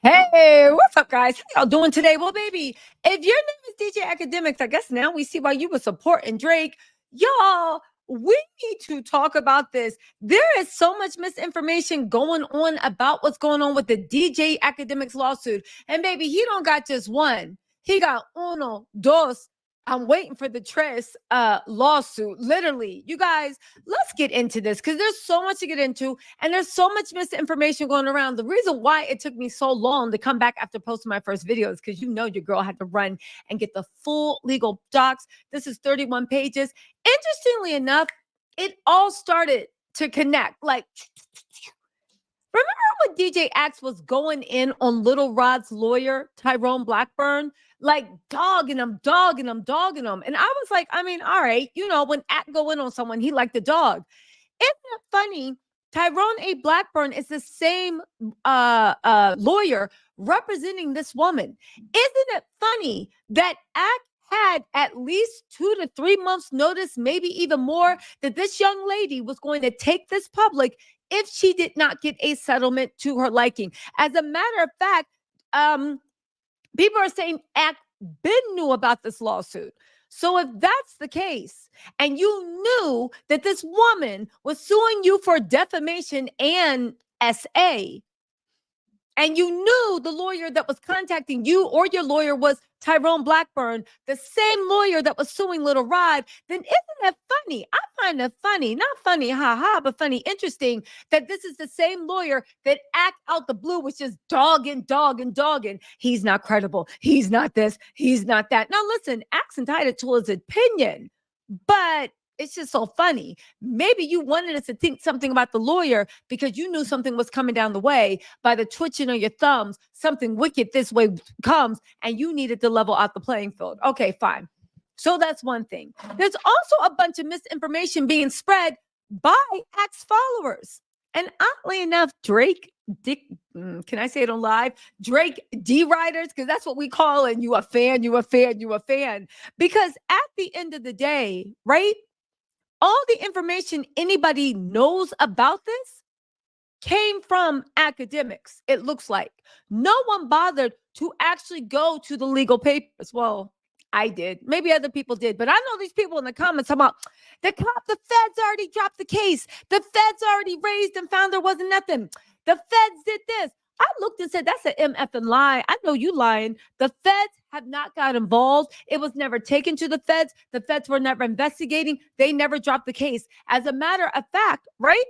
Hey, what's up, guys? How y'all doing today? Well, baby, if your name is DJ Academics, I guess now we see why you were supporting Drake. Y'all, we need to talk about this. There is so much misinformation going on about what's going on with the DJ Academics lawsuit. And baby, he don't got just one. He got uno, dos. I'm waiting for the tres lawsuit. Literally, you guys, let's get into this because there's so much to get into and there's so much misinformation going around. The reason why it took me so long to come back after posting my first video is because your girl had to run and get the full legal docs. This is 31 pages. Interestingly enough, it all started to connect. Like, remember when DJ Axe was going in on Little Rod's lawyer, Tyrone Blackburn? Like dogging him. And I was like, I mean, all right, when Axe go in on someone, he like the dog. Isn't it funny? Tyrone A. Blackburn is the same lawyer representing this woman. Isn't it funny that Act had at least 2 to 3 months notice, maybe even more, that this young lady was going to take this public if she did not get a settlement to her liking? As a matter of fact, people are saying Act knew about this lawsuit. So if that's the case, and you knew that this woman was suing you for defamation and SA, and you knew the lawyer that was contacting you or your lawyer was Tyrone Blackburn, the same lawyer that was suing Little Rod, then isn't that funny? I find it funny, not funny, but funny, interesting that this is the same lawyer that Act out the blue was just dogging. He's not credible. He's not this. He's not that. Now listen, Act's entitled to his opinion, but it's just so funny. Maybe you wanted us to think something about the lawyer because you knew something was coming down the way by the twitching of your thumbs. Something wicked this way comes and you needed to level out the playing field. Okay, fine. So that's one thing. There's also a bunch of misinformation being spread by Axe followers. And oddly enough, Drake, can I say it on live? Drake D-Riders, because that's what we call it. You a fan. Because at the end of the day, right? All the information anybody knows about this came from academics, it looks like. No one bothered to actually go to the legal papers. Well, I did. Maybe other people did. But I know these people in the comments talking about the feds already dropped the case. The feds already raised and found there wasn't nothing. The feds did this. I looked and said, that's an MF and lie. I know you lying. The feds have not got involved. It was never taken to the feds. The feds were never investigating. They never dropped the case. As a matter of fact, right?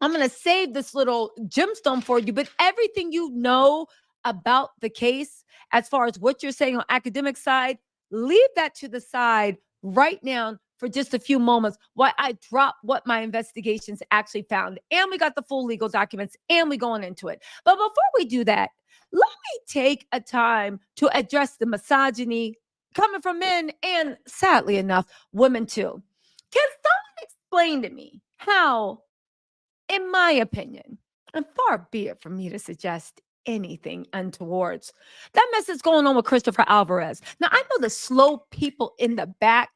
I'm going to save this little gemstone for you, but everything you know about the case, as far as what you're saying on academic side, leave that to the side right now for just a few moments while I drop what my investigations actually found. And we got the full legal documents and we going into it. But before we do that, let me take a time to address the misogyny coming from men and, sadly enough, women too. Can someone explain to me how, in my opinion, and far be it from me to suggest anything untowards, that mess is going on with Christopher Alvarez. Now, I know the slow people in the back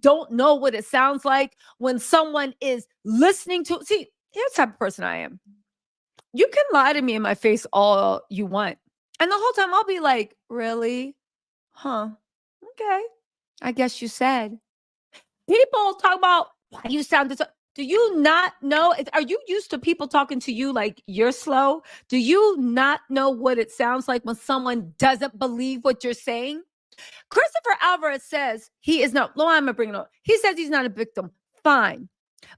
don't know what it sounds like when someone is listening to. See, here's the type of person I am. You can lie to me in my face all you want. And the whole time I'll be like, really? Huh? Okay. I guess you said. People talk about why you sound this. Do you not know? Are you used to people talking to you like you're slow? Do you not know what it sounds like when someone doesn't believe what you're saying? Christopher Alvarez says he is not. No, I'm going to bring it up. He says he's not a victim. Fine.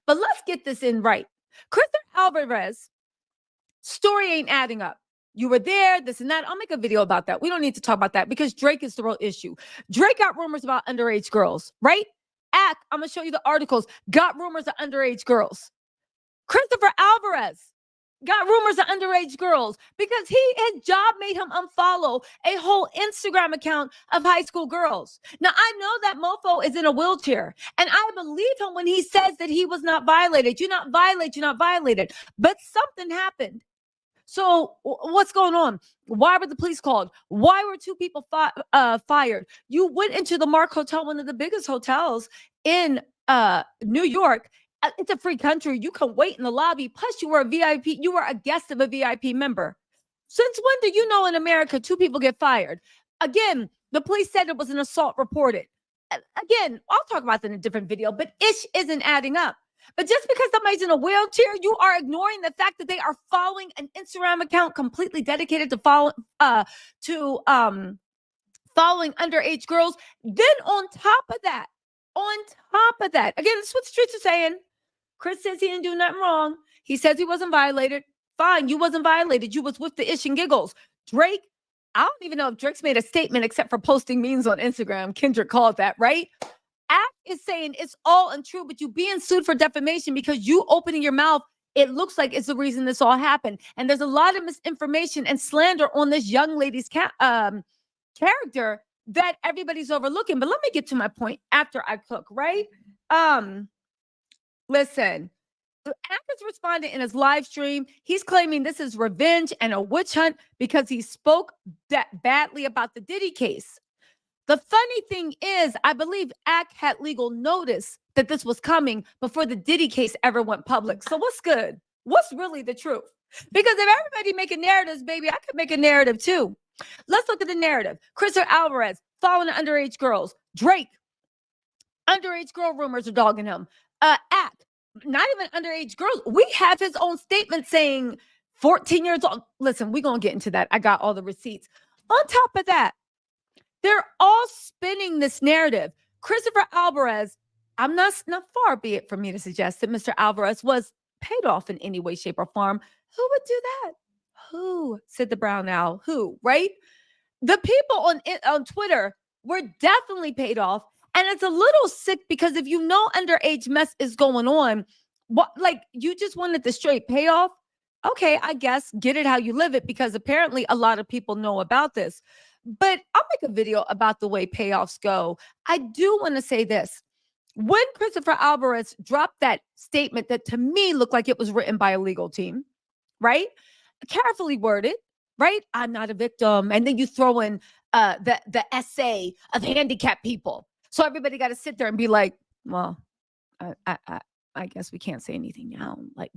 But let's get this in right. Christopher Alvarez story ain't adding up. You were there, this and that. I'll make a video about that. We don't need to talk about that because Drake is the real issue. Drake got rumors about underage girls, right? I'm going to show you the articles, got rumors of underage girls. Christopher Alvarez got rumors of underage girls because his job made him unfollow a whole Instagram account of high school girls. Now, I know that mofo is in a wheelchair, and I believe him when he says that he was not violated. You're not violated. But something happened. So what's going on? Why were the police called? Why were 2 people fired? You went into the Mark Hotel, one of the biggest hotels in New York. It's a free country. You can wait in the lobby. Plus, you were a VIP. You were a guest of a VIP member. Since when do you know in America 2 people get fired? Again, the police said it was an assault reported. Again, I'll talk about that in a different video, but ish isn't adding up. But just because somebody's in a wheelchair, you are ignoring the fact that they are following an Instagram account completely dedicated to following underage girls. Then on top of that, again, this is what the streets are saying. Chris says he didn't do nothing wrong. He says he wasn't violated. Fine, you wasn't violated. You was with the ish and giggles. Drake, I don't even know if Drake's made a statement except for posting memes on Instagram. Kendrick called that, right? Act is saying it's all untrue, but you being sued for defamation because you opening your mouth, it looks like it's the reason this all happened. And there's a lot of misinformation and slander on this young lady's character that everybody's overlooking. But let me get to my point after I cook, right? Listen, the actor's responded in his live stream. He's claiming this is revenge and a witch hunt because he spoke that badly about the Diddy case. The funny thing is, I believe Ack had legal notice that this was coming before the Diddy case ever went public. So what's good? What's really the truth? Because if everybody making narratives, baby, I could make a narrative too. Let's look at the narrative. Christopher Alvarez following underage girls. Drake, underage girl rumors are dogging him. Ack, not even underage girls. We have his own statement saying 14 years old. Listen, we're going to get into that. I got all the receipts. On top of that, they're all spinning this narrative. Christopher Alvarez, I'm not far be it for me to suggest that Mr. Alvarez was paid off in any way, shape, or form. Who would do that? Who? Said the brown owl. Who, right? The people on Twitter were definitely paid off. And it's a little sick because if you know underage mess is going on, what, like, you just wanted the straight payoff? Okay, I guess get it how you live it, because apparently a lot of people know about this. But I'll make a video about the way payoffs go. I do want to say this. When Christopher Alvarez dropped that statement that to me looked like it was written by a legal team, right? Carefully worded, right? I'm not a victim. And then you throw in the essay of handicapped people. So everybody got to sit there and be like, well, I guess we can't say anything now. Like,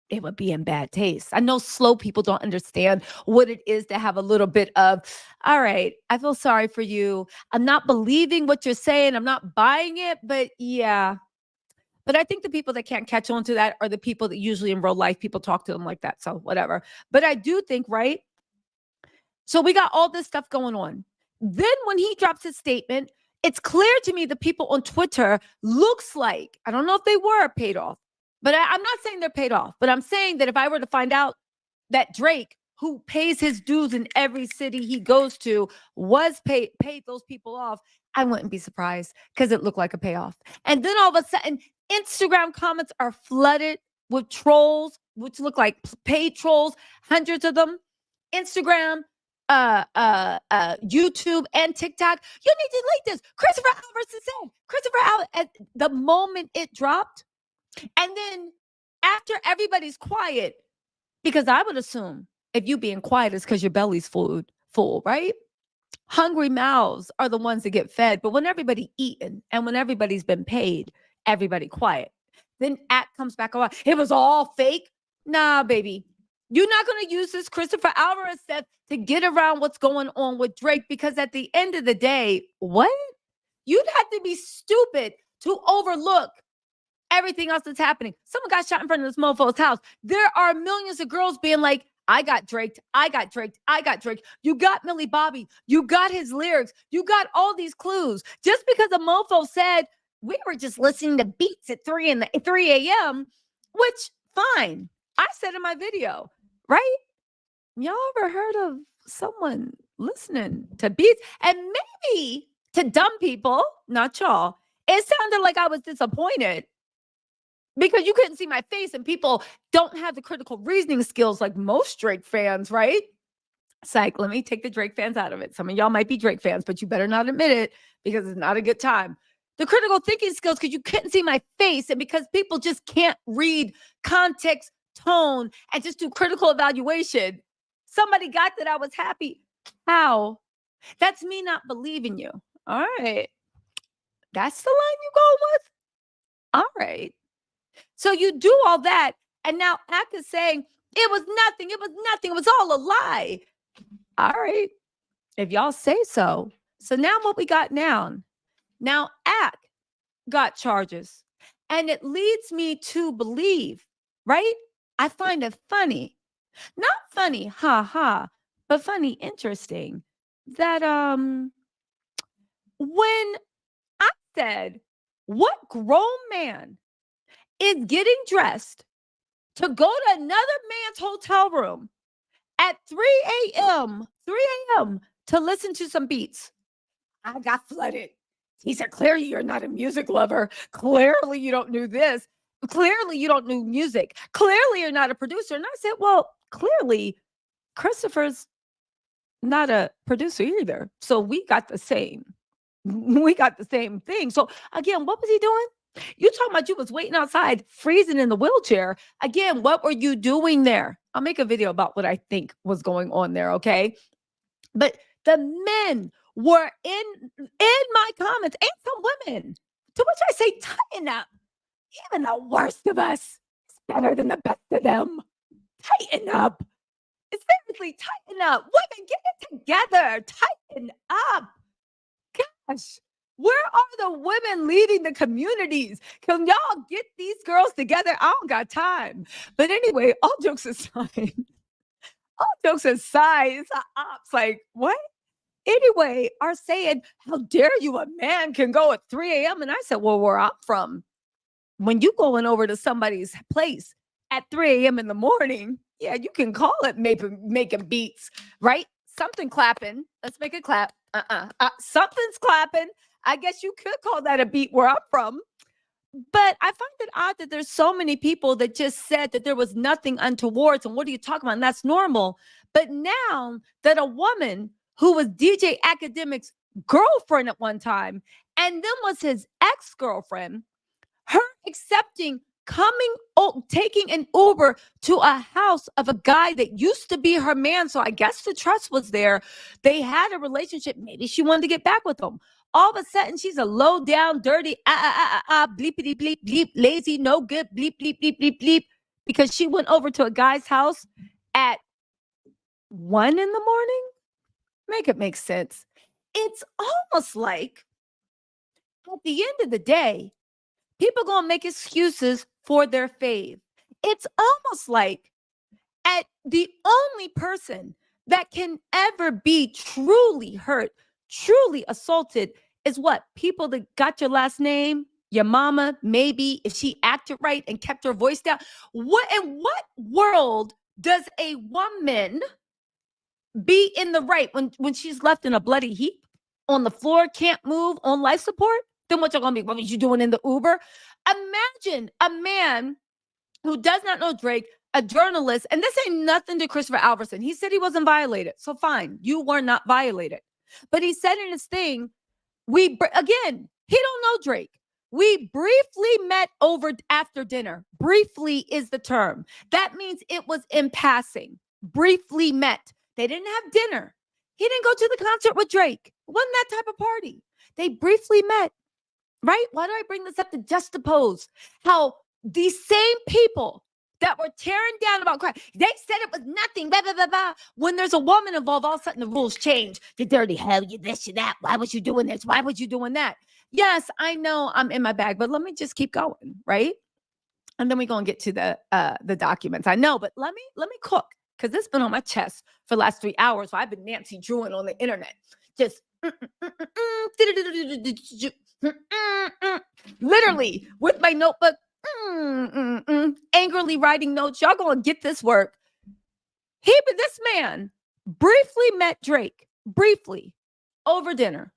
it would be in bad taste. I know slow people don't understand what it is to have a little bit of, all right, I feel sorry for you. I'm not believing what you're saying. I'm not buying it, but yeah. But I think the people that can't catch on to that are the people that usually in real life, people talk to them like that. So whatever. But I do think, right? So we got all this stuff going on. Then when he drops his statement, it's clear to me the people on Twitter looks like, I don't know if they were paid off, but I'm not saying they're paid off, but I'm saying that if I were to find out that Drake, who pays his dues in every city he goes to, was paid those people off, I wouldn't be surprised because it looked like a payoff. And then all of a sudden, Instagram comments are flooded with trolls, which look like paid trolls, hundreds of them. Instagram, YouTube, and TikTok. You need to delete this. Christopher Alvarez said, Christopher Alvarez, at the moment it dropped, and then after everybody's quiet, because I would assume if you being quiet is because your belly's full, right? Hungry mouths are the ones that get fed. But when everybody eating and when everybody's been paid, everybody quiet. Then Act comes back on. It was all fake. Nah, baby. You're not going to use this Christopher Alvarez stuff to get around what's going on with Drake, because at the end of the day, what? You'd have to be stupid to overlook everything else that's happening. Someone got shot in front of this mofo's house. There are millions of girls being like, I got Drake. I got Drake. I got Drake. You got Millie Bobby. You got his lyrics. You got all these clues. Just because a mofo said, we were just listening to beats at 3 a.m., which, fine. I said in my video, right? Y'all ever heard of someone listening to beats? And maybe to dumb people, not y'all, it sounded like I was disappointed because you couldn't see my face and people don't have the critical reasoning skills like most Drake fans, right? Psych, let me take the Drake fans out of it. Some of y'all might be Drake fans, but you better not admit it because it's not a good time. The critical thinking skills, because you couldn't see my face and because people just can't read context, tone, and just do critical evaluation. Somebody got that I was happy. How? That's me not believing you. All right. That's the line you go with? All right. So you do all that, and now Ack is saying It was nothing. It was nothing. It was all a lie. All right. If y'all say so. So now what we got now? Now Ak got charges. And it leads me to believe, right? I find it funny. Not funny, ha ha, but funny, interesting that when I said, what grown man is getting dressed to go to another man's hotel room at 3 a.m., 3 a.m. to listen to some beats? I got flooded. He said, clearly you're not a music lover. Clearly you don't know this. Clearly you don't know music. Clearly you're not a producer. And I said, well, clearly Christopher's not a producer either. So we got the same. We got the same thing. So again, what was he doing? You talking about you was waiting outside, freezing in the wheelchair. Again, what were you doing there? I'll make a video about what I think was going on there, okay? But the men were in my comments, and some women, to which I say, tighten up. Even the worst of us is better than the best of them. Tighten up. Seriously, tighten up. Women, get it together. Tighten up. Gosh, where are the women leading the communities? Can y'all get these girls together? I don't got time. But anyway, all jokes aside, it's ops. Like, what? Anyway, are saying, how dare you? A man can go at 3 a.m. And I said, well, where I'm from, when you going over to somebody's place at 3 a.m. in the morning, yeah, you can call it making beats, right? Something clapping. Let's make it clap. Something's clapping. I guess you could call that a beat where I'm from. But I find it odd that there's so many people that just said that there was nothing untoward. And what are you talking about? And that's normal. But now that a woman who was DJ Akademics' girlfriend at one time and then was his ex-girlfriend, her accepting taking an Uber to a house of a guy that used to be her man. So I guess the trust was there. They had a relationship. Maybe she wanted to get back with him. All of a sudden, she's a low down, dirty, bleepity bleep bleep, lazy, no good, bleep bleep bleep bleep bleep, because she went over to a guy's house at 1 in the morning. Make it make sense. It's almost like at the end of the day, people gonna make excuses for their fave. It's almost like at the only person that can ever be truly hurt, truly assaulted is what? People that got your last name, your mama, maybe if she acted right and kept her voice down. In what world does a woman be in the right when she's left in a bloody heap on the floor, can't move, on life support? Then what was you doing in the Uber? Imagine a man who does not know Drake, a journalist, and this ain't nothing to Christopher Alverson. He said he wasn't violated. So fine, you were not violated. But he said in his thing, he don't know Drake. We briefly met over after dinner. Briefly is the term. That means it was in passing. Briefly met. They didn't have dinner. He didn't go to the concert with Drake. It wasn't that type of party. They briefly met. Right? Why do I bring this up to juxtapose how these same people that were tearing down about crime, they said it was nothing, blah, blah, blah, blah. When there's a woman involved, all of a sudden the rules change. The dirty hell, you this, you that. Why was you doing this? Why was you doing that? Yes, I know I'm in my bag, but let me just keep going, right? And then we're going to get to the documents. I know, but let me cook, because it's been on my chest for the last 3 hours. So I've been Nancy Drewing on the internet. Just literally with my notebook, angrily writing notes. Y'all gonna get this work. This man briefly met Drake, briefly, over dinner.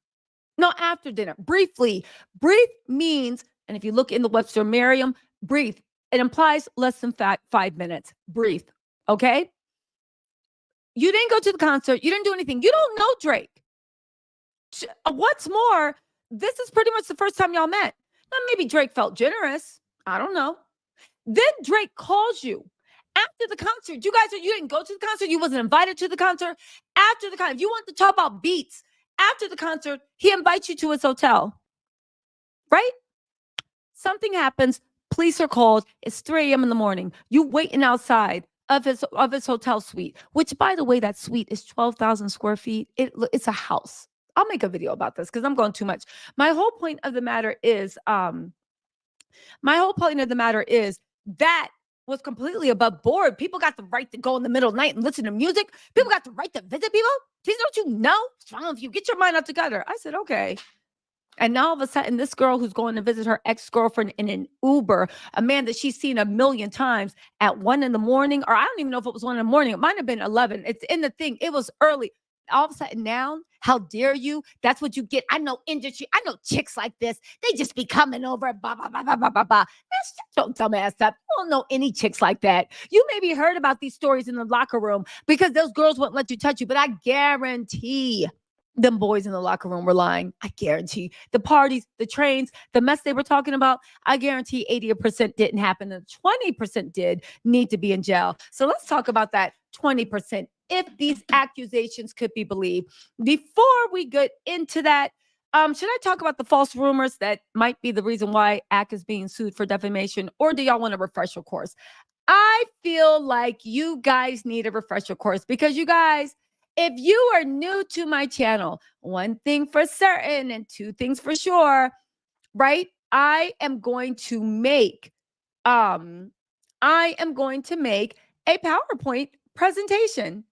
No, after dinner, briefly. Brief means, and if you look in the Webster Merriam, brief, it implies less than 5 minutes. Brief, okay? You didn't go to the concert. You didn't do anything. You don't know Drake. What's more, this is pretty much the first time y'all met. Now, maybe Drake felt generous. I don't know. Then Drake calls you after the concert. You didn't go to the concert. You wasn't invited to the concert. After the concert, if you want to talk about beats, after the concert, he invites you to his hotel. Right? Something happens. Police are called. It's 3 a.m. in the morning. You waiting outside of his hotel suite, which, by the way, that suite is 12,000 square feet. It's a house. I'll make a video about this because I'm going too much. My whole point of the matter is that was completely above board. People got the right to go in the middle of the night and listen to music. People got the right to visit people. Please, don't you know? What's wrong with you? Get your mind out together. I said, okay. And now all of a sudden, this girl who's going to visit her ex-girlfriend in an Uber, a man that she's seen a million times at 1 a.m, or I don't even know if it was 1 a.m. It might have been 11. It's in the thing. It was early. All of a sudden now, how dare you? That's what you get. I know industry. I know chicks like this. They just be coming over. Blah, blah, blah, blah, blah, blah, blah. That's don't dumbass stuff. You don't know any chicks like that. You maybe heard about these stories in the locker room because those girls wouldn't let you touch you. But I guarantee them boys in the locker room were lying. I guarantee. The parties, the trains, the mess they were talking about, I guarantee 80% didn't happen and 20% did need to be in jail. So let's talk about that 20%. If these accusations could be believed. Before we get into that, should I talk about the false rumors that might be the reason why Ak is being sued for defamation, or do y'all want a refresher course? I feel like you guys need a refresher course because you guys, if you are new to my channel, one thing for certain and two things for sure, right? I am going to make a PowerPoint presentation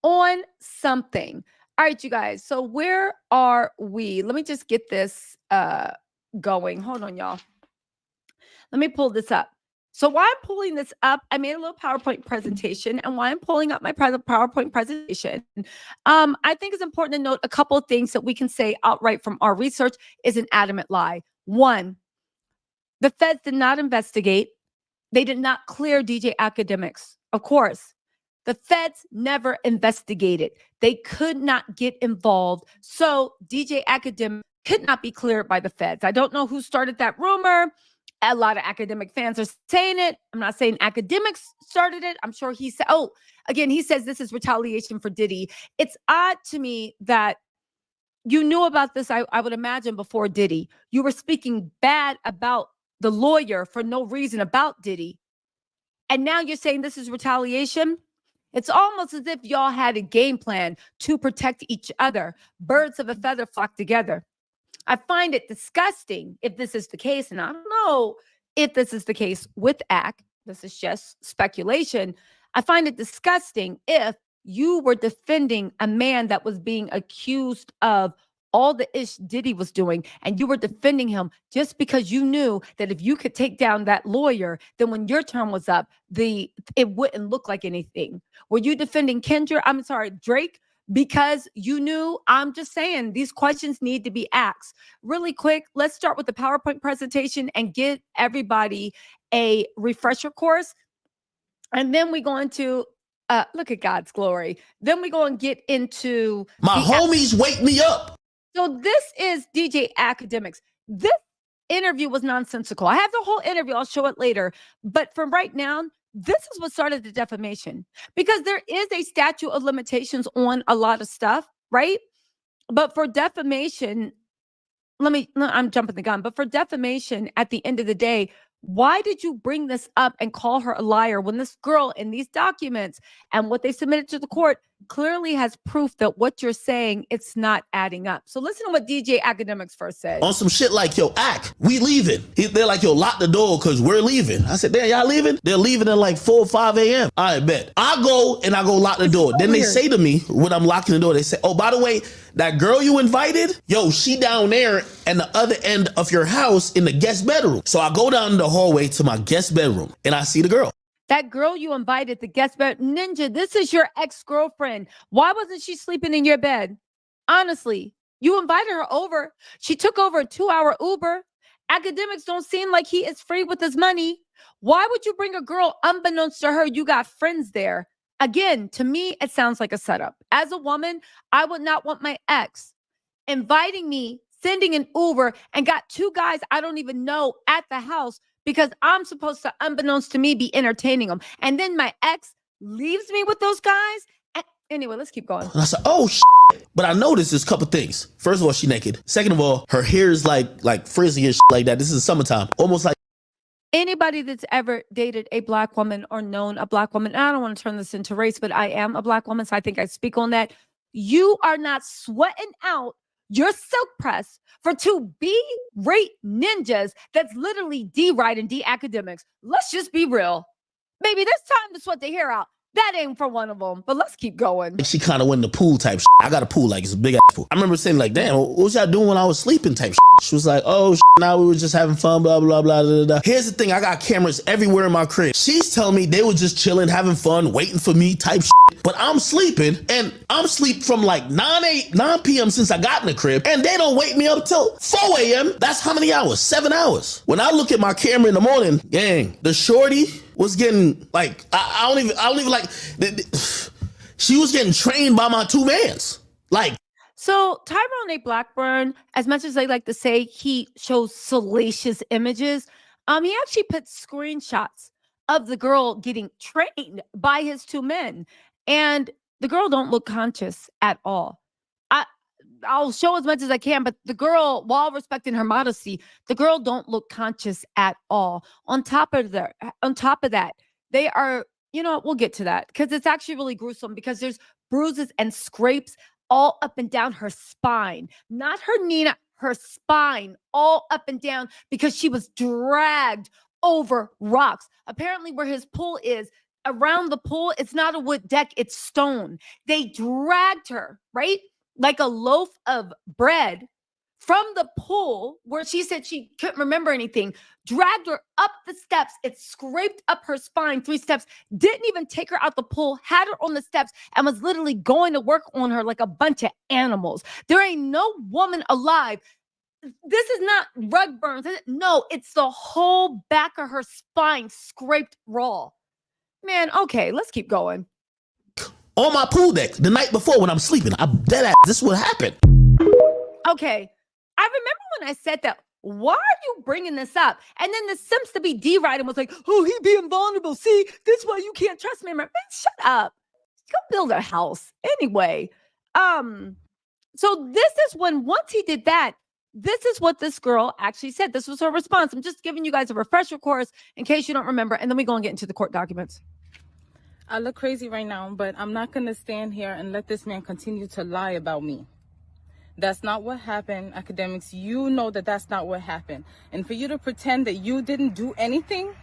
on something. All right, you guys. So where are we? Let me just get this going. Hold on, y'all. Let me pull this up. So while I'm pulling this up, I made a little PowerPoint presentation. And while I'm pulling up my PowerPoint presentation, I think it's important to note a couple of things that we can say outright from our research is an adamant lie. One, the feds did not investigate. They did not clear DJ Akademics. Of course, the feds never investigated. They could not get involved. So DJ Akademics could not be cleared by the feds. I don't know who started that rumor. A lot of academic fans are saying it. I'm not saying Akademics started it. I'm sure he said, he says this is retaliation for Diddy. It's odd to me that you knew about this, I would imagine, before Diddy. You were speaking bad about the lawyer for no reason about Diddy. And now you're saying this is retaliation? It's almost as if y'all had a game plan to protect each other. Birds of a feather flock together. I find it disgusting if this is the case, and I don't know if this is the case with Ak. This is just speculation. I find it disgusting if you were defending a man that was being accused of all the ish Diddy was doing, and you were defending him just because you knew that if you could take down that lawyer, then when your term was up, it wouldn't look like anything. Were you defending Drake? Because you knew? I'm just saying these questions need to be asked. Really quick, let's start with the PowerPoint presentation and get everybody a refresher course. And then we go into, look at God's glory. Then we go and get into my homies wake me up. So this is DJ Akademics. This interview was nonsensical. I have the whole interview. I'll show it later. But for right now, this is what started the defamation, because there is a statute of limitations on a lot of stuff, right? But for defamation, I'm jumping the gun, but for defamation, at the end of the day, why did you bring this up and call her a liar when this girl in these documents and what they submitted to the court clearly has proof that what you're saying, it's not adding up? So listen to what DJ Akademics first said. On some shit like, yo, Ak, we leaving. They're like, yo, lock the door because we're leaving. I said, damn, y'all leaving? They're leaving at like 4 or 5 a.m. I bet. I go lock the door. Then they say to me, when I'm locking the door, they say, oh, by the way, that girl you invited, yo, she down there at the other end of your house in the guest bedroom. So I go down the hallway to my guest bedroom and I see the girl. That girl you invited, the guest bed, Ninja, this is your ex-girlfriend. Why wasn't she sleeping in your bed? Honestly, you invited her over. She took over a 2-hour Uber. Akademics don't seem like he is free with his money. Why would you bring a girl unbeknownst to her? You got friends there. Again, to me, it sounds like a setup. As a woman, I would not want my ex inviting me, sending an Uber, and got 2 guys I don't even know at the house because I'm supposed to, unbeknownst to me, be entertaining them. And then my ex leaves me with those guys. Anyway, let's keep going. And I said, oh, shit. But I noticed there's a couple things. First of all, she naked. Second of all, her hair is like frizzy and shit like that. This is summertime. Almost like Anybody that's ever dated a Black woman or known a Black woman, and I don't want to turn this into race, but I am a Black woman, so I think I speak on that. You are not sweating out your silk press for two B-rate ninjas that's literally D-right and D-academics. Let's just be real. Baby, there's time to sweat the hair out. That ain't for one of them, but let's keep going. She kind of went in the pool type shit. I got a pool, like it's a big ass pool. I remember saying like, damn, what was y'all doing when I was sleeping type shit? She was like, oh, now we were just having fun, blah, blah, blah, blah, blah. Here's the thing, I got cameras everywhere in my crib. She's telling me they were just chilling, having fun, waiting for me type shit. But I'm sleeping, and I'm sleep from like 9 p.m. since I got in the crib, and they don't wake me up till 4 a.m. That's how many hours? 7 hours. When I look at my camera in the morning, gang, the shorty was getting like, I don't even like, she was getting trained by my two mans. Like, so Tyrone A. Blackburn, as much as they like to say he shows salacious images, he actually put screenshots of the girl getting trained by his two men, and the girl don't look conscious at all. I'll show as much as I can, but the girl, while respecting her modesty, the girl don't look conscious at all. On top of that, they are, we'll get to that because it's actually really gruesome because there's bruises and scrapes all up and down her spine, not her knee, her spine, all up and down because she was dragged over rocks. Apparently where his pool is, around the pool, it's not a wood deck, it's stone. They dragged her, right? Like a loaf of bread from the pool where she said she couldn't remember anything, dragged her up the steps. It scraped up her spine 3 steps, didn't even take her out the pool, had her on the steps, and was literally going to work on her like a bunch of animals. There ain't no woman alive. This is not rug burns. No, it's the whole back of her spine scraped raw. Man, okay, let's keep going. On my pool deck the night before when I'm sleeping. I'm dead ass. This is what happened. Okay. I remember when I said that. Why are you bringing this up? And then the Sims to be D-right was like, oh, he being vulnerable. See, this is why you can't trust me. Man, shut up. Go build a house. Anyway. So this is when, once he did that, this is what this girl actually said. This was her response. I'm just giving you guys a refresher course in case you don't remember. And then we go and get into the court documents. I look crazy right now, but I'm not going to stand here and let this man continue to lie about me. That's not what happened, Academics. You know that that's not what happened. And for you to pretend that you didn't do anything,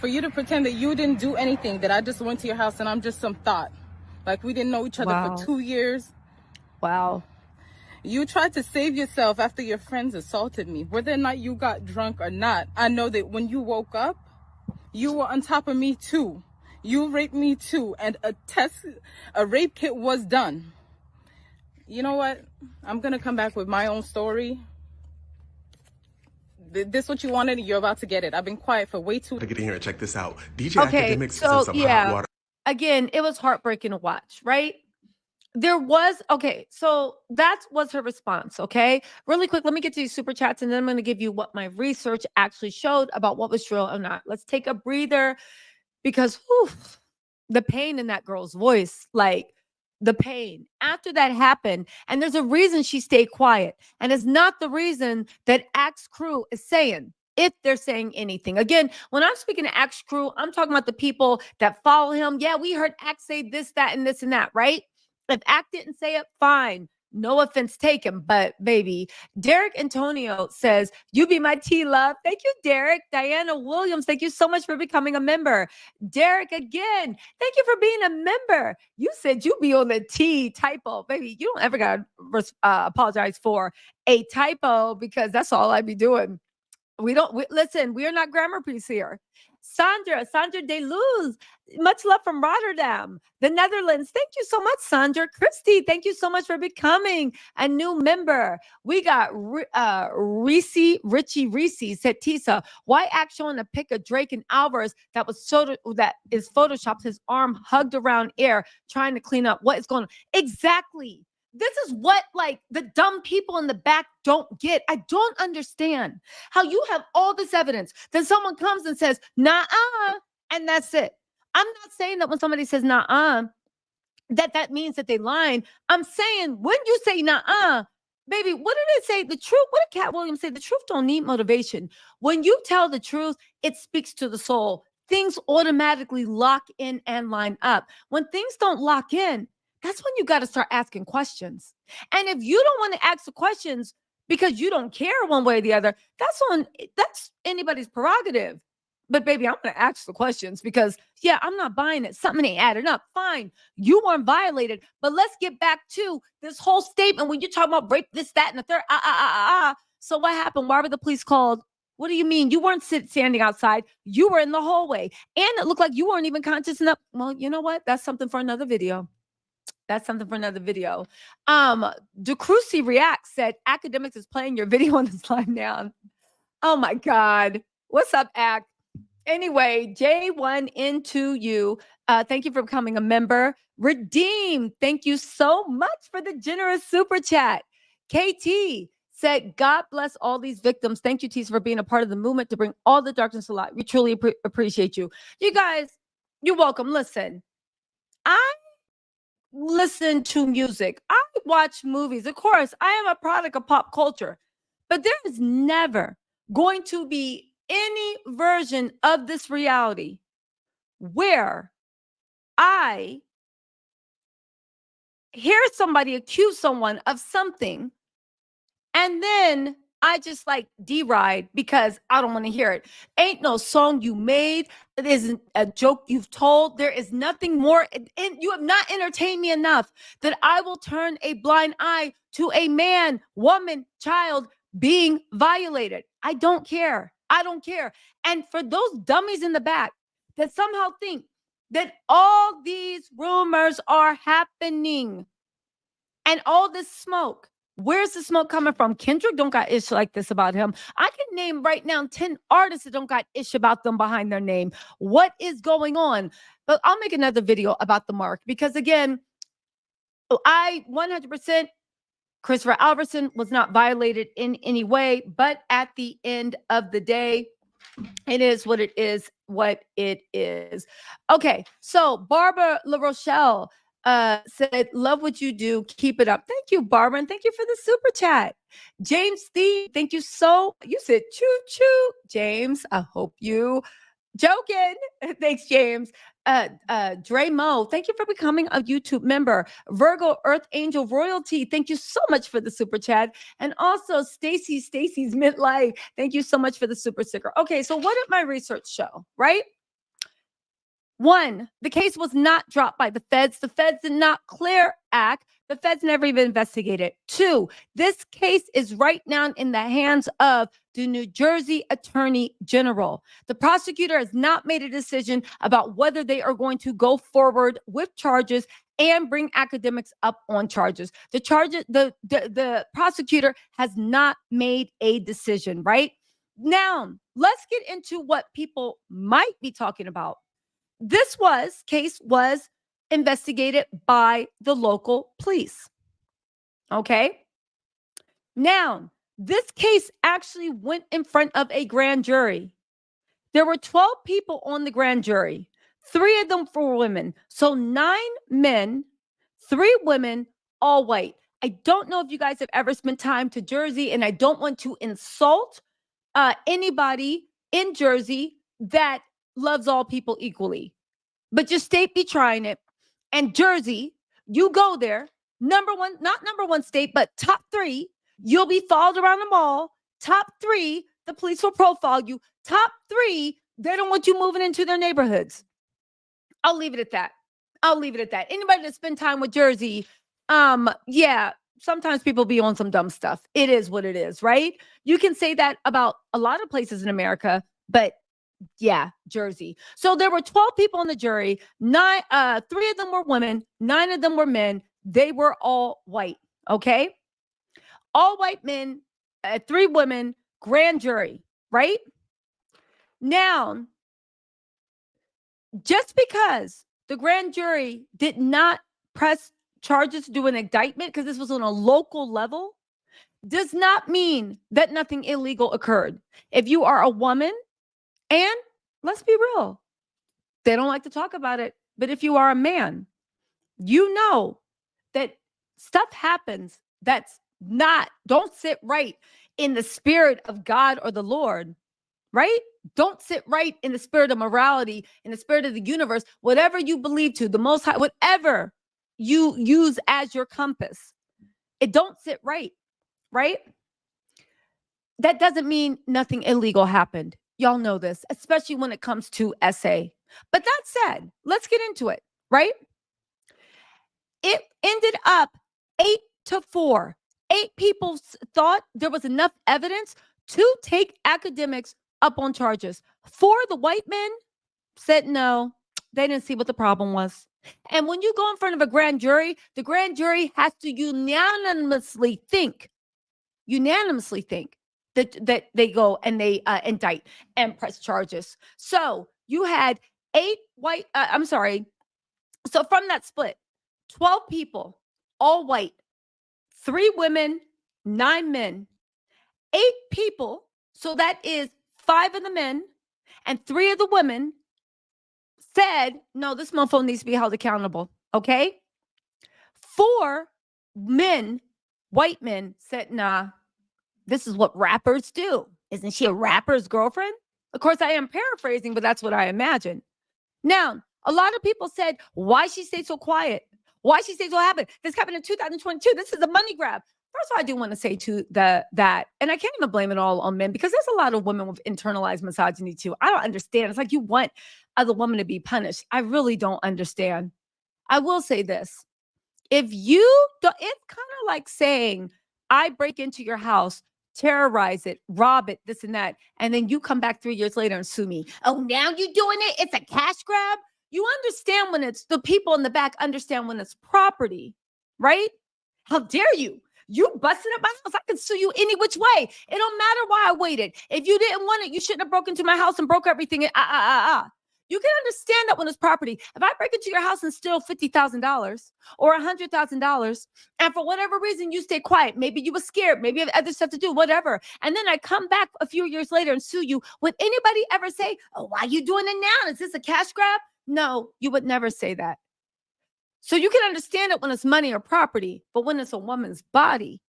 that I just went to your house and I'm just some thought. Like we didn't know each other for 2 years. Wow. You tried to save yourself after your friends assaulted me. Whether or not you got drunk or not, I know that when you woke up, you were on top of me too. You raped me too, and a rape kit was done. You know what? I'm gonna come back with my own story. This what you wanted, you're about to get it. I've been quiet for way too long. Get in here and check this out. DJ Academics says some hot water. Again, it was heartbreaking to watch, right? So that was her response, okay? Really quick, let me get to these super chats, and then I'm gonna give you what my research actually showed about what was real or not. Let's take a breather. Because the pain in that girl's voice, like the pain after that happened. And there's a reason she stayed quiet. And it's not the reason that Axe Crew is saying, if they're saying anything. Again, when I'm speaking to Axe Crew, I'm talking about the people that follow him. Yeah, we heard Axe say this, that, and this and that, right? If Axe didn't say it, fine. No offense taken, but baby, Derek Antonio says, you be my tea, love. Thank you, Derek. Diana Williams, thank you so much for becoming a member. Derek, again, thank you for being a member. You said you be on the T typo. Baby, you don't ever got to apologize for a typo because that's all I be doing. Listen, we are not grammar police here. Sandra De Luz, much love from Rotterdam, the Netherlands. Thank you so much, Sandra. Christy, thank you so much for becoming a new member. We got Richie said, Tisa, why act showing a pic of Drake and Alvarez that is photoshopped, his arm hugged around air, trying to clean up what is going on? Exactly. This is what like the dumb people in the back don't get. I don't understand how you have all this evidence. Then someone comes and says, nah, and that's it. I'm not saying that when somebody says nah, that means that they lying. I'm saying when you say nah, baby, what did it say? The truth. What did Cat Williams say? The truth don't need motivation. When you tell the truth, it speaks to the soul. Things automatically lock in and line up. When things don't lock in, that's when you got to start asking questions. And if you don't want to ask the questions because you don't care one way or the other, that's anybody's prerogative. But baby, I'm going to ask the questions because, yeah, I'm not buying it. Something ain't adding up. Fine. You weren't violated. But let's get back to this whole statement when you're talking about rape, this, that, and the third. So what happened? Why were the police called? What do you mean? You weren't standing outside. You were in the hallway. And it looked like you weren't even conscious enough. Well, you know what? That's something for another video. DeCrucy Reacts said, Akademics is playing your video on this line now. Oh, my God. What's up, Ak? Anyway, J1 into you. Thank you for becoming a member. Redeem, thank you so much for the generous super chat. KT said, God bless all these victims. Thank you, Tisa, for being a part of the movement to bring all the darkness to light. We truly appreciate you. You guys, you're welcome. Listen, I listen to music. I watch movies. Of course, I am a product of pop culture, but there is never going to be any version of this reality where I hear somebody accuse someone of something and then I just like deride because I don't want to hear it. Ain't no song you made. It isn't a joke you've told. There is nothing more. And you have not entertained me enough that I will turn a blind eye to a man, woman, child being violated. I don't care. I don't care. And for those dummies in the back that somehow think that all these rumors are happening and all this smoke, where's the smoke coming from? Kendrick don't got ish like this about him. I can name right now 10 artists that don't got ish about them behind their name. What is going on? But I'll make another video about the mark because again, I 100% Christopher Alverson was not violated in any way, but at the end of the day, it is what it is, Okay, so Barbara LaRochelle said, love what you do. Keep it up. Thank you, Barbara, and thank you for the super chat. James Steve, thank you you said choo-choo. James, I hope you joking. Thanks, James. Dre Mo, thank you for becoming a YouTube member. Virgo Earth Angel Royalty, thank you so much for the super chat. And also Stacy's Midlife, thank you so much for the super sticker. Okay, so what did my research show, right? 1, the case was not dropped by the feds. The feds did not clear Act. The feds never even investigated. 2, this case is right now in the hands of the New Jersey Attorney General. The prosecutor has not made a decision about whether they are going to go forward with charges and bring Akademics up on charges. The prosecutor has not made a decision, right? Now, let's get into what people might be talking about. This case was investigated by the local police. Okay. Now, this case actually went in front of a grand jury. There were 12 people on the grand jury, 3 of them were women. So 9 men, 3 women, all white. I don't know if you guys have ever spent time to Jersey, and I don't want to insult anybody in Jersey that loves all people equally. But your state be trying it. And Jersey, you go there, not number 1 state, but top 3, you'll be followed around the mall. Top 3, the police will profile you. Top 3, they don't want you moving into their neighborhoods. I'll leave it at that. Anybody that spend time with Jersey, yeah, sometimes people be on some dumb stuff. It is what it is, right? You can say that about a lot of places in America, but yeah, Jersey. So there were 12 people on the jury. 3 of them were women. 9 of them were men. They were all white. Okay. All white men, 3 women, grand jury, right? Now, just because the grand jury did not press charges to do an indictment, because this was on a local level, does not mean that nothing illegal occurred. If you are a woman, and let's be real, they don't like to talk about it, but if you are a man, you know that stuff happens that's don't sit right in the spirit of God or the Lord, right? Don't sit right in the spirit of morality, in the spirit of the universe, whatever you believe to, the Most High, whatever you use as your compass, it don't sit right, right? That doesn't mean nothing illegal happened. Y'all know this, especially when it comes to SA. But that said, let's get into it, right? It ended up 8-4. 8 people thought there was enough evidence to take Akademiks up on charges. 4 of the white men said no, they didn't see what the problem was. And when you go in front of a grand jury, the grand jury has to unanimously think that they go and they indict and press charges. So you had 8 white, so from that split, 12 people, all white, 3 women, 9 men, 8 people. So that is 5 of the men and 3 of the women said, no, this motherfucker needs to be held accountable. Okay. 4 men, white men, said, nah, this is what rappers do. Isn't she a rapper's girlfriend? Of course, I am paraphrasing, but that's what I imagine. Now, a lot of people said, why she stay so quiet? Why she stay so happy? This happened in 2022. This is a money grab. First of all, I do want to say to that, and I can't even blame it all on men, because there's a lot of women with internalized misogyny too. I don't understand. It's like you want other women to be punished. I really don't understand. I will say this. If you don't, it's kind of like saying, I break into your house, terrorize it, rob it, this and that, and then you come back 3 years later and sue me. Oh, now you're doing it? It's a cash grab? You understand when it's the people in the back understand when it's property, right? How dare you? You busted up my house. I can sue you any which way. It don't matter why I waited. If you didn't want it, you shouldn't have broken into my house and broke everything. You can understand that when it's property. If I break into your house and steal $50,000 or $100,000, and for whatever reason you stay quiet, maybe you were scared, maybe you have other stuff to do, whatever, and then I come back a few years later and sue you, would anybody ever say, oh, why are you doing it now? Is this a cash grab? No, you would never say that. So you can understand it when it's money or property, but when it's a woman's body,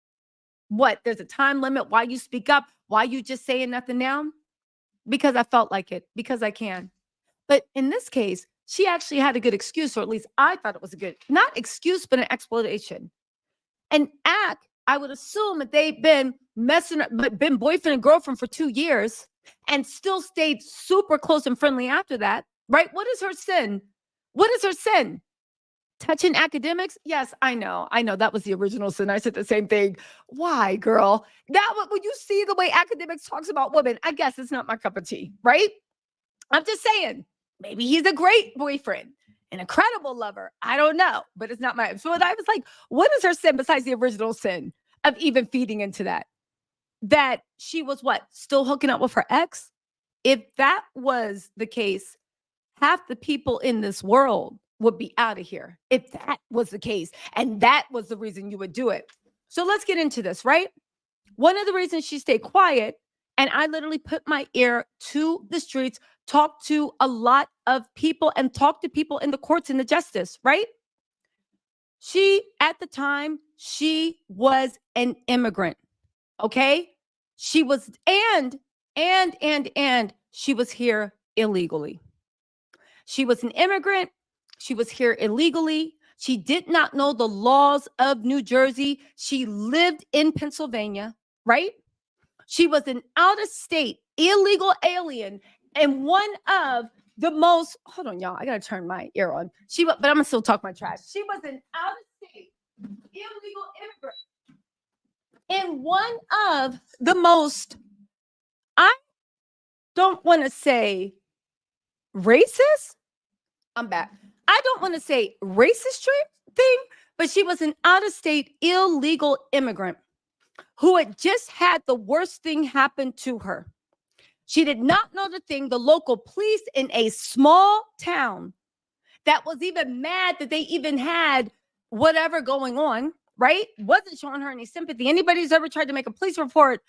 what? There's a time limit. Why you speak up? Why you just saying nothing now? Because I felt like it, because I can. But in this case, she actually had a good excuse, or at least I thought it was a good, not excuse, but an explanation. And I would assume that they've been been boyfriend and girlfriend for 2 years and still stayed super close and friendly after that, right? What is her sin? What is her sin? Touching Akademiks? Yes, I know. That was the original sin. I said the same thing. Why, girl? When you see the way Akademiks talks about women, I guess it's not my cup of tea, right? I'm just saying, maybe he's a great boyfriend, an incredible lover. I don't know, but it's not my. So I was like, what is her sin besides the original sin of even feeding into that? That she was what? Still hooking up with her ex? If that was the case, half the people in this world would be out of here. If that was the case, and that was the reason you would do it. So let's get into this, right? One of the reasons she stayed quiet, and I literally put my ear to the streets, talked to a lot of people, and talked to people in the courts and the justice, right? At the time, she was an immigrant, okay? She was, and she was here illegally. She was an immigrant. She was here illegally. She did not know the laws of New Jersey. She lived in Pennsylvania, right? She was an out-of-state illegal alien and one of the most, hold on, y'all. I got to turn my ear on. But I'm going to still talk my trash. She was an out-of-state illegal immigrant and one of the most, I don't want to say racist. I'm back. I don't want to say racist thing, but she was an out-of-state illegal immigrant who had just had the worst thing happen to her. She did not know the thing. The local police in a small town that was even mad that they even had whatever going on, right? Wasn't showing her any sympathy. Anybody who's ever tried to make a police report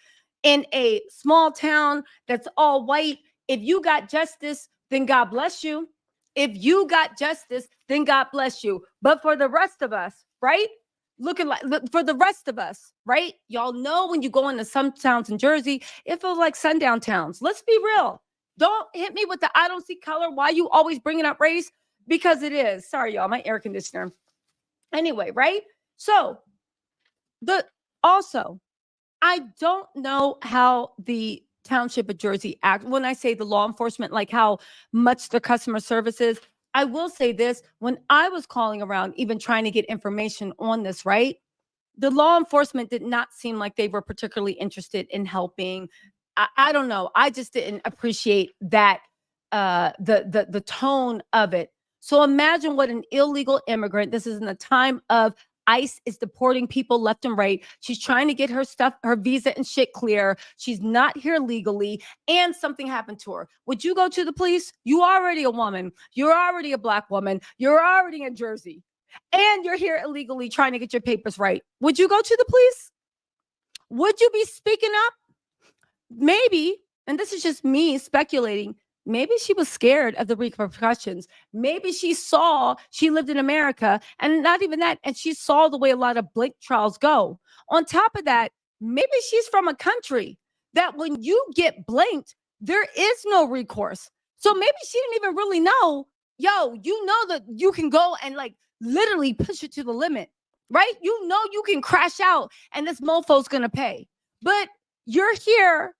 in a small town that's all white, if you got justice, then God bless you. If you got justice, then God bless you. But for the rest of us, right? looking like, for the rest of us, right? Y'all know when you go into some towns in Jersey, it feels like sundown towns. Let's be real. Don't hit me with the I don't see color. Why you always bringing up race? Because it is. Sorry, y'all, my air conditioner. Anyway, right? So also, I don't know how the Township of Jersey act. When I say the law enforcement, like how much their customer service is, I will say this. When I was calling around, even trying to get information on this, right? The law enforcement did not seem like they were particularly interested in helping. I don't know. I just didn't appreciate that, the tone of it. So imagine what an illegal immigrant, this is in the time of ICE is deporting people left and right. She's trying to get her stuff, her visa and shit clear. She's not here legally, and something happened to her. Would you go to the police? You already a woman. You're already a Black woman. You're already in Jersey, and you're here illegally trying to get your papers right. Would you go to the police? Would you be speaking up? Maybe, and this is just me speculating, maybe she was scared of the repercussions. Maybe she lived in America, and not even that, and she saw the way a lot of blank trials go. On top of that, maybe she's from a country that when you get blanked, there is no recourse. So maybe she didn't even really know, you know that you can go and like literally push it to the limit, right? You know you can crash out and this mofo's gonna pay. But you're here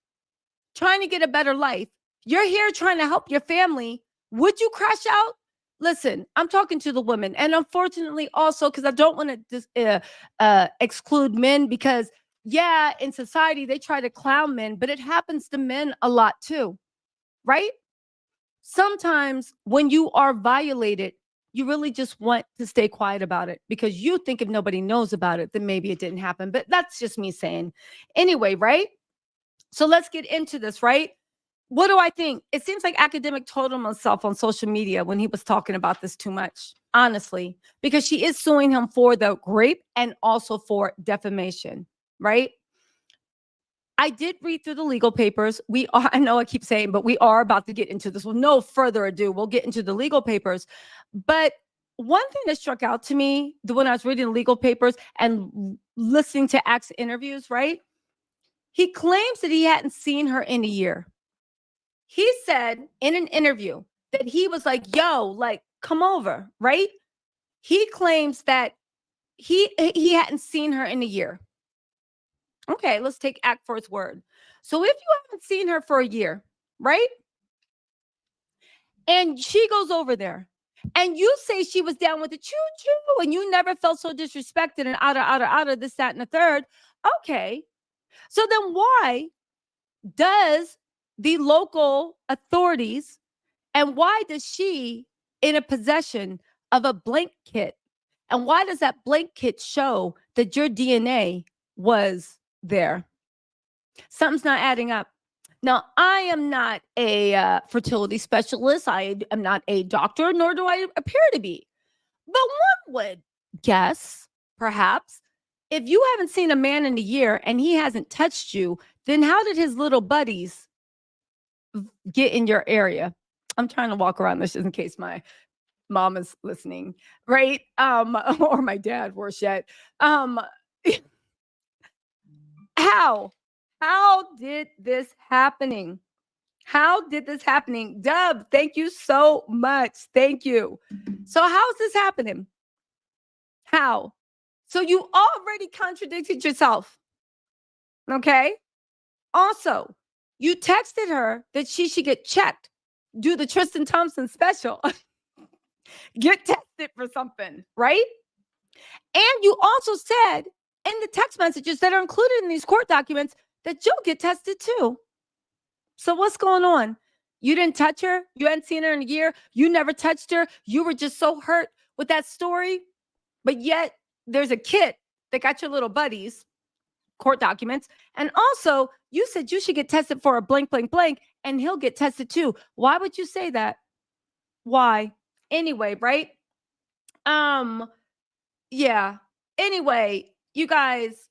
trying to get a better life. You're here trying to help your family. Would you crash out? Listen, I'm talking to the women. And unfortunately also, because I don't want to exclude men, because yeah, in society, they try to clown men, but it happens to men a lot too, right? Sometimes when you are violated, you really just want to stay quiet about it because you think if nobody knows about it, then maybe it didn't happen. But that's just me saying. Anyway, right? So let's get into this, right? What do I think? It seems like Akademics told himself on social media when he was talking about this too much, honestly, because she is suing him for the rape and also for defamation, right? I did read through the legal papers. I know I keep saying, but we are about to get into this. With no further ado, we'll get into the legal papers. But one thing that struck out to me when I was reading the legal papers and listening to Ak's interviews, right? He claims that he hadn't seen her in a year. He said in an interview that he was like, yo, like, come over, right? He claims that he hadn't seen her in a year. Okay, let's take Ak for his word. So if you haven't seen her for a year, right? And she goes over there and you say she was down with the choo-choo and you never felt so disrespected and out of this, that, and the third. Okay. So then why does the local authorities and why does she in a possession of a blank kit? And why does that blank kit show that your DNA was there? Something's not adding up. Now, I am not a fertility specialist. I am not a doctor, nor do I appear to be. But one would guess, perhaps, if you haven't seen a man in a year and he hasn't touched you, then how did his little buddies get in your area? I'm trying to walk around this just in case my mom is listening, right? Or my dad, worse yet. How did this happening? How did this happening? Dub, thank you so much. Thank you. So how's this happening? How? So you already contradicted yourself. Okay. Also, you texted her that she should get checked. Do the Tristan Thompson special. Get tested for something, right? And you also said in the text messages that are included in these court documents that you'll get tested too. So what's going on? You didn't touch her? You hadn't seen her in a year? You never touched her? You were just so hurt with that story? But yet there's a kit that got your little buddies, court documents. And also you said you should get tested for a blank, blank, blank, and he'll get tested too. Why would you say that? Why? Anyway, right? Yeah. Anyway, you guys,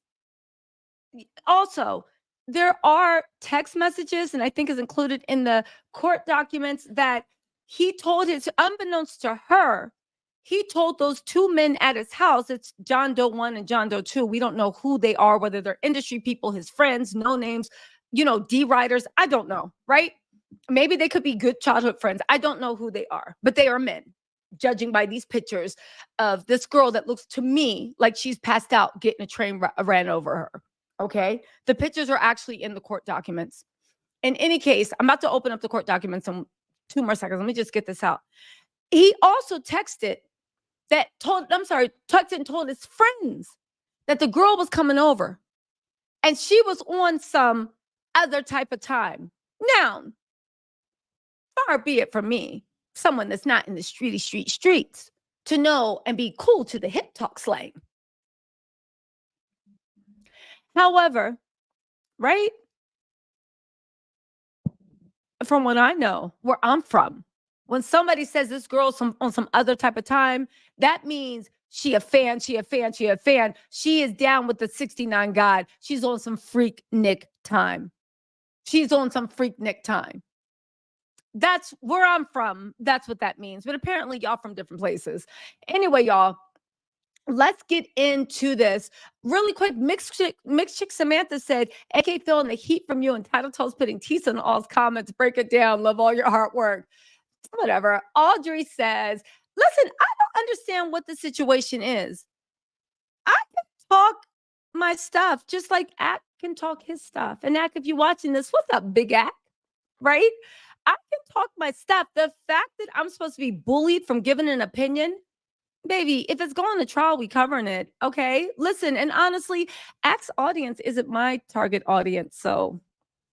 also, there are text messages, and I think is included in the court documents, that he told his, unbeknownst to her, he told those two men at his house, it's John Doe 1 and John Doe 2. We don't know who they are, whether they're industry people, his friends, no names, D-writers. I don't know, right? Maybe they could be good childhood friends. I don't know who they are, but they are men, judging by these pictures of this girl that looks to me like she's passed out getting a train ran over her. Okay. The pictures are actually in the court documents. In any case, I'm about to open up the court documents in 2 more seconds. Let me just get this out. He also texted and told his friends that the girl was coming over and she was on some other type of time. Now, far be it from me, someone that's not in the streets, to know and be cool to the hip talk slang. However, right? From what I know, where I'm from, when somebody says this girl's on some other type of time, that means she a fan. She is down with the 69 God. She's on some freak Nick time. That's where I'm from. That's what that means. But apparently y'all from different places. Anyway, y'all, let's get into this really quick. Mixed Chick Samantha said, AK feeling the heat from you, and Tattle Tells putting teeth in all's comments. Break it down. Love all your hard work. Whatever. Audrey says, listen, I don't understand what the situation is. I can talk my stuff just like Ak can talk his stuff. And Ak, if you're watching this, what's up, big Ak? Right? I can talk my stuff. The fact that I'm supposed to be bullied from giving an opinion, baby, if it's going to trial, we covering it. Okay. Listen, and honestly, Ak's audience isn't my target audience. So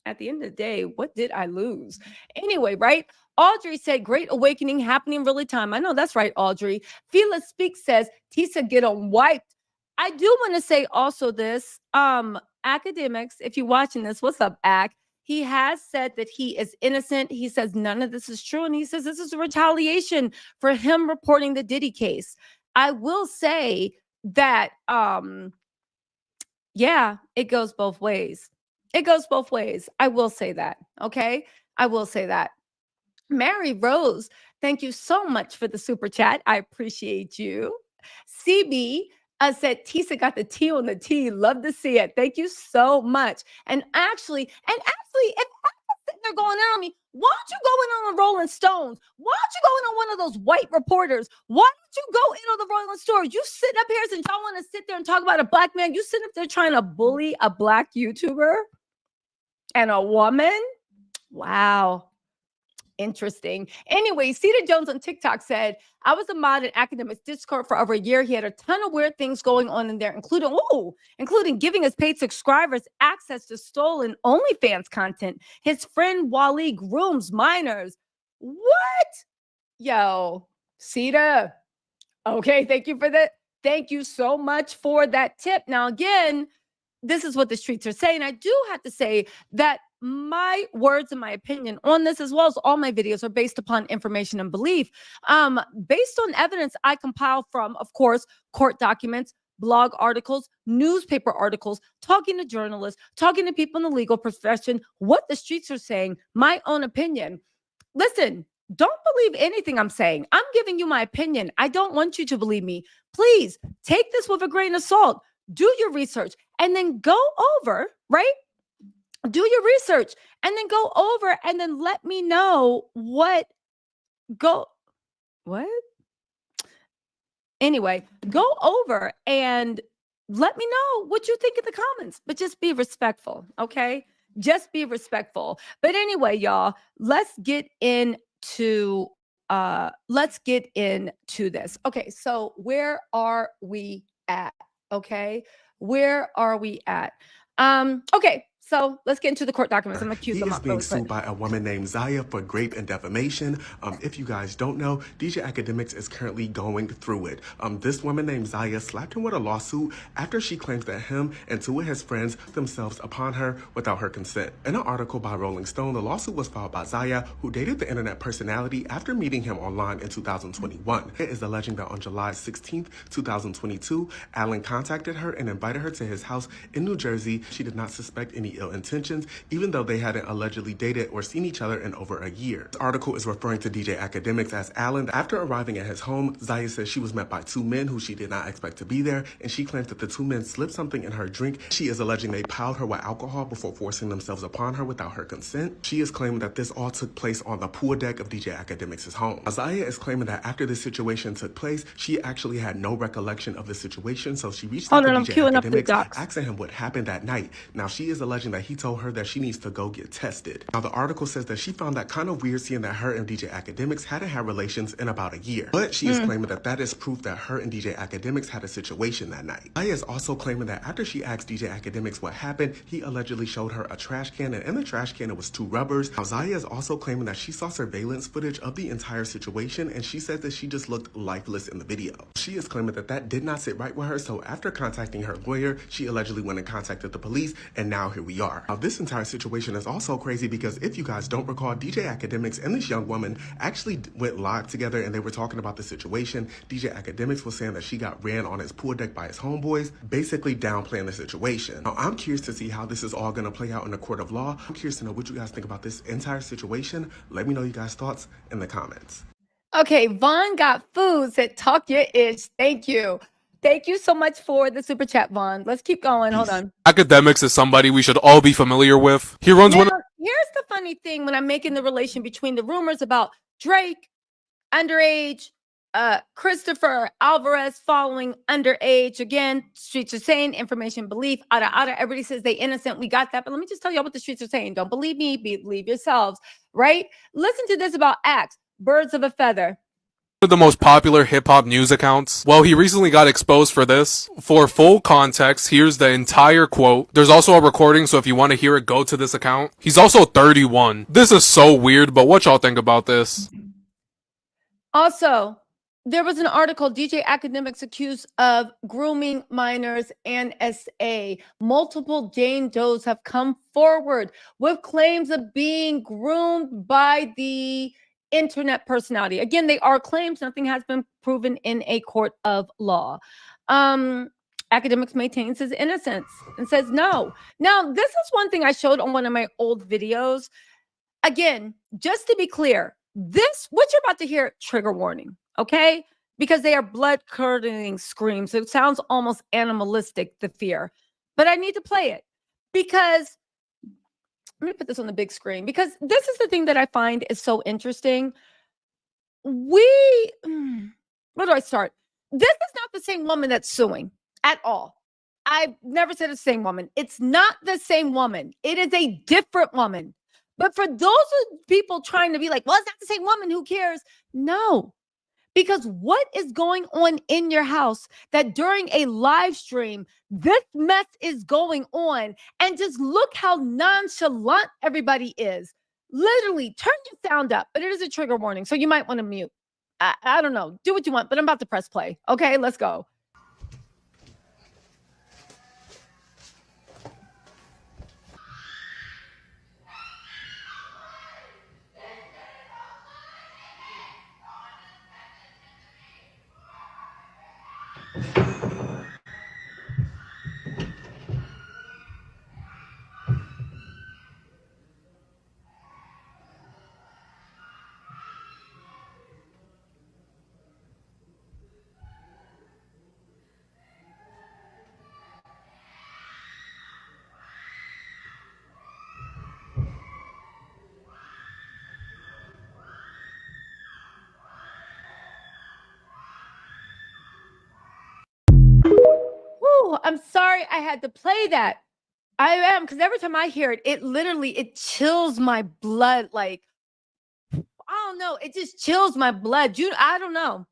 at the end of the day, what did I lose? Anyway, right? Audrey said, great awakening happening really time. I know that's right, Audrey. Fila Speaks says, Tisa get on wiped. I do want to say also this, Akademics, if you're watching this, what's up, Ak? He has said that he is innocent. He says none of this is true. And he says this is a retaliation for him reporting the Diddy case. I will say that, yeah, it goes both ways. It goes both ways. I will say that. Okay. I will say that. Mary Rose, thank you so much for the super chat. I appreciate you. CB said, Tisa got the T on the T. Love to see it. Thank you so much. And actually, if I'm sitting there going on me, why don't you go in on the Rolling Stones? Why don't you go in on one of those white reporters? Why don't you go in on the Rolling Stones? You sit up here since y'all want to sit there and talk about a black man. You sit up there trying to bully a black YouTuber and a woman. Wow. Interesting. Anyway, Cedar Jones on TikTok said, I was a mod in Akademics Discord for over a year. He had a ton of weird things going on in there, including giving his paid subscribers access to stolen OnlyFans content. His friend Wally grooms minors. What? Yo, Cedar. Okay, thank you for that. Thank you so much for that tip. Now, again, this is what the streets are saying. I do have to say that my words and my opinion on this, as well as all my videos, are based upon information and belief, based on evidence I compile from, of course, court documents, blog articles, newspaper articles, talking to journalists, talking to people in the legal profession, what the streets are saying, my own opinion. Listen, don't believe anything I'm saying. I'm giving you my opinion. I don't want you to believe me. Please take this with a grain of salt. Do your research and then go over, right? Do your research and then go over and then let me know Anyway, go over and let me know what you think in the comments, but just be respectful. Okay. Just be respectful. But anyway, y'all, let's get into this. Okay. So where are we at? Okay. Where are we at? Okay. So let's get into the court documents. I'm going to cue them up. He is being sued by a woman named Zaya for rape and defamation. If you guys don't know, DJ Akademics is currently going through it. This woman named Zaya slapped him with a lawsuit after she claims that him and two of his friends themselves upon her without her consent. In an article by Rolling Stone, the lawsuit was filed by Zaya, who dated the internet personality after meeting him online in 2021. It is alleging that on July 16th, 2022, Allen contacted her and invited her to his house in New Jersey. She did not suspect any any ill intentions, even though they hadn't allegedly dated or seen each other in over a year. This article is referring to DJ Akademics as Alan. After arriving at his home, Zaya says she was met by two men who she did not expect to be there, and she claims that the two men slipped something in her drink. She is alleging they piled her with alcohol before forcing themselves upon her without her consent. She is claiming that this all took place on the pool deck of DJ Akademics' home. Zaya is claiming that after this situation took place, she actually had no recollection of the situation, so she reached out to DJ Akademics, asking him what happened that night. Now, she is alleging that he told her that she needs to go get tested. Now, the article says that she found that kind of weird seeing that her and DJ Akademics hadn't had relations in about a year. But she is claiming that that is proof that her and DJ Akademics had a situation that night. Zaya is also claiming that after she asked DJ Akademics what happened, he allegedly showed her a trash can, and in the trash can it was two rubbers. Now, Zaya is also claiming that she saw surveillance footage of the entire situation, and she said that she just looked lifeless in the video. She is claiming that that did not sit right with her, so after contacting her lawyer, she allegedly went and contacted the police, and now here we are. Now, this entire situation is also crazy because if you guys don't recall, DJ Akademics and this young woman actually went live together, and they were talking about the situation. DJ Akademics was saying that she got ran on his pool deck by his homeboys, basically downplaying the situation. Now, I'm curious to see how this is all going to play out in the court of law. I'm curious to know what you guys think about this entire situation. Let me know you guys' thoughts in the comments. Okay, Vaughn got food, said talk your ish. Thank you. Thank you so much for the super chat, Vaughn. Let's keep going. Hold on. Akademics is somebody we should all be familiar with. He runs Here's the funny thing when I'm making the relation between the rumors about Drake, underage, Christopher Alvarez following underage. Again, streets are saying information, belief, everybody says they innocent. We got that. But let me just tell y'all what the streets are saying. Don't believe me, believe yourselves, right? Listen to this about Axe, birds of a feather. One of the most popular hip-hop news accounts. Well, he recently got exposed for this. For full context, here's the entire quote. There's also a recording, so if you want to hear it, go to this account. He's also 31. This is so weird, but what y'all think about this? Also, there was an article, DJ Akademics accused of grooming minors and SA. Multiple Jane Does have come forward with claims of being groomed by the internet personality. Again, they are claims. Nothing has been proven in a court of law. Akademics maintains his innocence and says no. Now, this is one thing I showed on one of my old videos. Again, just to be clear, what you're about to hear, trigger warning, okay? Because they are blood-curdling screams. It sounds almost animalistic, the fear. But I need to play it because let me put this on the big screen because this is the thing that I find is so interesting. Where do I start? This is not the same woman that's suing at all. I've never said it's the same woman. It's not the same woman. It is a different woman. But for those people trying to be like, well, it's not the same woman, who cares? No. Because what is going on in your house that during a live stream, this mess is going on, and just look how nonchalant everybody is. Literally, turn your sound up, but it is a trigger warning, so you might want to mute. I don't know. Do what you want, but I'm about to press play. Okay, let's go. Woo, I'm sorry I had to play that. I am, because every time I hear it, it chills my blood. Like, I don't know. It just chills my blood. I don't know.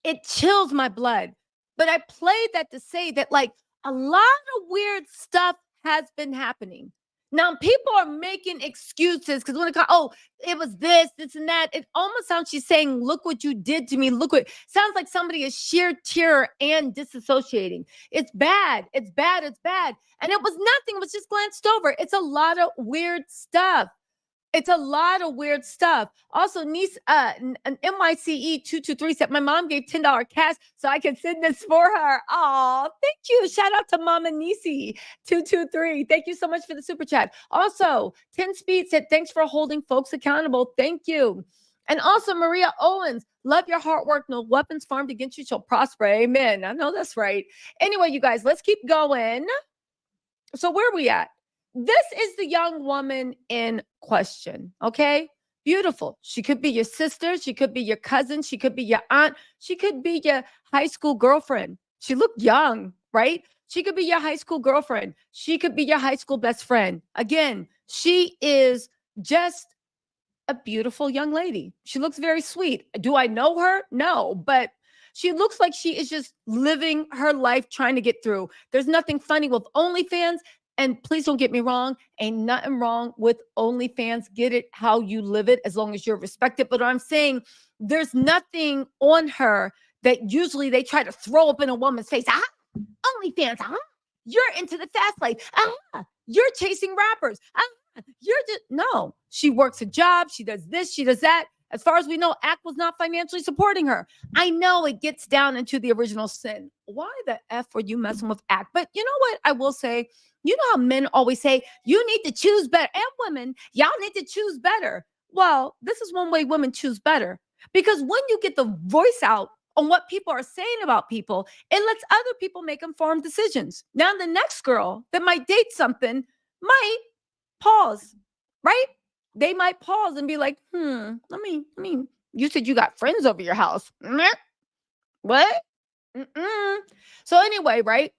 It chills my blood. But I played that to say that, like, a lot of weird stuff has been happening. Now, people are making excuses because when it was this, and that, it almost sounds she's saying, look what you did to me. Sounds like somebody is sheer terror and disassociating. It's bad. It's bad. It's bad. And it was nothing. It was just glanced over. It's a lot of weird stuff. It's a lot of weird stuff. Also, niece, an NYCE223 said, my mom gave $10 cash so I can send this for her. Oh, thank you. Shout out to Mama Nisi223. Thank you so much for the super chat. Also, 10 Speed said, thanks for holding folks accountable. Thank you. And also, Maria Owens, love your hard work. No weapons formed against you shall prosper. Amen. I know that's right. Anyway, you guys, let's keep going. So where are we at? This is the young woman in question, okay? Beautiful. She could be your sister. She could be your cousin. She could be your aunt. She could be your high school girlfriend. She looked young, right? She could be your high school girlfriend. She could be your high school best friend. Again, she is just a beautiful young lady. She looks very sweet. Do I know her? No, but she looks like she is just living her life trying to get through. There's nothing funny with OnlyFans. And please don't get me wrong. Ain't nothing wrong with OnlyFans. Get it how you live it, as long as you're respected. But I'm saying there's nothing on her that usually they try to throw up in a woman's face. Ah, OnlyFans. Ah, you're into the fast life. Ah, you're chasing rappers. Ah, you're just, no. She works a job. She does this. She does that. As far as we know, ACT was not financially supporting her. I know it gets down into the original sin. Why the F were you messing with ACT? But you know what I will say? You know how men always say, you need to choose better. And women, y'all need to choose better. Well, this is one way women choose better. Because when you get the voice out on what people are saying about people, it lets other people make informed decisions. Now, the next girl that might date something might pause, right? They might pause and be like, let me, you said you got friends over your house. What? So anyway, right?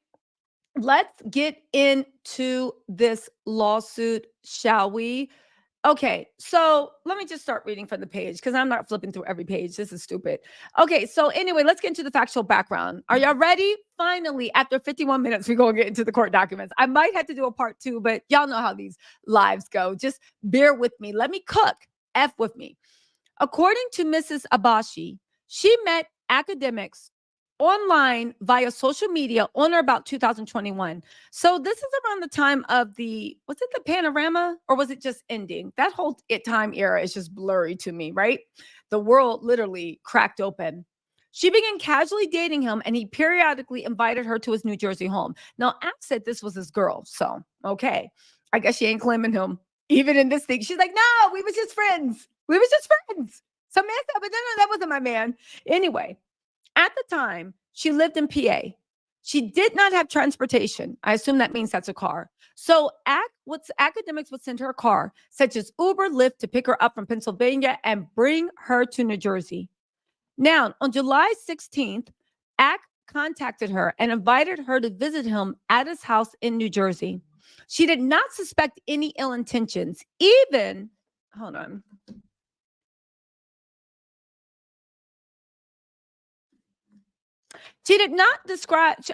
Let's get into this lawsuit, shall we? Okay, so let me just start reading from the page because I'm not flipping through every page. This is stupid. Okay, so anyway, let's get into the factual background. Are y'all ready? Finally, after 51 minutes, we're going to get into the court documents. I might have to do a part 2, but y'all know how these lives go. Just bear with me. Let me cook. F with me. According to Mrs. Abashi, she met Akademics online via social media on or about 2021. So this is around the time of was it the panorama or was it just ending? That whole time era is just blurry to me, right? The world literally cracked open. She began casually dating him and he periodically invited her to his New Jersey home. Now, ACT said this was his girl. So, okay. I guess she ain't claiming him. Even in this thing, she's like, no, we was just friends. We was just friends. Some man said, but no, that wasn't my man. Anyway. At the time, she lived in PA. She did not have transportation. I assume that means that's a car. So Akademics would send her a car, such as Uber, Lyft, to pick her up from Pennsylvania and bring her to New Jersey. Now, on July 16th, ACT contacted her and invited her to visit him at his house in New Jersey. She did not suspect any ill intentions, even, hold on. She did not suspect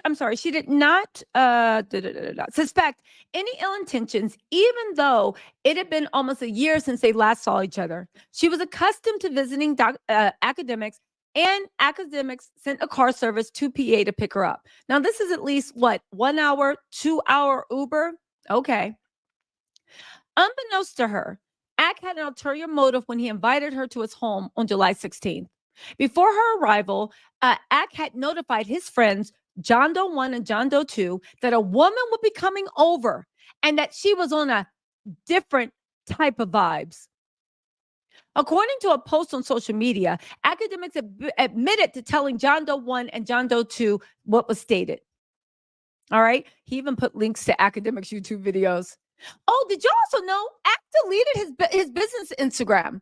any ill intentions, even though it had been almost a year since they last saw each other. She was accustomed to visiting Akademics, and Akademics sent a car service to PA to pick her up. Now, this is at least, 1 hour, 2 hour Uber? Okay. Unbeknownst to her, ACT had an ulterior motive when he invited her to his home on July 16th. Before her arrival, ACT had notified his friends, John Doe 1 and John Doe 2, that a woman would be coming over and that she was on a different type of vibes. According to a post on social media, Akademics admitted to telling John Doe 1 and John Doe 2 what was stated. All right. He even put links to Akademics' YouTube videos. Oh, did you also know ACT deleted his business Instagram?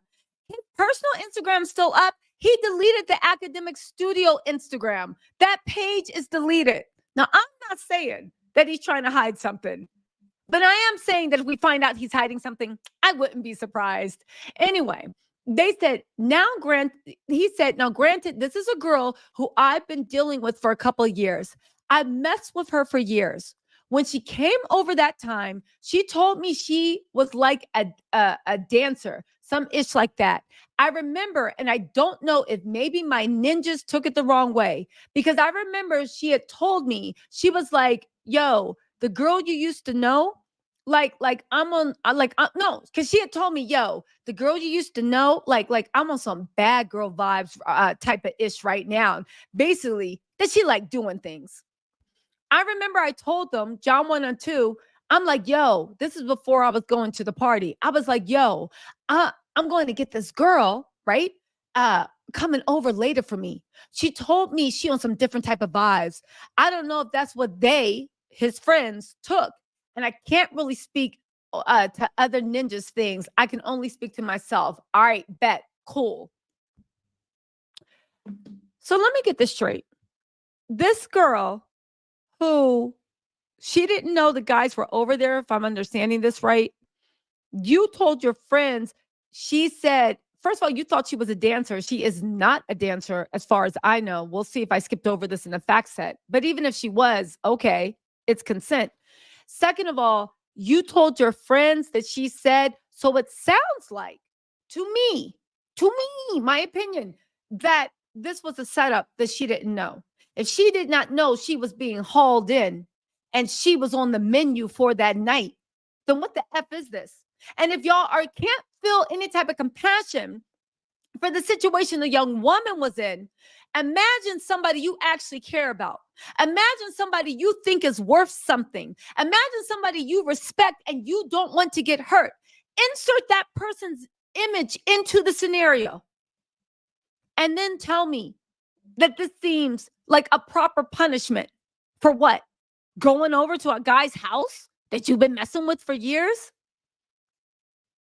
His personal Instagram's still up. He deleted the Academic Studio Instagram. That page is deleted. Now, I'm not saying that he's trying to hide something, but I am saying that if we find out he's hiding something, I wouldn't be surprised. Anyway, they said, now granted, this is a girl who I've been dealing with for a couple of years. I messed with her for years. When she came over that time, she told me she was like a dancer, some ish like that. I remember, and I don't know if maybe my ninjas took it the wrong way, because I remember she had told me, she was like, yo, the girl you used to know, I'm on, no, because she had told me, yo, the girl you used to know, like I'm on some bad girl vibes type of ish right now. Basically, that she like doing things. I remember I told them, John 1 and 2, I'm like, yo, this is before I was going to the party. I was like, yo, I'm going to get this girl, right? Coming over later for me. She told me she on some different type of vibes. I don't know if that's what his friends, took. And I can't really speak to other ninjas things. I can only speak to myself. All right, bet. Cool. So let me get this straight. This girl who she didn't know the guys were over there, if I'm understanding this right. You told your friends, she said, first of all, you thought she was a dancer. She is not a dancer, as far as I know. We'll see if I skipped over this in the fact set. But even if she was, okay, it's consent. Second of all, you told your friends that she said, so it sounds like to me, my opinion, that this was a setup that she didn't know. If she did not know she was being hauled in and she was on the menu for that night, then what the F is this? And if y'all can't feel any type of compassion for the situation the young woman was in, imagine somebody you actually care about. Imagine somebody you think is worth something. Imagine somebody you respect and you don't want to get hurt. Insert that person's image into the scenario. And then tell me that this seems like a proper punishment for what? Going over to a guy's house that you've been messing with for years?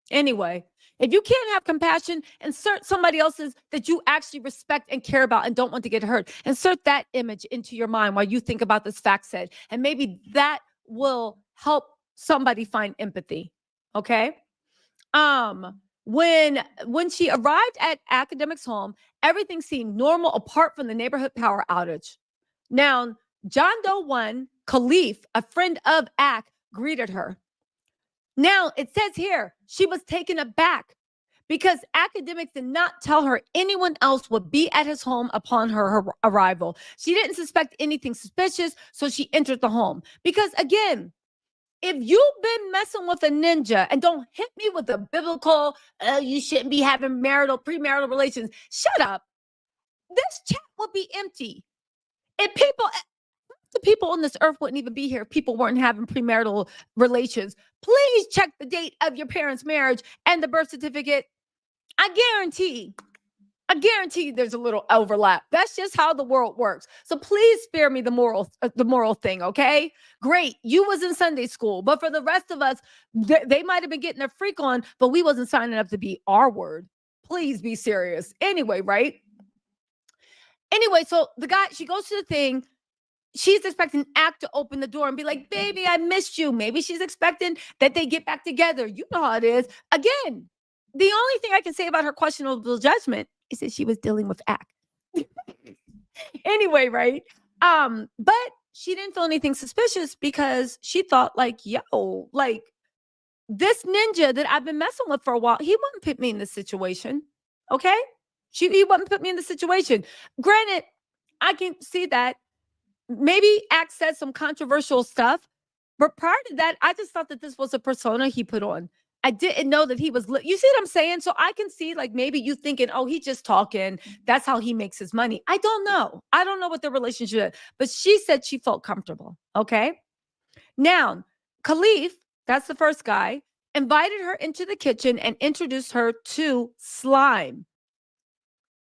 Anyway, if you can't have compassion, insert somebody else's that you actually respect and care about and don't want to get hurt. Insert that image into your mind while you think about this fact set. And maybe that will help somebody find empathy. Okay? When she arrived at Akademics' home, everything seemed normal apart from the neighborhood power outage. Now, John Doe 1, Khalif, a friend of Ak, greeted her. Now, it says here, she was taken aback because Akademics did not tell her anyone else would be at his home upon her arrival. She didn't suspect anything suspicious, so she entered the home. Because again, if you've been messing with a ninja, and don't hit me with a biblical, you shouldn't be having premarital relations. Shut up. This chat would be empty. If the people on this earth wouldn't even be here if people weren't having premarital relations. Please check the date of your parents' marriage and the birth certificate. I guarantee there's a little overlap. That's just how the world works. So please spare me the moral thing, okay? Great, you was in Sunday school, but for the rest of us, they might have been getting their freak on, but we wasn't signing up to be our word. Please be serious. Anyway, right? Anyway, so she goes to the thing. She's expecting Ak to open the door and be like, baby, I missed you. Maybe she's expecting that they get back together. You know how it is. Again, the only thing I can say about her questionable judgment is that she was dealing with Ak. Anyway, right? But she didn't feel anything suspicious because she thought like, yo, like this ninja that I've been messing with for a while, he wouldn't put me in this situation. Okay? He wouldn't put me in the situation. Granted, I can see that. Maybe Ak said some controversial stuff, but prior to that, I just thought that this was a persona he put on. I didn't know that he was, you see what I'm saying? So I can see like maybe you thinking, oh, he's just talking. That's how he makes his money. I don't know. I don't know what the relationship is, but she said she felt comfortable. Okay. Now, Khalif, that's the first guy, invited her into the kitchen and introduced her to Slime.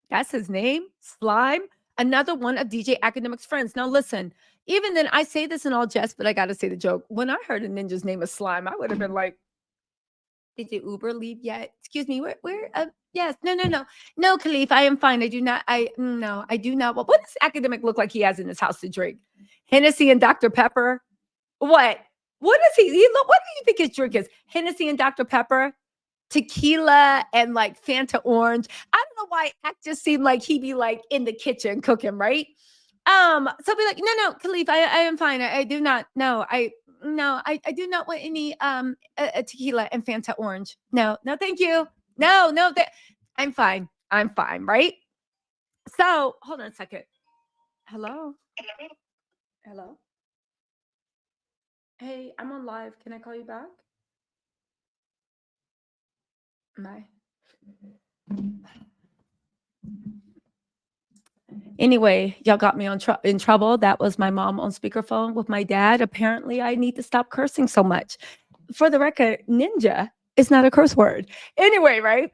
That's his name, Slime. Another one of DJ Akademics' friends. Now, listen, even then, I say this in all jest, but I got to say the joke. When I heard a ninja's name is Slime, I would have been like, did your Uber leave yet? Excuse me, where? Yes, no, Khalif, I am fine. I do not. What does Akademic look like he has in his house to drink? Hennessy and Dr. Pepper? What? What does he look? What do you think his drink is? Hennessy and Dr. Pepper? Tequila and like Fanta orange. I don't know why Ak just seemed like he'd be like in the kitchen cooking, right? So be like, no, Khalif, I am fine. I do not. I do not want any a tequila and Fanta orange. No, thank you. No, I'm fine. Right? So hold on a second. Hello. Hey, I'm on live. Can I call you back? Bye. Anyway, y'all got me in trouble. That was my mom on speakerphone with my dad. Apparently, I need to stop cursing so much. For the record, ninja is not a curse word. Anyway, right?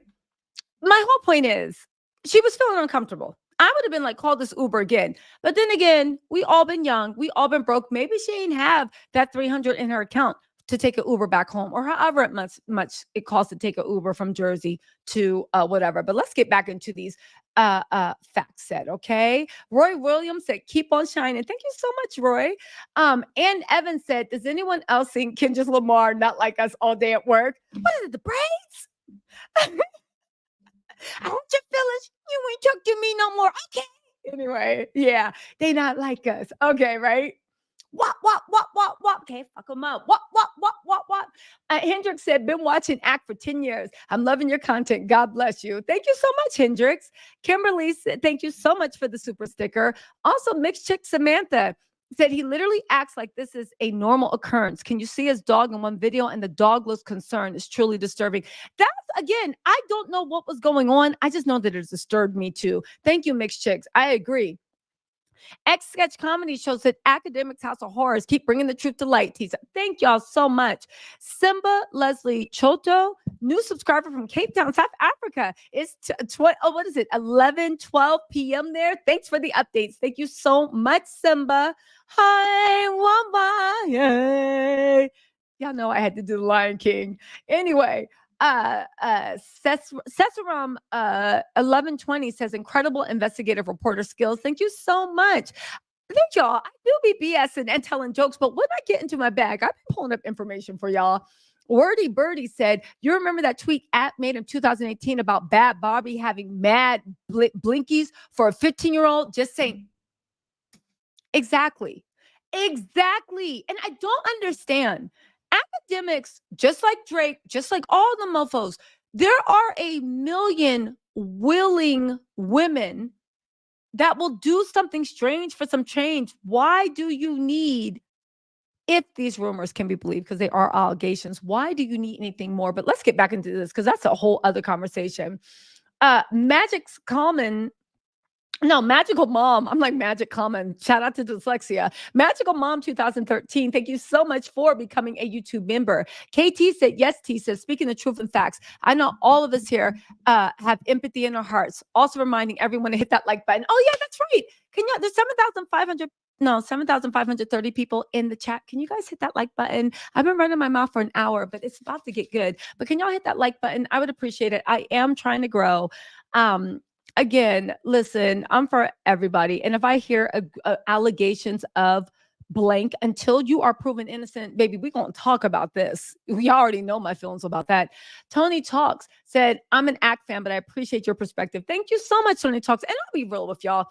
My whole point is she was feeling uncomfortable. I would have been like, call this Uber again. But then again, we all been young. We all been broke. Maybe she ain't have that 300 in her account to take an Uber back home or however much it costs to take an Uber from Jersey to whatever. But let's get back into these facts set, okay? Roy Williams said, keep on shining. Thank you so much, Roy. And Evan said, does anyone else think Kendrick Lamar not like us all day at work? What is it, the braids? I want your feelings. You ain't talk to me no more. Okay. Anyway, yeah, they not like us. Okay, right? What? Okay, fuck them up. What? Hendrix said, been watching ACT for 10 years. I'm loving your content. God bless you. Thank you so much, Hendrix. Kimberly said, thank you so much for the super sticker. Also, Mixed Chick Samantha said he literally acts like this is a normal occurrence. Can you see his dog in one video and the dog looks concerned? It's truly disturbing. That's, again, I don't know what was going on. I just know that it disturbed me too. Thank you, Mixed Chicks. I agree. X Sketch Comedy shows that Academics House of Horrors keep bringing the truth to light. Thank y'all so much. Simba Leslie Choto, new subscriber from Cape Town, South Africa. It's 11:12 p.m. there. Thanks for the updates. Thank you so much, Simba. Hi, Wamba. Yay. Y'all know I had to do the Lion King. Anyway, Cesarum 1120 says incredible investigative reporter skills. Thank you so much. Thank y'all. I do be BSing and telling jokes, but when I get into my bag, I've been pulling up information for y'all. Wordy Birdie said, you remember that tweet App made in 2018 about Bad Barbie having mad blinkies for a 15-year-old? Just saying. Exactly. And I don't understand. Academics, just like Drake, just like all the mofos, there are a million willing women that will do something strange for some change. Why do you need, if these rumors can be believed, because they are allegations, why do you need anything more? But let's get back into this because that's a whole other conversation. Magical Mom. I'm like Magic Common. Shout out to dyslexia. Magical Mom 2013. Thank you so much for becoming a YouTube member. KT said, yes, T says, speaking the truth and facts. I know all of us here have empathy in our hearts. Also reminding everyone to hit that like button. Oh yeah, that's right. There's 7,530 people in the chat. Can you guys hit that like button? I've been running my mouth for an hour, but it's about to get good. But can y'all hit that like button? I would appreciate it. I am trying to grow. Again, listen, I'm for everybody. And if I hear allegations of blank, until you are proven innocent, baby, we're going to talk about this. We already know my feelings about that. Tony Talks said, I'm an ACT fan, but I appreciate your perspective. Thank you so much, Tony Talks. And I'll be real with y'all.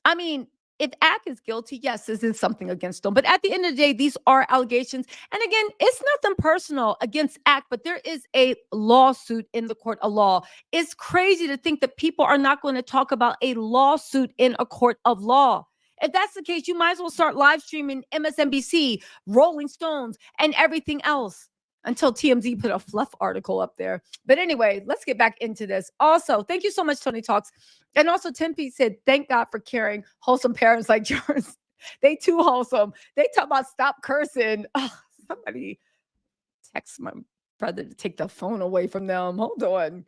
I mean, if ACT is guilty, yes, this is something against them. But at the end of the day, these are allegations. And again, it's nothing personal against ACT, but there is a lawsuit in the court of law. It's crazy to think that people are not going to talk about a lawsuit in a court of law. If that's the case, you might as well start live streaming MSNBC, Rolling Stones, and everything else. Until TMZ put a fluff article up there. But anyway, let's get back into this. Also, thank you so much, Tony Talks. And also, Tempe said, thank God for caring wholesome parents like yours. They too wholesome. They talk about stop cursing. Oh, somebody text my brother to take the phone away from them. Hold on.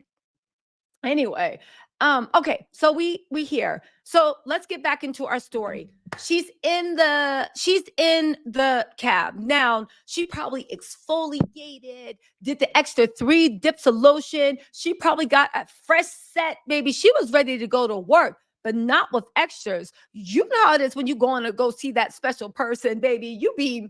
Anyway, okay, so we here. So let's get back into our story. She's in the cab. Now, she probably exfoliated, did the extra 3 dips of lotion. She probably got a fresh set, baby. She was ready to go to work, but not with extras. You know how it is when you going to go see that special person, baby. You be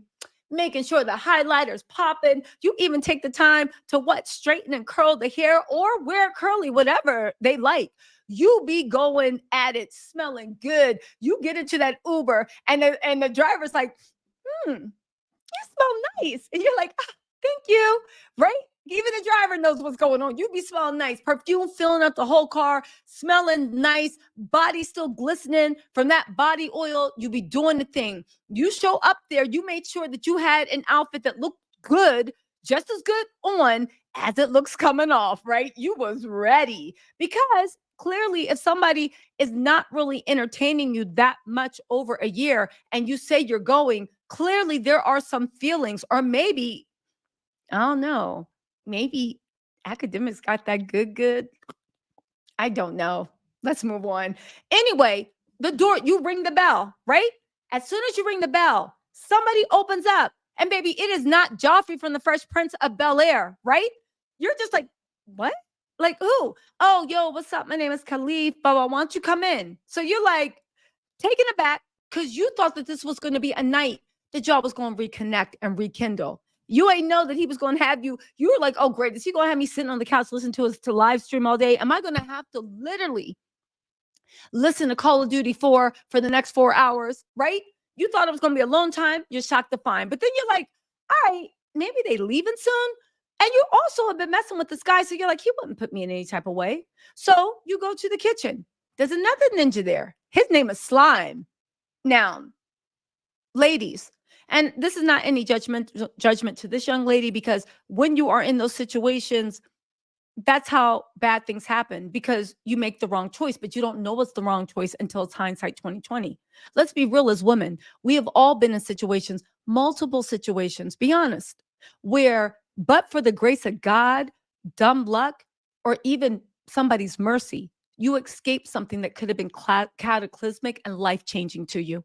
making sure the highlighter's popping. You even take the time to straighten and curl the hair or wear curly, whatever they like. You be going at it, smelling good. You get into that Uber and the driver's like, you smell nice. And you're like, thank you, right? Even the driver knows what's going on. You be smelling nice, perfume filling up the whole car, smelling nice, body still glistening from that body oil. You be doing the thing. You show up there. You made sure that you had an outfit that looked good, just as good on as it looks coming off, right? You was ready, because clearly if somebody is not really entertaining you that much over a year and you say you're going, clearly there are some feelings, or maybe, I don't know, maybe Academics got that good. I don't know. Let's move on. Anyway, the door, you ring the bell, right? As soon as you ring the bell, somebody opens up. And baby, it is not Joffrey from the Fresh Prince of Bel-Air, right? You're just like, what? Like who? Oh, yo, what's up? My name is Khalif. Blah, why don't you come in? So you're like taken aback because you thought that this was going to be a night that y'all was going to reconnect and rekindle. You ain't know that he was going to have you. You were like, oh, great. Is he going to have me sitting on the couch listening to us to live stream all day? Am I going to have to literally listen to Call of Duty 4 for the next 4 hours, right? You thought it was going to be a long time. You're shocked to find. But then you're like, all right, maybe they leaving soon. And you also have been messing with this guy. So you're like, he wouldn't put me in any type of way. So you go to the kitchen. There's another ninja there. His name is Slime. Now, ladies, and this is not any judgment to this young lady, because when you are in those situations, that's how bad things happen, because you make the wrong choice, but you don't know it's the wrong choice until it's hindsight 2020. Let's be real as women. We have all been in situations, multiple situations, be honest, where but for the grace of God, dumb luck, or even somebody's mercy, you escaped something that could have been cataclysmic and life-changing to you.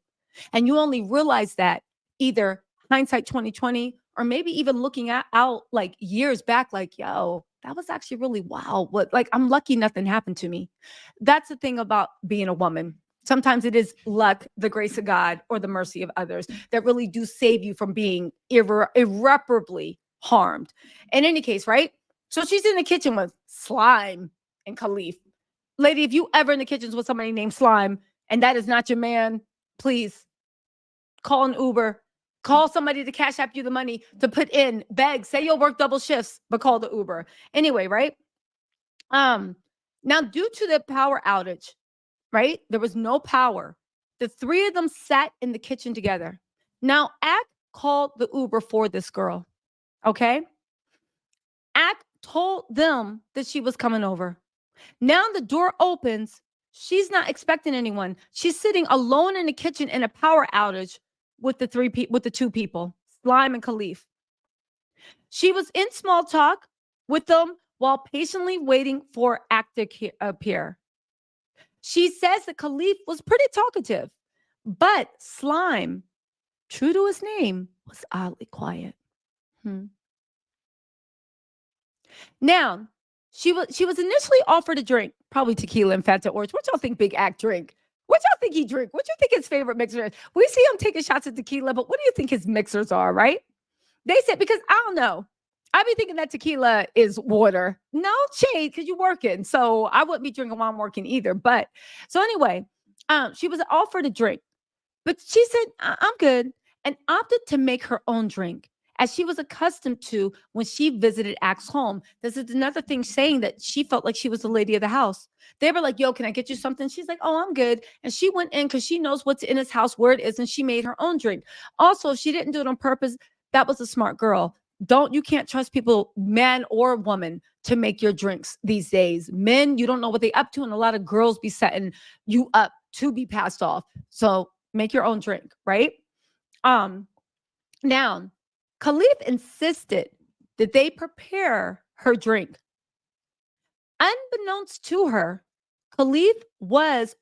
And you only realize that either hindsight 2020, or maybe even looking out like years back, like, yo, that was actually really wow. What, like, I'm lucky nothing happened to me. That's the thing about being a woman. Sometimes it is luck, the grace of God, or the mercy of others that really do save you from being irreparably harmed. In any case, right? So she's in the kitchen with Slime and Khalif. Lady, if you ever in the kitchens with somebody named Slime and that is not your man, please call an Uber. Call somebody to cash app you the money to put in. Beg, say you'll work double shifts, but call the Uber. Anyway, right? Now, due to the power outage, right? There was no power. The three of them sat in the kitchen together. Now, Ak called the Uber for this girl. Okay? Ak told them that she was coming over. Now the door opens. She's not expecting anyone. She's sitting alone in the kitchen in a power outage with the two people, Slime and Khalif. She was in small talk with them while patiently waiting for Ak to appear. She says that Khalif was pretty talkative, but Slime, true to his name, was oddly quiet. Now, she was initially offered a drink, probably tequila and Fanta Orange. What y'all think Big Act drink? What y'all think he drink? What you think his favorite mixer is? We see him taking shots of tequila, but what do you think his mixers are, right? They said, because I don't know. I be thinking that tequila is water. No shade, because you're working. So I wouldn't be drinking while I'm working either. But so anyway, she was offered a drink, but she said, I'm good, and opted to make her own drink, as she was accustomed to when she visited Ak's home. This is another thing, saying that she felt like she was the lady of the house. They were like, yo, can I get you something? She's like, oh, I'm good. And she went in because she knows what's in his house, where it is, and she made her own drink. Also, if she didn't do it on purpose, that was a smart girl. You can't trust people, man or woman, to make your drinks these days. Men, you don't know what they up to, and a lot of girls be setting you up to be passed off. So make your own drink, right? Now, Khalif insisted that they prepare her drink. Unbeknownst to her, Khalif was,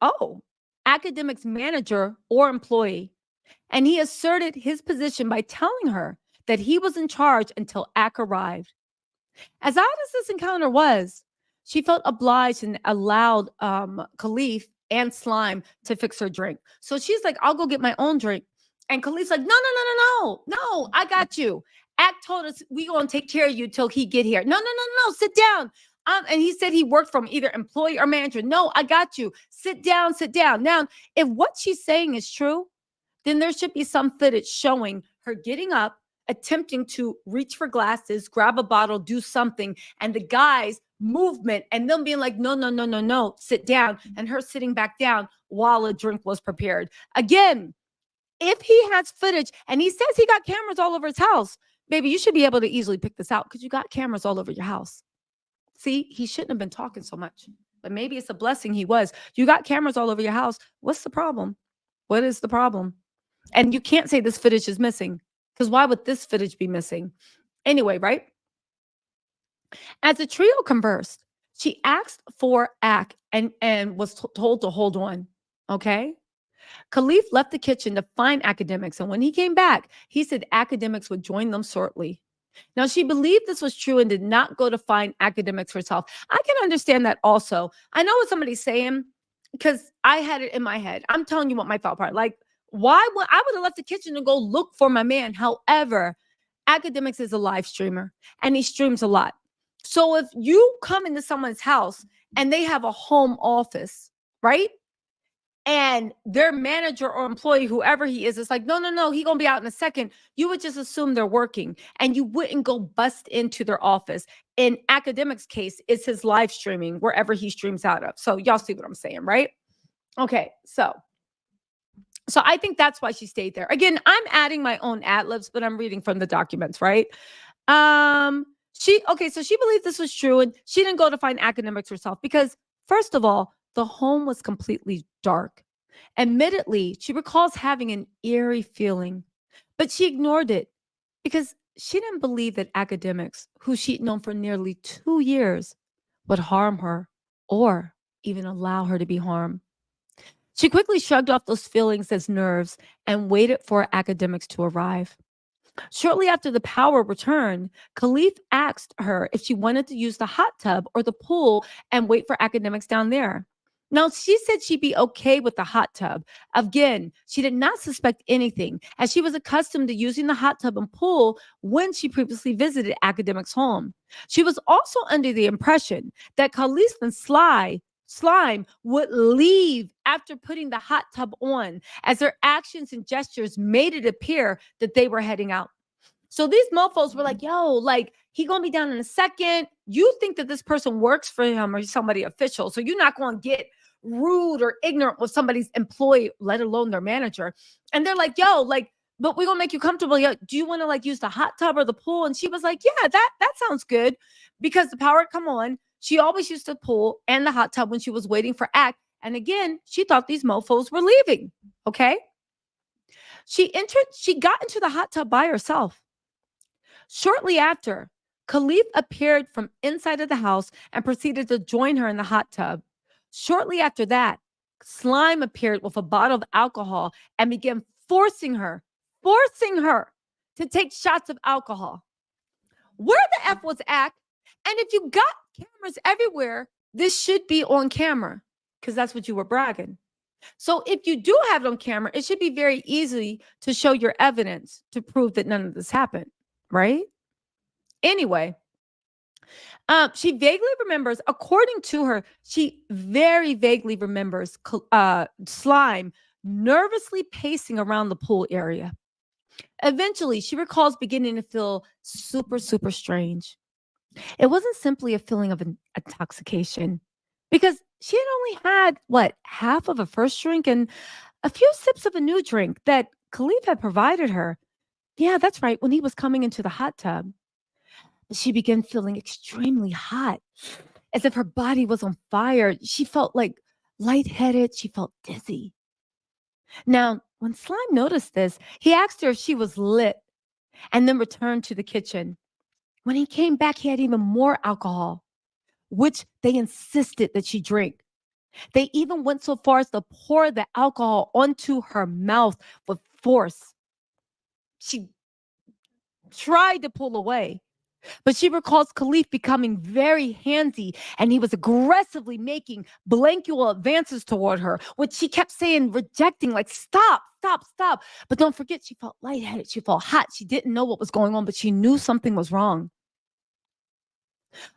Akademics manager or employee. And he asserted his position by telling her that he was in charge until Ak arrived. As odd as this encounter was, she felt obliged and allowed Khalif and Slime to fix her drink. So she's like, I'll go get my own drink. And Khalif's like, no, I got you. Ak told us we gonna take care of you till he get here. No, sit down. And he said he worked from either employee or manager. No, I got you. Sit down. Now, if what she's saying is true, then there should be some footage showing her getting up, attempting to reach for glasses, grab a bottle, do something, and the guy's movement and them being like, no, no, no, no, no, sit down, and her sitting back down while a drink was prepared. Again, if he has footage and he says he got cameras all over his house, baby, you should be able to easily pick this out because you got cameras all over your house. See, he shouldn't have been talking so much, but maybe it's a blessing he was. You got cameras all over your house. What's the problem? What is the problem? And you can't say this footage is missing because why would this footage be missing? Anyway, right? As the trio conversed, she asked for Ak and was told to hold on. Okay. Khalif left the kitchen to find Akademics. And when he came back, he said Akademics would join them shortly. Now, she believed this was true and did not go to find Akademics herself. I can understand that also. I know what somebody's saying because I had it in my head. I'm telling you what my thought part. Like, why would I would have left the kitchen to go look for my man? However, Akademics is a live streamer and he streams a lot. So if you come into someone's house and they have a home office, right? And their manager or employee, whoever he is like, no, no, no, he's going to be out in a second. You would just assume they're working and you wouldn't go bust into their office. In Akademics' case, it's his live streaming wherever he streams out of. So y'all see what I'm saying, right? Okay, so I think that's why she stayed there. Again, I'm adding my own ad-libs, but I'm reading from the documents, right? So she believed this was true and she didn't go to find Akademics herself because, first of all, the home was completely dark. Admittedly, she recalls having an eerie feeling, but she ignored it because she didn't believe that Akademics, who she'd known for nearly 2 years, would harm her or even allow her to be harmed. She quickly shrugged off those feelings as nerves and waited for Akademics to arrive. Shortly after the power returned, Khalif asked her if she wanted to use the hot tub or the pool and wait for Akademics down there. Now, she said she'd be okay with the hot tub. Again, she did not suspect anything, as she was accustomed to using the hot tub and pool when she previously visited Akademics' home. She was also under the impression that Khalif and Slime would leave after putting the hot tub on, as their actions and gestures made it appear that they were heading out. So these mofos were like, yo, like, he gonna be down in a second. You think that this person works for him or somebody official, so you're not gonna get rude or ignorant with somebody's employee, let alone their manager. And they're like, yo, like, but we're gonna make you comfortable. Yo, do you want to like use the hot tub or the pool? And she was like, yeah, that sounds good, because the power had come on. She always used the pool and the hot tub when she was waiting for Act. And again, she thought these mofos were leaving. Okay. She got into the hot tub by herself. Shortly after, Khalif appeared from inside of the house and proceeded to join her in the hot tub. Shortly after that, Slime appeared with a bottle of alcohol and began forcing her to take shots of alcohol. Where the F was Act? And if you got cameras everywhere, this should be on camera, because that's what you were bragging. So if you do have it on camera, it should be very easy to show your evidence to prove that none of this happened, right? Anyway, she vaguely remembers, according to her, she very vaguely remembers Slime nervously pacing around the pool area. Eventually, she recalls beginning to feel super, super strange. It wasn't simply a feeling of intoxication, because she had only had, half of a first drink and a few sips of a new drink that Khalif had provided her. Yeah, that's right, when he was coming into the hot tub. She began feeling extremely hot, as if her body was on fire. She felt like lightheaded. She felt dizzy. Now, when Slime noticed this, he asked her if she was lit and then returned to the kitchen. When he came back, he had even more alcohol, which they insisted that she drink. They even went so far as to pour the alcohol onto her mouth with force. She tried to pull away, but she recalls Khalif becoming very handsy, and he was aggressively making blankual advances toward her, which she kept saying, rejecting, like, stop, stop, stop. But don't forget, she felt lightheaded. She felt hot. She didn't know what was going on, but she knew something was wrong.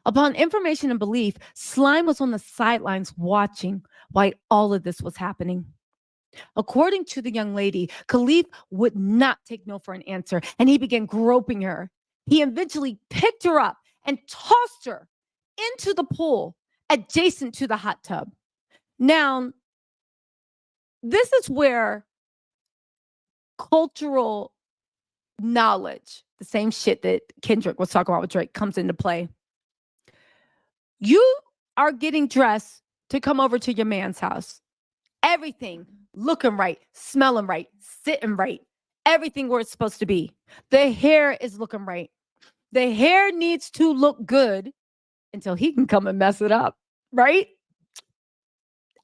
Upon information and belief, Slime was on the sidelines watching while all of this was happening. According to the young lady, Khalif would not take no for an answer, and he began groping her. He eventually picked her up and tossed her into the pool adjacent to the hot tub. Now, this is where cultural knowledge, the same shit that Kendrick was talking about with Drake, comes into play. You are getting dressed to come over to your man's house. Everything looking right, smelling right, sitting right, everything where it's supposed to be. The hair is looking right. The hair needs to look good until he can come and mess it up, right?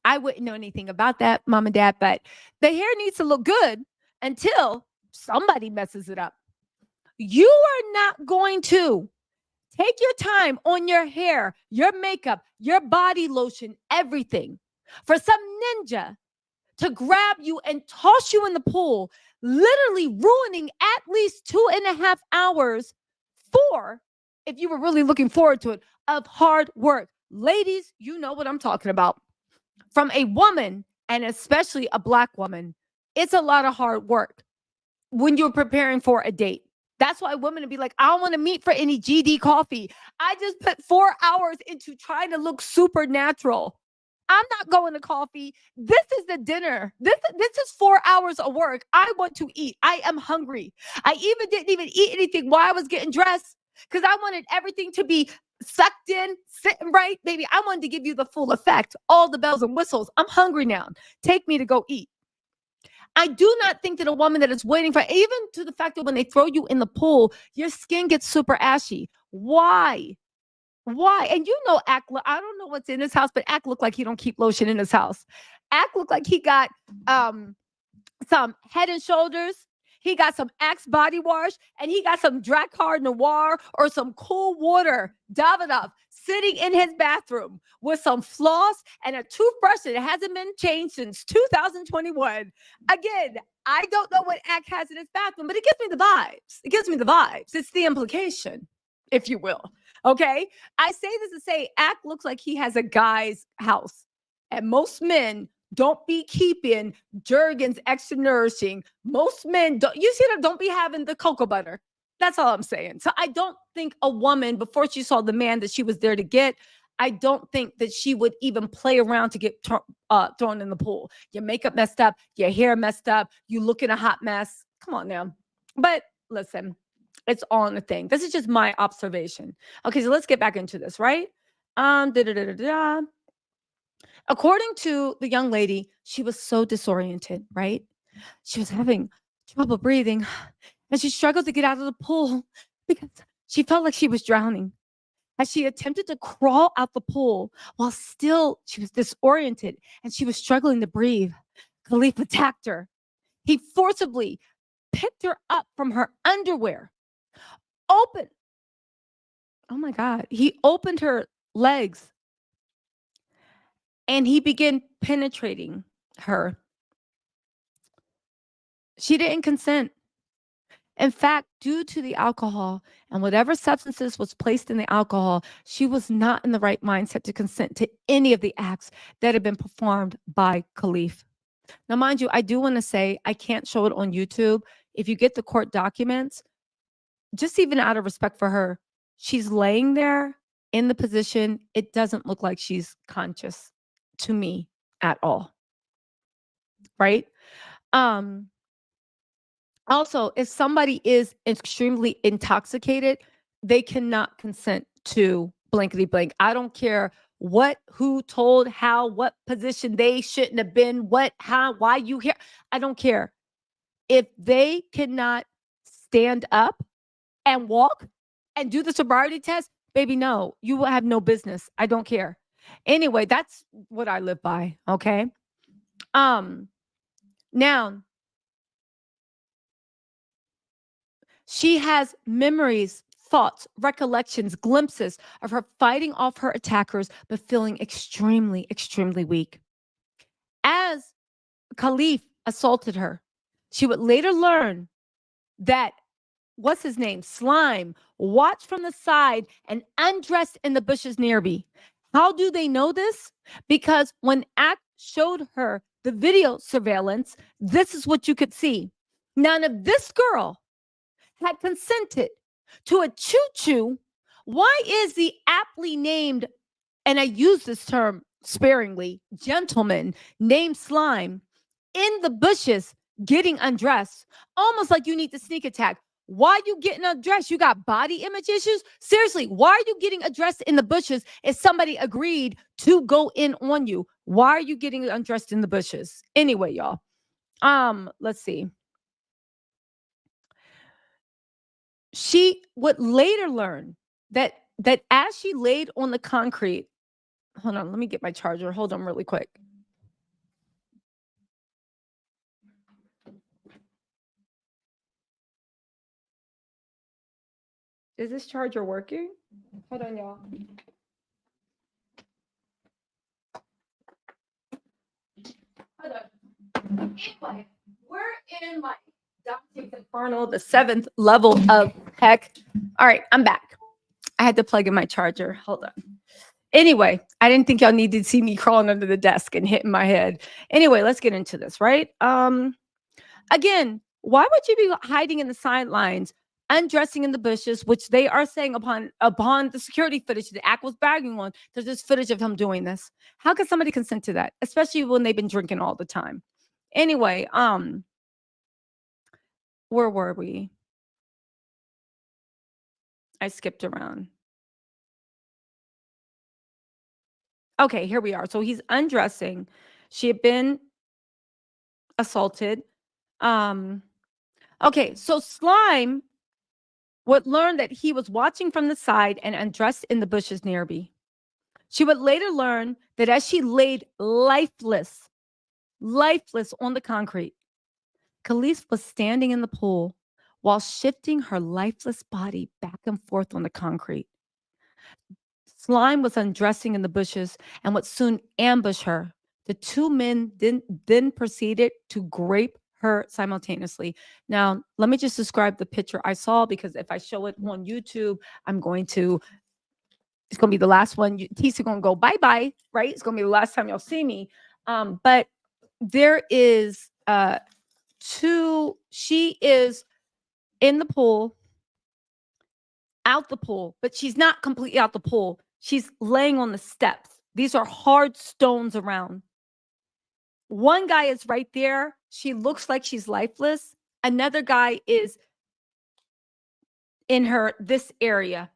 I wouldn't know anything about that, mom and dad, but the hair needs to look good until somebody messes it up. You are not going to take your time on your hair, your makeup, your body lotion, everything for some ninja to grab you and toss you in the pool, literally ruining at least 2.5 hours for, if you were really looking forward to it, of hard work. Ladies, you know what I'm talking about. From a woman, and especially a Black woman, it's a lot of hard work when you're preparing for a date. That's why women would be like, I don't want to meet for any GD coffee. I just put 4 hours into trying to look supernatural. I'm not going to coffee. This is the dinner. This is 4 hours of work. I want to eat. I am hungry. I didn't even eat anything while I was getting dressed because I wanted everything to be sucked in, sitting right. Baby, I wanted to give you the full effect, all the bells and whistles. I'm hungry now. Take me to go eat. I do not think that a woman that is waiting for, even to the fact that when they throw you in the pool, your skin gets super ashy. Why? And you know, I don't know what's in his house, but Ack look like he don't keep lotion in his house. Ack look like he got some Head and Shoulders. He got some Axe body wash, and he got some Drakkar Noir or some cool water, Davidoff, sitting in his bathroom with some floss and a toothbrush that hasn't been changed since 2021. Again, I don't know what Ack has in his bathroom, but it gives me the vibes. It's the implication, if you will. Okay? I say this to say Ack looks like he has a guy's house. And most men don't be keeping Jergens extra nourishing. Most men don't be having the cocoa butter. That's all I'm saying. So I don't think a woman, before she saw the man that she was there to get, I don't think that she would even play around to get thrown in the pool. Your makeup messed up, your hair messed up, you look in a hot mess. Come on now. But listen, it's all in the thing. This is just my observation. Okay, so let's get back into this, right? According to the young lady, she was so disoriented, right? She was having trouble breathing, and she struggled to get out of the pool because she felt like she was drowning. As she attempted to crawl out the pool while still she was disoriented and she was struggling to breathe, Khalif attacked her. He forcibly picked her up from her underwear. Oh my God. He opened her legs and he began penetrating her. She didn't consent. In fact, due to the alcohol and whatever substances was placed in the alcohol, she was not in the right mindset to consent to any of the acts that had been performed by Khalif. Now, mind you, I do want to say I can't show it on YouTube. If you get the court documents, just even out of respect for her, she's laying there in the position. It doesn't look like she's conscious to me at all. Right? Also, if somebody is extremely intoxicated, they cannot consent to blankety blank. I don't care what, who told, how, what position they shouldn't have been, what, how, why you here. I don't care. If they cannot stand up and walk and do the sobriety test, baby, no, you will have no business. I don't care. Anyway, that's what I live by. Okay. Now, she has memories, thoughts, recollections, glimpses of her fighting off her attackers, but feeling extremely, extremely weak. As Khalif assaulted her, she would later learn that, what's his name? Slime watched from the side and undressed in the bushes near me. How do they know this? Because when Ack showed her the video surveillance, this is what you could see. Now, if this girl had consented to a choo-choo, why is the aptly named, and I use this term sparingly, gentleman named Slime in the bushes getting undressed, almost like you need to sneak attack? Why are you getting undressed? You got body image issues? Seriously, why are you getting undressed in the bushes if somebody agreed to go in on you? Why are you getting undressed in the bushes? Anyway, y'all. Let's see. She would later learn that as she laid on the concrete, hold on, let me get my charger. Hold on really quick. Is this charger working? Hold on, y'all. Hold on. Anyway, we're in my Dante's Inferno, the 7th level of heck. All right, I'm back. I had to plug in my charger. Hold on. Anyway, I didn't think y'all needed to see me crawling under the desk and hitting my head. Anyway, let's get into this, right? Again, why would you be hiding in the sidelines, undressing in the bushes, which they are saying upon the security footage the act was bagging on, there's this footage of him doing this. How can somebody consent to that, especially when they've been drinking all the time? Anyway, where were we? I skipped around. Okay, here we are. So he's undressing. She had been assaulted. Okay, so Slime would learn that he was watching from the side and undressed in the bushes nearby. She would later learn that as she laid lifeless on the concrete, Khalees was standing in the pool while shifting her lifeless body back and forth on the concrete. Slime was undressing in the bushes and would soon ambush her. The two men then proceeded to grape her simultaneously. Now, let me just describe the picture I saw, because if I show it on YouTube, it's going to be the last one. Tisa going to go bye-bye, right? It's going to be the last time y'all see me. But there is she is in the pool, out the pool, but she's not completely out the pool. She's laying on the steps. These are hard stones around. One guy is right there. She looks like she's lifeless. Another guy is in this area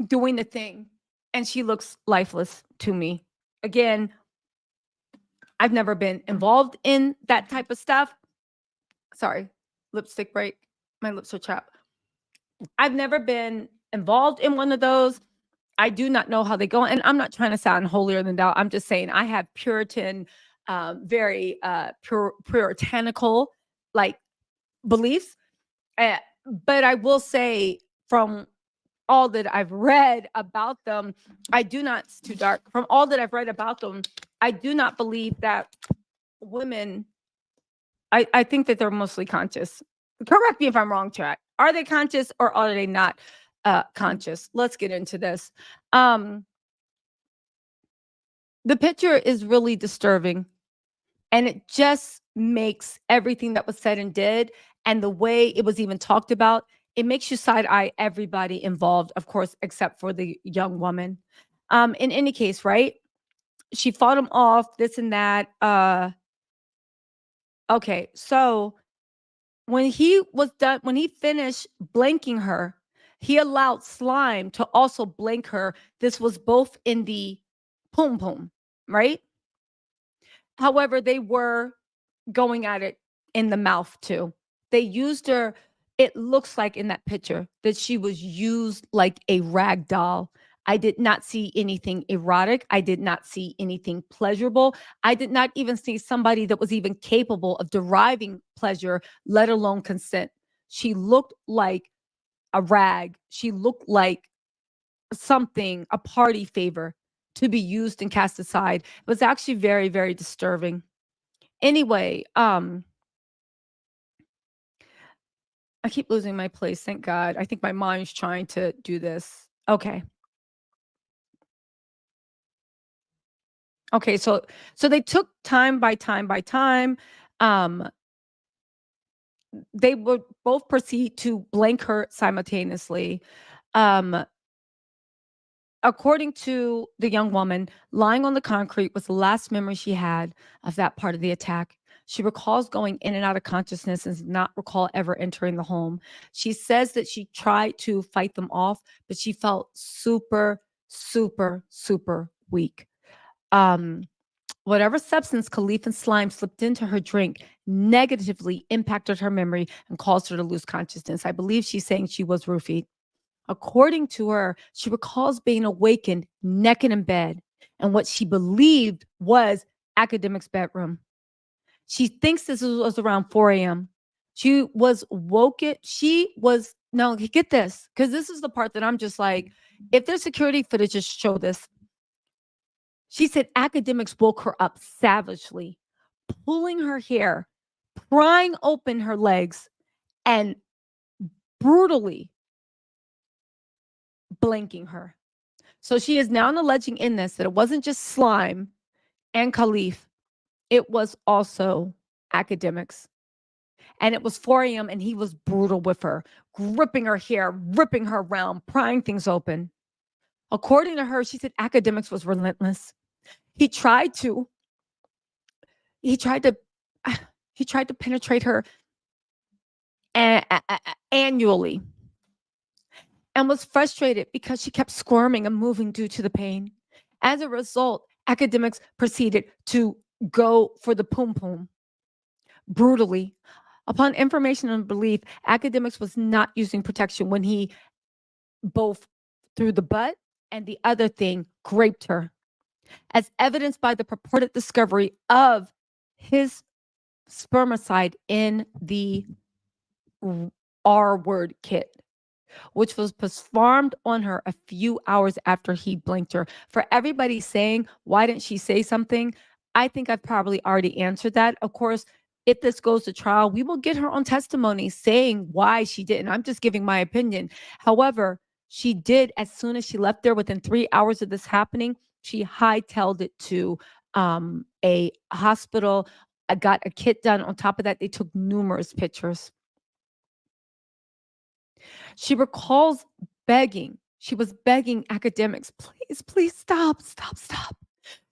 doing the thing, and she looks lifeless to me. Again, I've never been involved in that type of stuff. Sorry, lipstick break. My lips are chapped. I've never been involved in one of those. I do not know how they go. And I'm not trying to sound holier than thou. I'm just saying I have Puritan, very puritanical like beliefs. But I will say, from all that I've read about them, it's too dark. From all that I've read about them, I do not believe that women, I think that they're mostly conscious. Correct me if I'm wrong, chat. Are they conscious or are they not conscious? Let's get into this. The picture is really disturbing, and it just makes everything that was said and did, and the way it was even talked about, it makes you side-eye everybody involved, of course, except for the young woman. In any case, right? She fought him off, this and that. Okay, so when he was done, when he finished blanking her, he allowed Slime to also blank her. This was both in the poom poom, right? However, they were going at it in the mouth too. They used her. It looks like in that picture that she was used like a rag doll. I did not see anything erotic. I did not see anything pleasurable. I did not even see somebody that was even capable of deriving pleasure, let alone consent. She looked like a rag. She looked like something, a party favor to be used and cast aside. It was actually very, very disturbing. Anyway, I keep losing my place. Thank God. I think my mind's trying to do this. Okay. Okay, so they took time by time. They would both proceed to blank her simultaneously. According to the young woman, lying on the concrete was the last memory she had of that part of the attack. She recalls going in and out of consciousness and does not recall ever entering the home. She says that she tried to fight them off, but she felt super, super, super weak. Whatever substance Khalif and slime slipped into her drink negatively impacted her memory and caused her to lose consciousness. I believe she's saying she was roofied. According to her, she recalls being awakened naked in bed and what she believed was Akademics' bedroom. She thinks this was around 4 a.m. She was woken. Now get this, because this is the part that I'm just like, if there's security footage, just show this. She said Akademics woke her up savagely, pulling her hair, prying open her legs, and brutally blanking her. So she is now alleging in this that it wasn't just slime and Khalif, it was also Akademics. And it was 4 a.m. and he was brutal with her, gripping her hair, ripping her around, prying things open. According to her, she said Akademics was relentless. He tried to penetrate her annually and was frustrated because she kept squirming and moving due to the pain. As a result, Akademics proceeded to go for the poom poom brutally. Upon information and belief, Akademics was not using protection when he both threw the butt and the other thing raped her, as evidenced by the purported discovery of his spermicide in the R-word kit, which was performed on her a few hours after he blinked her. For everybody saying, why didn't she say something? I think I've probably already answered that. Of course, if this goes to trial, we will get her on testimony saying why she didn't. I'm just giving my opinion. However, she did, as soon as she left there, within 3 hours of this happening, she hightailed it to a hospital. I got a kit done. On top of that, they took numerous pictures. She recalls begging. She was begging Akademics, please, please stop, stop, stop.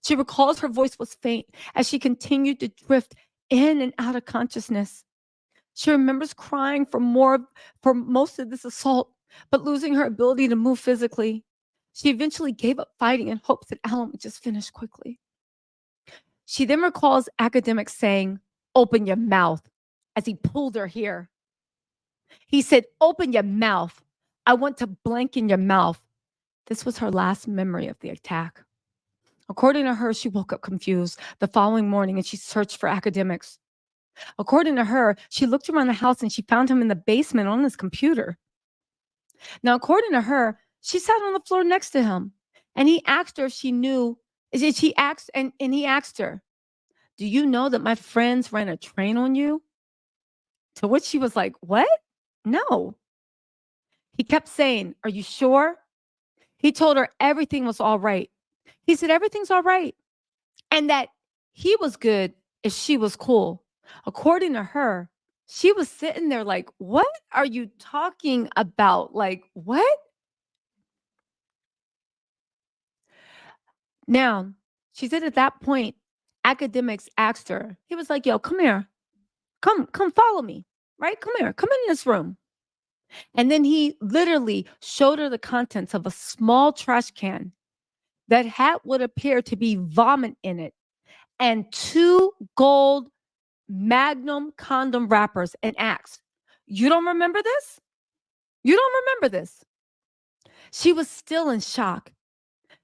She recalls her voice was faint as she continued to drift in and out of consciousness. She remembers crying for most of this assault, but losing her ability to move physically. She eventually gave up fighting in hopes that Alan would just finish quickly. She then recalls Akademics saying, "Open your mouth," as he pulled her hair. He said, "Open your mouth. I want to blank in your mouth." This was her last memory of the attack. According to her, she woke up confused the following morning and she searched for Akademics. According to her, she looked around the house and she found him in the basement on his computer. Now, according to her, she sat on the floor next to him and he asked her if she knew. He asked her, "Do you know that my friends ran a train on you?" To which she was like, "What? No." He kept saying, "Are you sure?" He told her everything was all right. He said everything's all right. And that he was good if she was cool. According to her, she was sitting there like, what are you talking about? Like, what? Now, she said at that point, Akademics asked her, he was like, "Yo, come here. Come follow me, right? Come here. Come in this room." And then he literally showed her the contents of a small trash can that had what appeared to be vomit in it and 2 gold Magnum condom wrappers and asked, "You don't remember this? You don't remember this?" She was still in shock.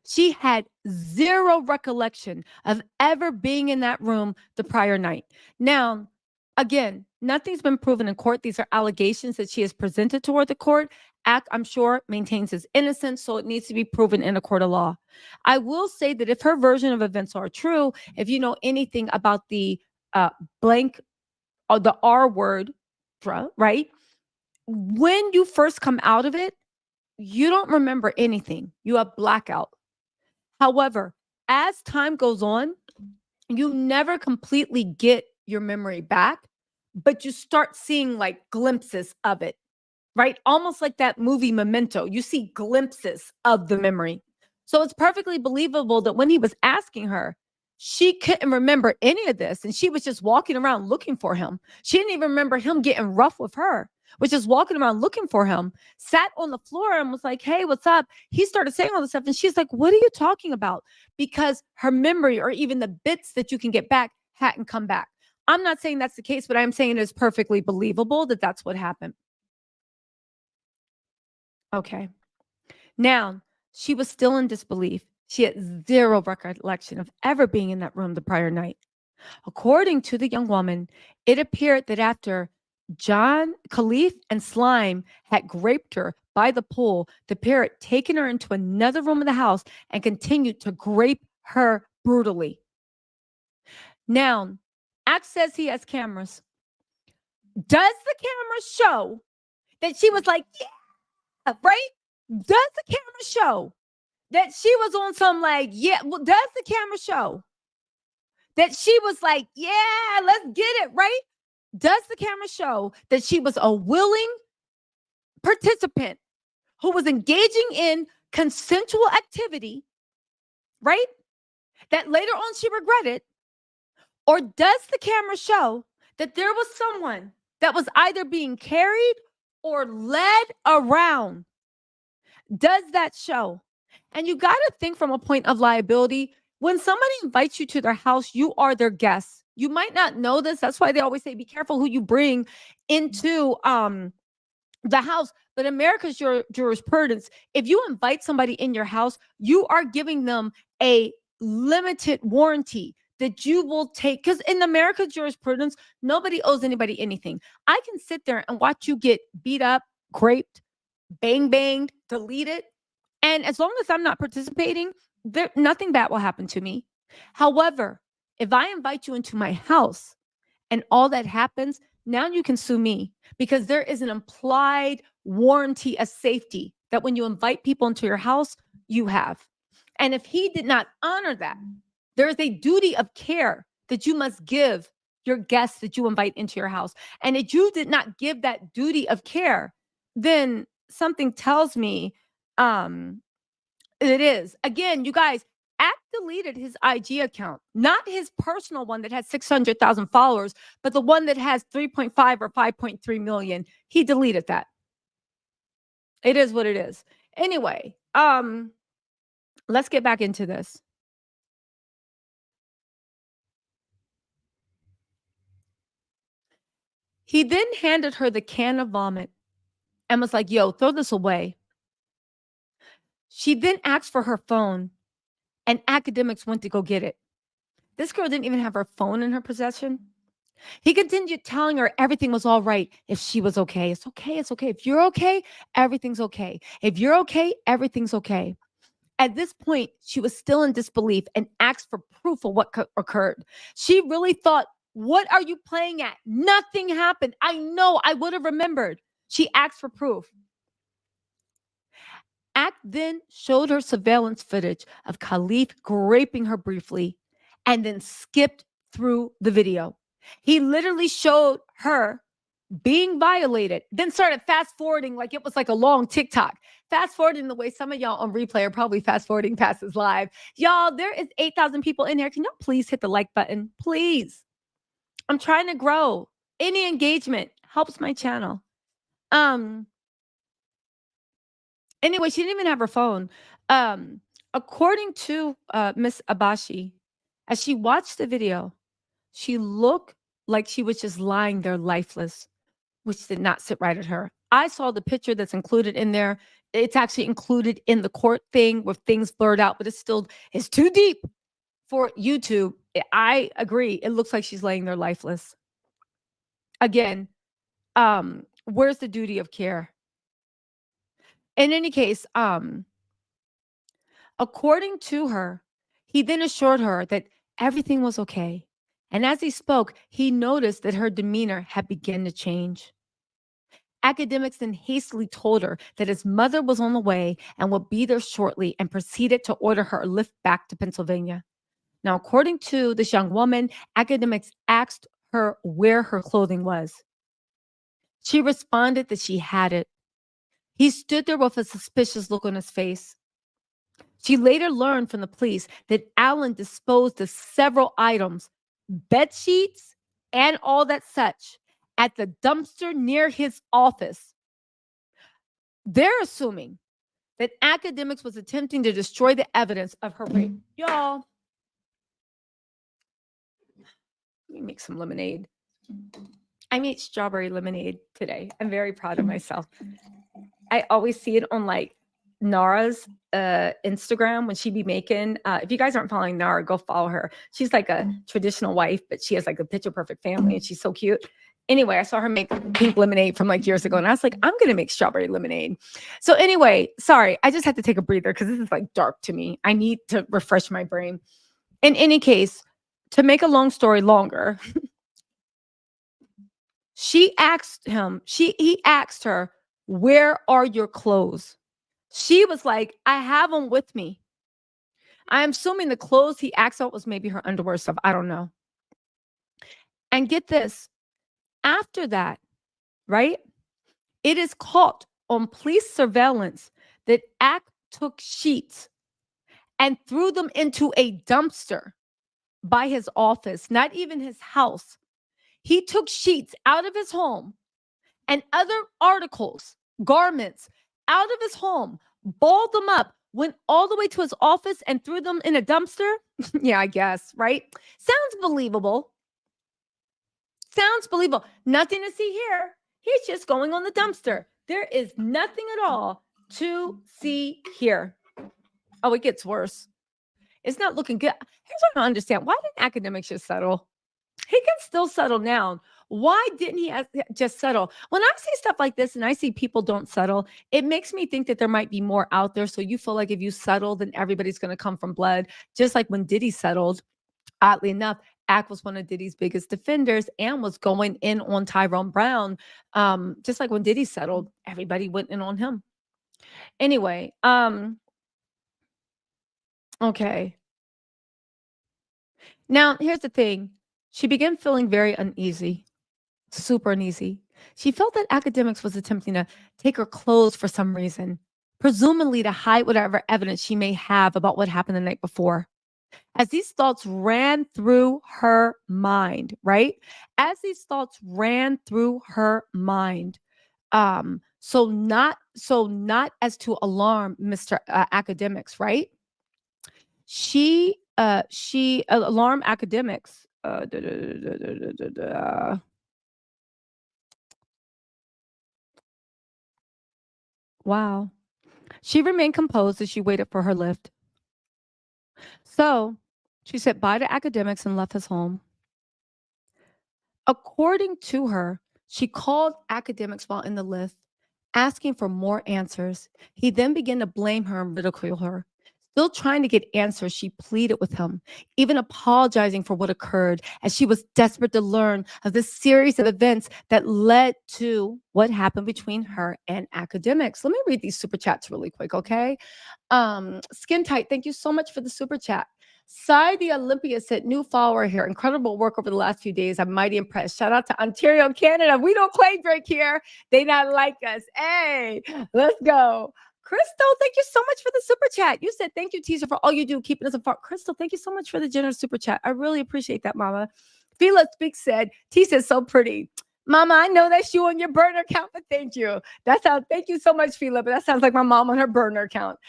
She had zero recollection of ever being in that room the prior night. Now, again, nothing's been proven in court. These are allegations that she has presented toward the court. Act, I'm sure, maintains his innocence, so it needs to be proven in a court of law. I will say that if her version of events are true, if you know anything about the blank or the R word, right? When you first come out of it, you don't remember anything. You have blackout. However, as time goes on, you never completely get your memory back, but you start seeing like glimpses of it, right? Almost like that movie Memento. You see glimpses of the memory. So it's perfectly believable that when he was asking her, she couldn't remember any of this. And she was just walking around looking for him. She didn't even remember him getting rough with her, was just walking around looking for him, sat on the floor and was like, hey, what's up? He started saying all this stuff. And she's like, what are you talking about? Because her memory, or even the bits that you can get back, hadn't come back. I'm not saying that's the case, but I'm saying it's perfectly believable that that's what happened. Okay. Now, she was still in disbelief. She had zero recollection of ever being in that room the prior night. According to the young woman, it appeared that after John, Khalif, and Slime had raped her by the pool, the pair had taken her into another room of the house and continued to rape her brutally. Now, Axe says he has cameras. Does the camera show that she was like, yeah, right? Does the camera show that she was on some like, yeah, well, does the camera show that she was like, yeah, let's get it, right? Does the camera show that she was a willing participant who was engaging in consensual activity, right? That later on she regretted? Or does the camera show that there was someone that was either being carried or led around? Does that show? And you got to think from a point of liability. When somebody invites you to their house, you are their guest. You might not know this. That's why they always say, be careful who you bring into the house. But America's jurisprudence, if you invite somebody in your house, you are giving them a limited warranty that you will take. Because in America's jurisprudence, nobody owes anybody anything. I can sit there and watch you get beat up, raped, banged, deleted. And as long as I'm not participating, nothing bad will happen to me. However, if I invite you into my house and all that happens, now you can sue me because there is an implied warranty of safety that when you invite people into your house, you have. And if he did not honor that, there is a duty of care that you must give your guests that you invite into your house. And if you did not give that duty of care, then something tells me it is. Again, you guys, Act deleted his IG account, not his personal one that has 600,000 followers, but the one that has 3.5 or 5.3 million. He deleted that. It is what it is. Anyway, let's get back into this. He then handed her the can of vomit and was like, yo, throw this away. She then asked for her phone, and Akademics went to go get it. This girl didn't even have her phone in her possession. He continued telling her everything was all right if she was okay. It's okay. It's okay. If you're okay, everything's okay. If you're okay, everything's okay. At this point, she was still in disbelief and asked for proof of what occurred. She really thought, what are you playing at? Nothing happened. I know I would have remembered. She asked for proof. Act then showed her surveillance footage of Khalif raping her briefly and then skipped through the video. He literally showed her being violated, then started fast forwarding like it was like a long TikTok. Fast forwarding the way some of y'all on replay are probably fast forwarding past this live. Y'all, there is 8,000 people in here. Can y'all please hit the like button? Please. I'm trying to grow. Any engagement helps my channel. Anyway, she didn't even have her phone. According to Miss Abashi, as she watched the video, she looked like she was just lying there lifeless, which did not sit right at her. I saw the picture that's included in there. It's actually included in the court thing with things blurred out, but it's too deep for YouTube. I agree. It looks like she's laying there lifeless. Again, where's the duty of care? In any case, according to her, he then assured her that everything was okay. And as he spoke, he noticed that her demeanor had begun to change. Akademiks then hastily told her that his mother was on the way and would be there shortly, and proceeded to order her a lift back to Pennsylvania. Now, according to this young woman, Akademiks asked her where her clothing was. She responded that she had it. He stood there with a suspicious look on his face. She later learned from the police that Allen disposed of several items, bed sheets and all that such, at the dumpster near his office. They're assuming that Akademiks was attempting to destroy the evidence of her rape. Y'all, let me make some lemonade. I made strawberry lemonade today. I'm very proud of myself. I always see it on like Nara's Instagram when she be making. If you guys aren't following Nara, go follow her. She's like a traditional wife, but she has like a picture perfect family, and she's so cute. Anyway, I saw her make pink lemonade from like years ago, and I was like, I'm gonna make strawberry lemonade. So anyway, sorry, I just had to take a breather because this is like dark to me. I need to refresh my brain. In any case, to make a long story longer, he asked her, where are your clothes? She was like, I have them with me. I'm assuming the clothes he asked out was maybe her underwear stuff. I don't know. And get this, after that, right? It is caught on police surveillance that Ak took sheets and threw them into a dumpster by his office, not even his house. He took sheets out of his home and other articles, garments out of his home, balled them up, went all the way to his office and threw them in a dumpster. Yeah, I guess, right? Sounds believable. Sounds believable. Nothing to see here. He's just going on the dumpster. There is nothing at all to see here. Oh, it gets worse. It's not looking good. Here's what I don't understand. Why didn't Akademiks just settle? He can still settle now. Why didn't he just settle? When I see stuff like this and I see people don't settle, it makes me think that there might be more out there. So you feel like if you settle, then everybody's going to come from blood. Just like when Diddy settled, oddly enough, Ak was one of Diddy's biggest defenders and was going in on Tyrone Brown. Just like when Diddy settled, everybody went in on him. Anyway, okay. Now, here's the thing. She began feeling very uneasy, super uneasy. She felt that Akademiks was attempting to take her clothes for some reason, presumably to hide whatever evidence she may have about what happened the night before. As these thoughts ran through her mind, right? As these thoughts ran through her mind, so not as to alarm Mr. Akademiks, right? She alarmed Akademiks. Wow. She remained composed as she waited for her lift. So she said bye to Akademiks and left his home. According to her, she called Akademiks while in the lift, asking for more answers. He then began to blame her and ridicule her. Still trying to get answers, she pleaded with him, even apologizing for what occurred, as she was desperate to learn of the series of events that led to what happened between her and Akademiks. Let me read these super chats really quick, okay? Skin Tight, thank you so much for the super chat. Sai the Olympia said, new follower here. Incredible work over the last few days. I'm mighty impressed. Shout out to Ontario, Canada. We don't claim Drake here. They not like us. Hey, let's go. Crystal, thank you so much for the super chat. You said, thank you, Teaser, for all you do, keeping us apart. Crystal, thank you so much for the generous super chat. I really appreciate that, Mama. Fila Speaks said, T says, so pretty. Mama, I know that's you on your burner account, but thank you. Thank you so much, Fila, but that sounds like my mom on her burner account.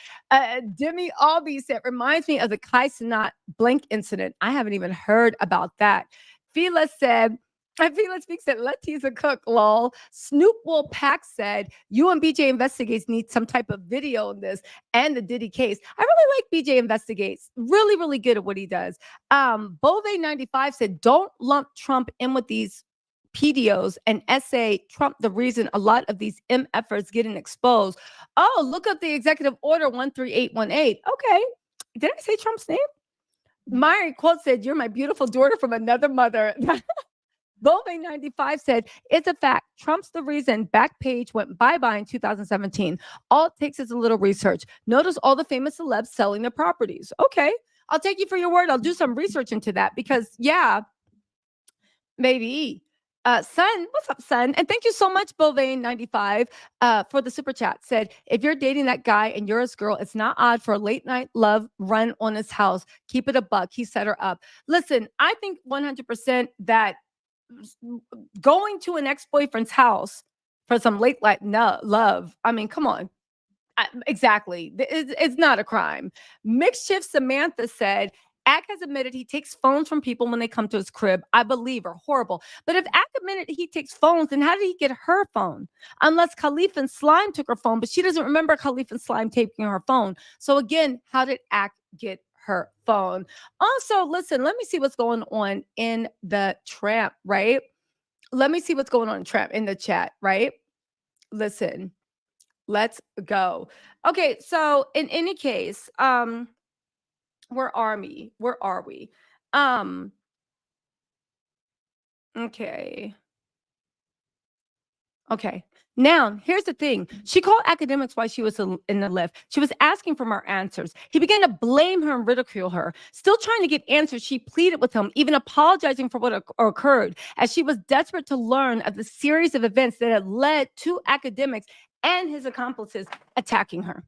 Demi Albee said, reminds me of the Kai Cenat blank incident. I haven't even heard about that. Fila said, Fila Speaks said, let Teaser cook, lol. Snoop Will Pack said, you and BJ Investigates need some type of video on this and the Diddy case. I really like BJ Investigates. Really, really good at what he does. Bove95 said, don't lump Trump in with these PDOs and essay Trump the reason a lot of these MFers getting exposed. Oh, look up the executive order 13818. Okay. Did I say Trump's name? Myri Quote said, you're my beautiful daughter from another mother. Bove95 said, it's a fact. Trump's the reason Backpage went bye-bye in 2017. All it takes is a little research. Notice all the famous celebs selling their properties. Okay, I'll take you for your word. I'll do some research into that because, yeah, maybe. Son, what's up, son? And thank you so much, Bovane95, for the super chat. Said, if you're dating that guy and you're his girl, it's not odd for a late night love run on his house. Keep it a buck. He set her up. Listen, I think 100% that going to an ex-boyfriend's house for some late night love, I mean, come on. Exactly. It's not a crime. Mixshift Samantha said, Ak has admitted he takes phones from people when they come to his crib. I believe her. Horrible. But if Ak admitted he takes phones, then how did he get her phone? Unless Khalif and Slime took her phone, but she doesn't remember Khalif and Slime taking her phone. So again, how did Ak get her phone? Also, listen, let me see what's going on in the tramp, right? Let me see what's going on in tramp in the chat, right? Listen, let's go. Okay, so in any case, where are we? Okay. Now, here's the thing. She called Akademics while she was in the lift. She was asking for more answers. He began to blame her and ridicule her. Still trying to get answers, she pleaded with him, even apologizing for what occurred, as she was desperate to learn of the series of events that had led to Akademics and his accomplices attacking her.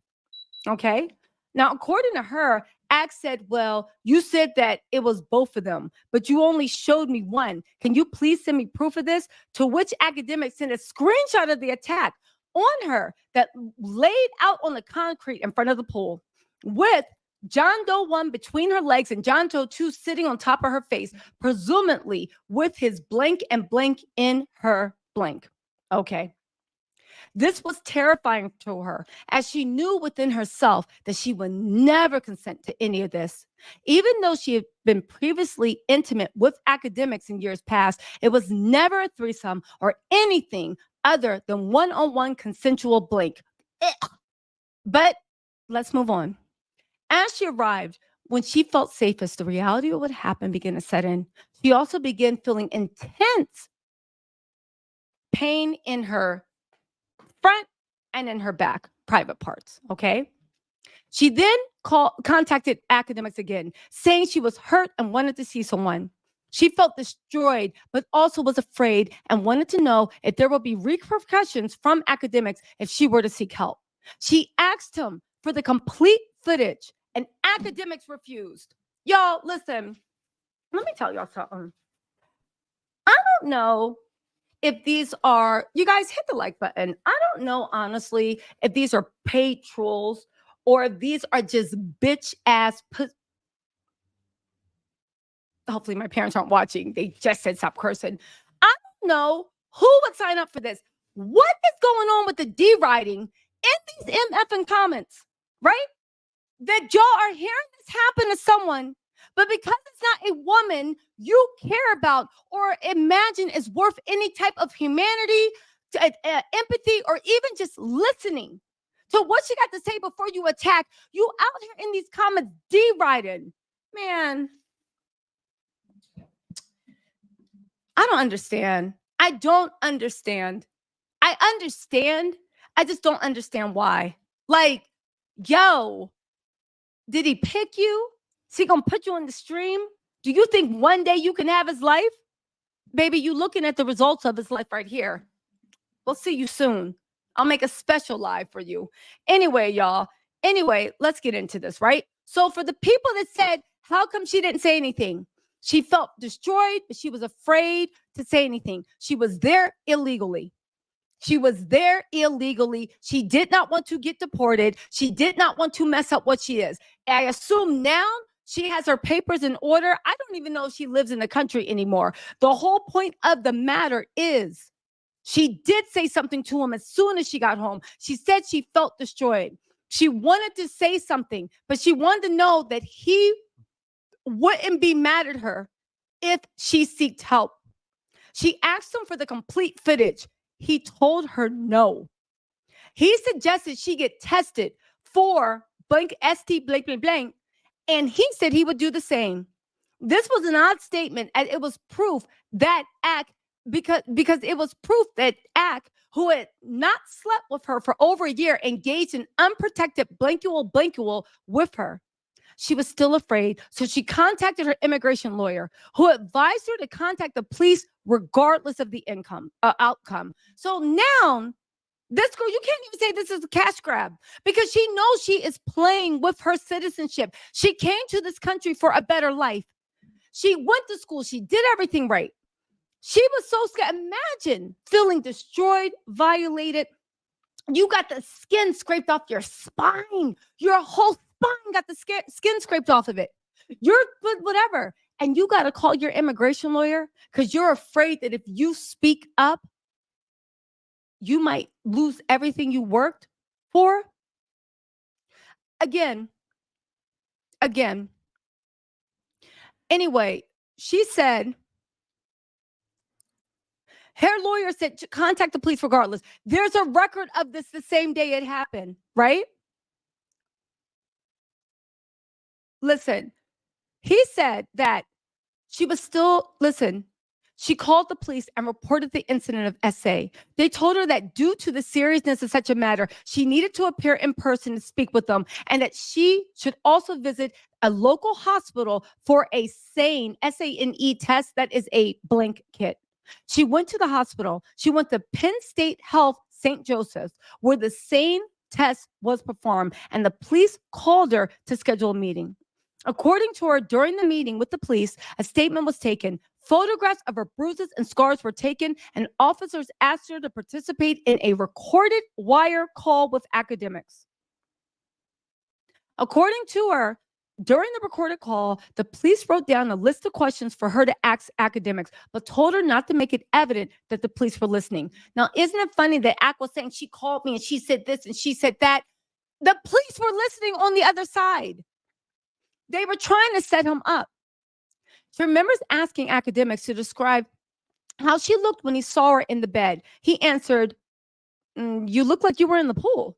Okay? Now, according to her, Ak said, well, you said that it was both of them, but you only showed me one. Can you please send me proof of this? To which Akademics sent a screenshot of the attack on her that laid out on the concrete in front of the pool with John Doe 1 between her legs and John Doe 2 sitting on top of her face, presumably with his blank and blank in her blank. Okay. This was terrifying to her, as she knew within herself that she would never consent to any of this. Even though she had been previously intimate with Akademics in years past, it was never a threesome or anything other than one-on-one consensual blank. But let's move on. As she arrived, when she felt safest, the reality of what happened began to set in. She also began feeling intense pain in her front and in her back private parts. Okay. She then contacted Akademics again, saying she was hurt and wanted to see someone. She felt destroyed, but also was afraid and wanted to know if there would be repercussions from Akademics if she were to seek help. She asked him for the complete footage, and Akademics refused. Y'all, listen, let me tell y'all something. I don't know if these are, you guys hit the like button. I don't know, honestly, if these are paid trolls or if these are just bitch ass. Hopefully my parents aren't watching. They just said stop cursing. I don't know who would sign up for this. What is going on with the deriding in these MFing comments, right? That y'all are hearing this happen to someone, but because it's not a woman you care about or imagine is worth any type of humanity, empathy, or even just listening to what she got to say before you attack, you out here in these comments deriding. Man, I don't understand. I understand. I just don't understand why. Like, yo, did he pick you? Is he gonna put you on the stream? Do you think one day you can have his life? Baby, you looking at the results of his life right here. We'll see you soon. I'll make a special live for you. Anyway, y'all. Anyway, let's get into this, right? So for the people that said, how come she didn't say anything? She felt destroyed, but she was afraid to say anything. She was there illegally. She did not want to get deported. She did not want to mess up what she is. I assume now she has her papers in order. I don't even know if she lives in the country anymore. The whole point of the matter is she did say something to him as soon as she got home. She said she felt destroyed. She wanted to say something, but she wanted to know that he wouldn't be mad at her if she sought help. She asked him for the complete footage. He told her no. He suggested she get tested for blank ST blank blank blank, and he said he would do the same. This was an odd statement, as it was proof that Ak because it was proof that Ack, who had not slept with her for over a year, engaged in unprotected blankual with her. She was still afraid, so she contacted her immigration lawyer, who advised her to contact the police regardless of the outcome. So now, this girl, you can't even say this is a cash grab because she knows she is playing with her citizenship. She came to this country for a better life. She went to school. She did everything right. She was so scared. Imagine feeling destroyed, violated. You got the skin scraped off your spine. Your whole spine got the skin scraped off of it. You're whatever. And you got to call your immigration lawyer because you're afraid that if you speak up, you might lose everything you worked for. Again. Anyway, she said, her lawyer said, contact the police regardless. There's a record of this the same day it happened, right? Listen, he said that she was still, she called the police and reported the incident of SA. They told her that due to the seriousness of such a matter, she needed to appear in person to speak with them, and that she should also visit a local hospital for a SANE test that is a blank kit. She went to the hospital. She went to Penn State Health St. Joseph's, where the SANE test was performed, and the police called her to schedule a meeting. According to her, during the meeting with the police, a statement was taken. Photographs of her bruises and scars were taken, and officers asked her to participate in a recorded wire call with Akademics. According to her, during the recorded call, the police wrote down a list of questions for her to ask Akademics, but told her not to make it evident that the police were listening. Now, isn't it funny that Ak was saying she called me and she said this and she said that? The police were listening on the other side. They were trying to set him up. She remembers asking Akademics to describe how she looked when he saw her in the bed. He answered, you look like you were in the pool.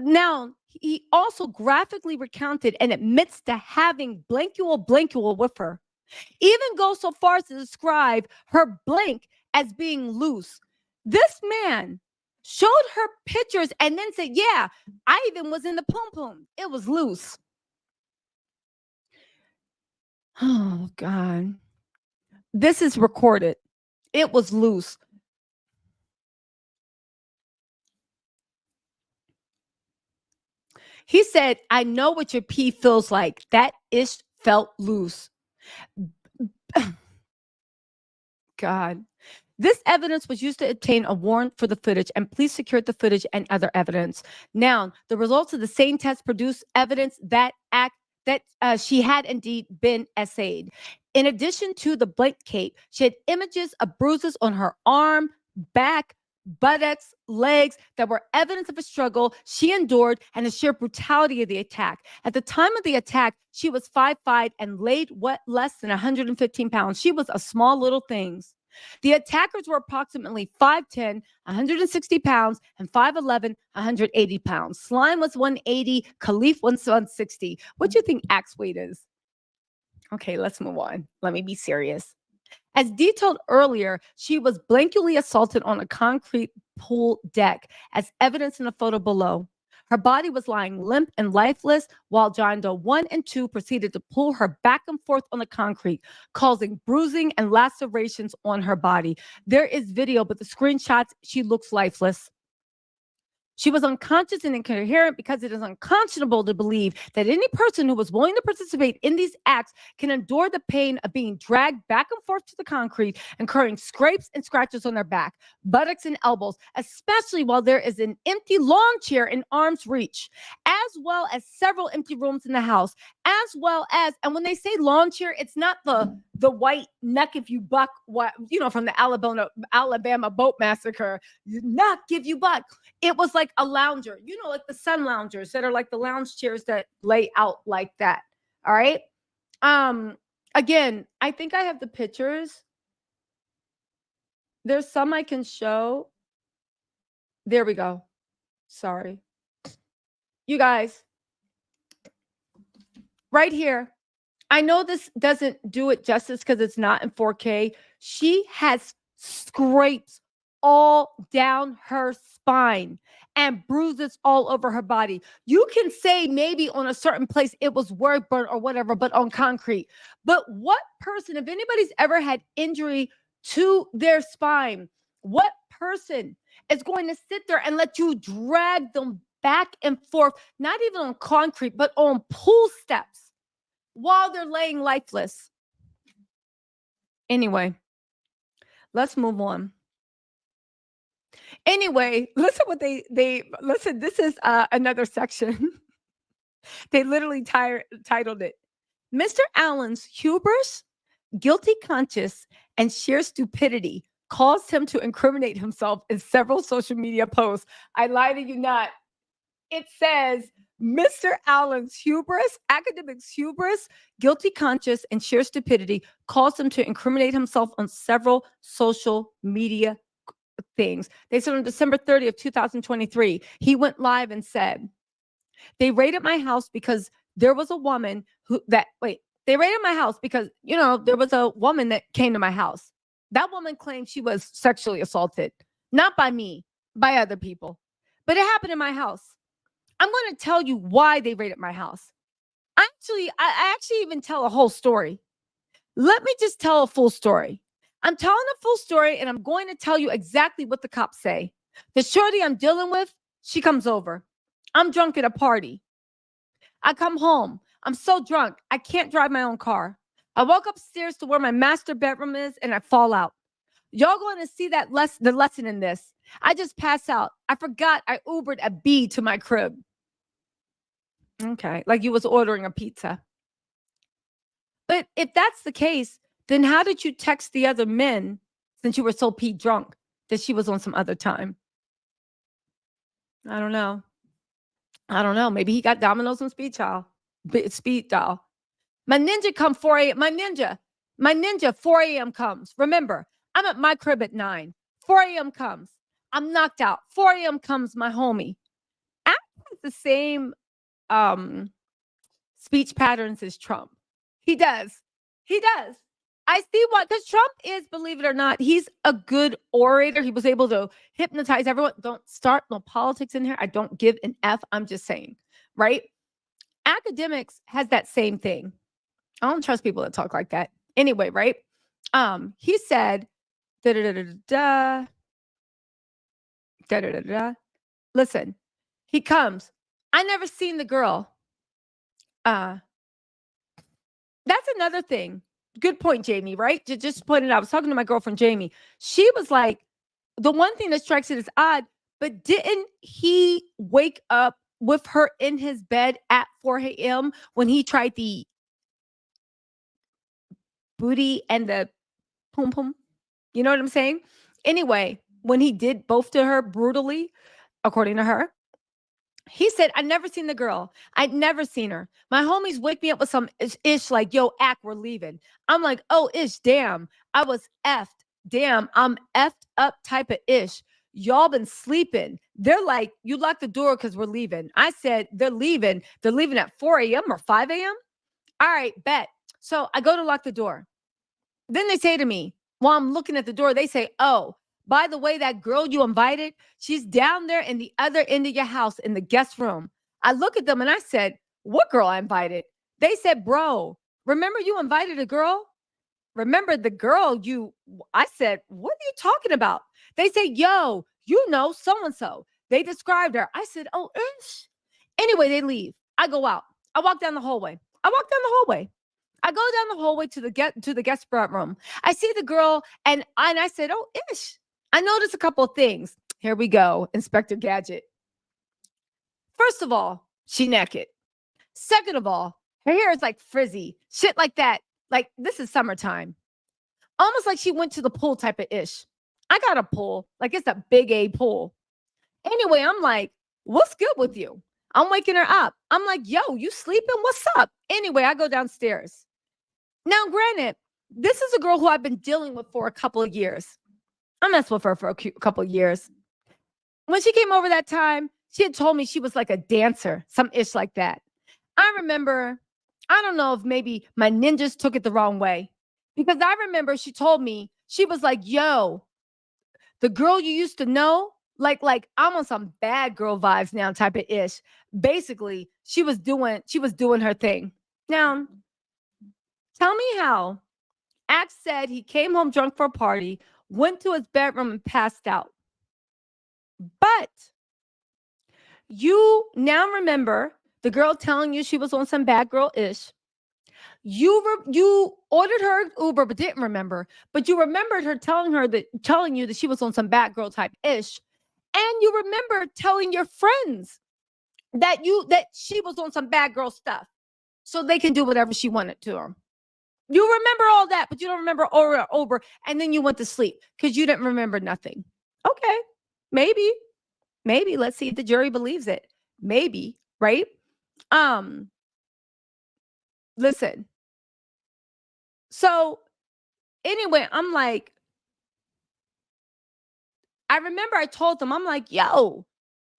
Now, he also graphically recounted and admits to having blankual with her. Even goes so far as to describe her blank as being loose. This man showed her pictures and then said, yeah, I even was in the pum-pum. It was loose. Oh, God. This is recorded. It was loose. He said, I know what your pee feels like. That ish felt loose. God. This evidence was used to obtain a warrant for the footage, and police secured the footage and other evidence. Now, the results of the same test produced evidence that she had indeed been SA'd. In addition to the blank cape, she had images of bruises on her arm, back, buttocks, legs that were evidence of a struggle she endured and the sheer brutality of the attack. At the time of the attack, she was 5'5" and weighed less than 115 pounds. She was a small little thing. The attackers were approximately 5'10", 160 pounds, and 5'11", 180 pounds. Slime was 180, Khalif was 160. What do you think Axe weight is? Okay, let's move on. Let me be serious. As detailed earlier, she was blankly assaulted on a concrete pool deck, as evidenced in the photo below. Her body was lying limp and lifeless, while John Doe 1 and 2 proceeded to pull her back and forth on the concrete, causing bruising and lacerations on her body. There is video, but the screenshots, she looks lifeless. She was unconscious and incoherent because it is unconscionable to believe that any person who was willing to participate in these acts can endure the pain of being dragged back and forth to the concrete, incurring scrapes and scratches on their back, buttocks, and elbows, especially while there is an empty lawn chair in arm's reach, as well as several empty rooms in the house, as well as, and when they say lawn chair, it's not the white neck if you buck, from the Alabama boat massacre, knock if you buck. It was like a lounger, like the sun loungers that are like the lounge chairs that lay out like that. All right. Again, I think I have the pictures. There's some I can show. There we go. Sorry. You guys, right here. I know this doesn't do it justice because it's not in 4K. She has scrapes all down her spine and bruises all over her body. You can say maybe on a certain place it was work burn or whatever, but on concrete. But what person, if anybody's ever had injury to their spine, what person is going to sit there and let you drag them back and forth, not even on concrete, but on pool steps while they're laying lifeless? Anyway, let's move on. Anyway, listen what they listen. This is another section. They literally titled it, Mr. Allen's hubris, guilty conscience, and sheer stupidity caused him to incriminate himself in several social media posts. I lie to you not. It says Mr. Allen's hubris, academics hubris, guilty conscience, and sheer stupidity caused him to incriminate himself on several social media things. They said on December 30th, 2023, he went live and said, they raided my house because there was a woman they raided my house because, there was a woman that came to my house. That woman claimed she was sexually assaulted, not by me, by other people. But it happened in my house. I'm going to tell you why they raided my house. I actually even tell a whole story. Let me just tell a full story. I'm telling a full story, and I'm going to tell you exactly what the cops say. The shorty I'm dealing with, she comes over. I'm drunk at a party. I come home. I'm so drunk, I can't drive my own car. I walk upstairs to where my master bedroom is, and I fall out. Y'all going to see the lesson in this. I just pass out. I forgot I Ubered a bee to my crib. Okay, like you was ordering a pizza. But if that's the case, then how did you text the other men since you were so pee drunk that she was on some other time? I don't know. Maybe he got Domino's and speed dial. My ninja come 4 a.m. My ninja 4 a.m. comes. Remember, I'm at my crib at 9. 4 a.m. comes. I'm knocked out. 4 a.m. comes my homie. Act has the same speech patterns as Trump. He does. I see why, because Trump is, believe it or not, he's a good orator. He was able to hypnotize everyone. Don't start no politics in here. I don't give an F. I'm just saying, right? Akademiks has that same thing. I don't trust people that talk like that. Anyway, right? He said, listen, he comes. I never seen the girl. That's another thing. Good point, Jamie, right? Just pointed out. I was talking to my girlfriend, Jamie. She was like, the one thing that strikes it as odd, but didn't he wake up with her in his bed at 4 a.m. when he tried the booty and the pum pum? You know what I'm saying? Anyway, when he did both to her brutally, according to her, he said, I never seen the girl. I'd never seen her. My homies wake me up with some ish like, yo, Ak, we're leaving. I'm like, oh, ish, damn. I was effed. Damn, I'm effed up type of ish. Y'all been sleeping. They're like, you locked the door because we're leaving. I said, they're leaving. They're leaving at 4 a.m. or 5 a.m.? All right, bet. So I go to lock the door. Then they say to me, while I'm looking at the door, they say, oh, by the way, that girl you invited, she's down there in the other end of your house in the guest room. I look at them and I said, what girl I invited? They said, bro, remember you invited a girl? Remember the girl I said, what are you talking about? They say, yo, so-and-so. They described her. I said, oh, ish. Anyway, they leave. I go out. I walk down the hallway. I go down the hallway to the guest bedroom. I see the girl and I said, oh, ish. I noticed a couple of things. Here we go, Inspector Gadget. First of all, she naked. Second of all, her hair is like frizzy. Shit like that. Like, this is summertime. Almost like she went to the pool type of ish. I got a pool. Like, it's a big A pool. Anyway, I'm like, what's good with you? I'm waking her up. I'm like, yo, you sleeping? What's up? Anyway, I go downstairs. Now, granted, this is a girl who I've been dealing with for a couple of years. I messed with her for a couple of years. When she came over that time, she had told me she was like a dancer, some ish like that. I remember I don't know if maybe my ninjas took it the wrong way, because I remember she told me, she was like, yo, the girl you used to know, like I'm on some bad girl vibes now type of ish. Basically, she was doing her thing. Now, tell me how Axe said he came home drunk for a party, went to his bedroom and passed out. But you now remember the girl telling you she was on some bad girl ish. You ordered her Uber but didn't remember, but you remembered her telling you that she was on some bad girl type ish, and you remember telling your friends that she was on some bad girl stuff, so they can do whatever she wanted to her. You remember all that, but you don't remember Uber, and then you went to sleep because you didn't remember nothing. Okay, maybe. Let's see if the jury believes it. Maybe, right? Listen. So anyway, I'm like, I remember I told them, I'm like, yo,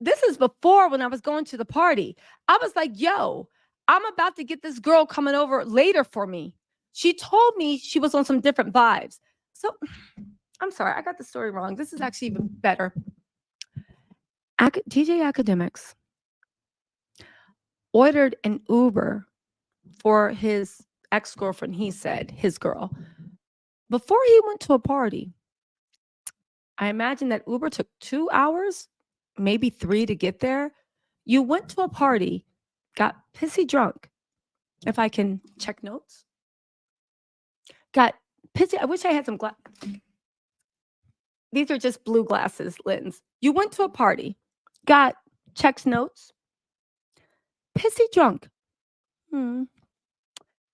this is before when I was going to the party. I was like, yo, I'm about to get this girl coming over later for me. She told me she was on some different vibes. So I'm sorry, I got the story wrong. This is actually even better. DJ Akademics ordered an Uber for his ex-girlfriend, he said, his girl, before he went to a party. I imagine that Uber took 2 hours, maybe 3 to get there. You went to a party, got pissy drunk. If I can check notes. Got pissy. I wish I had some glass. These are just blue glasses, lens. You went to a party, got checked notes, pissy drunk.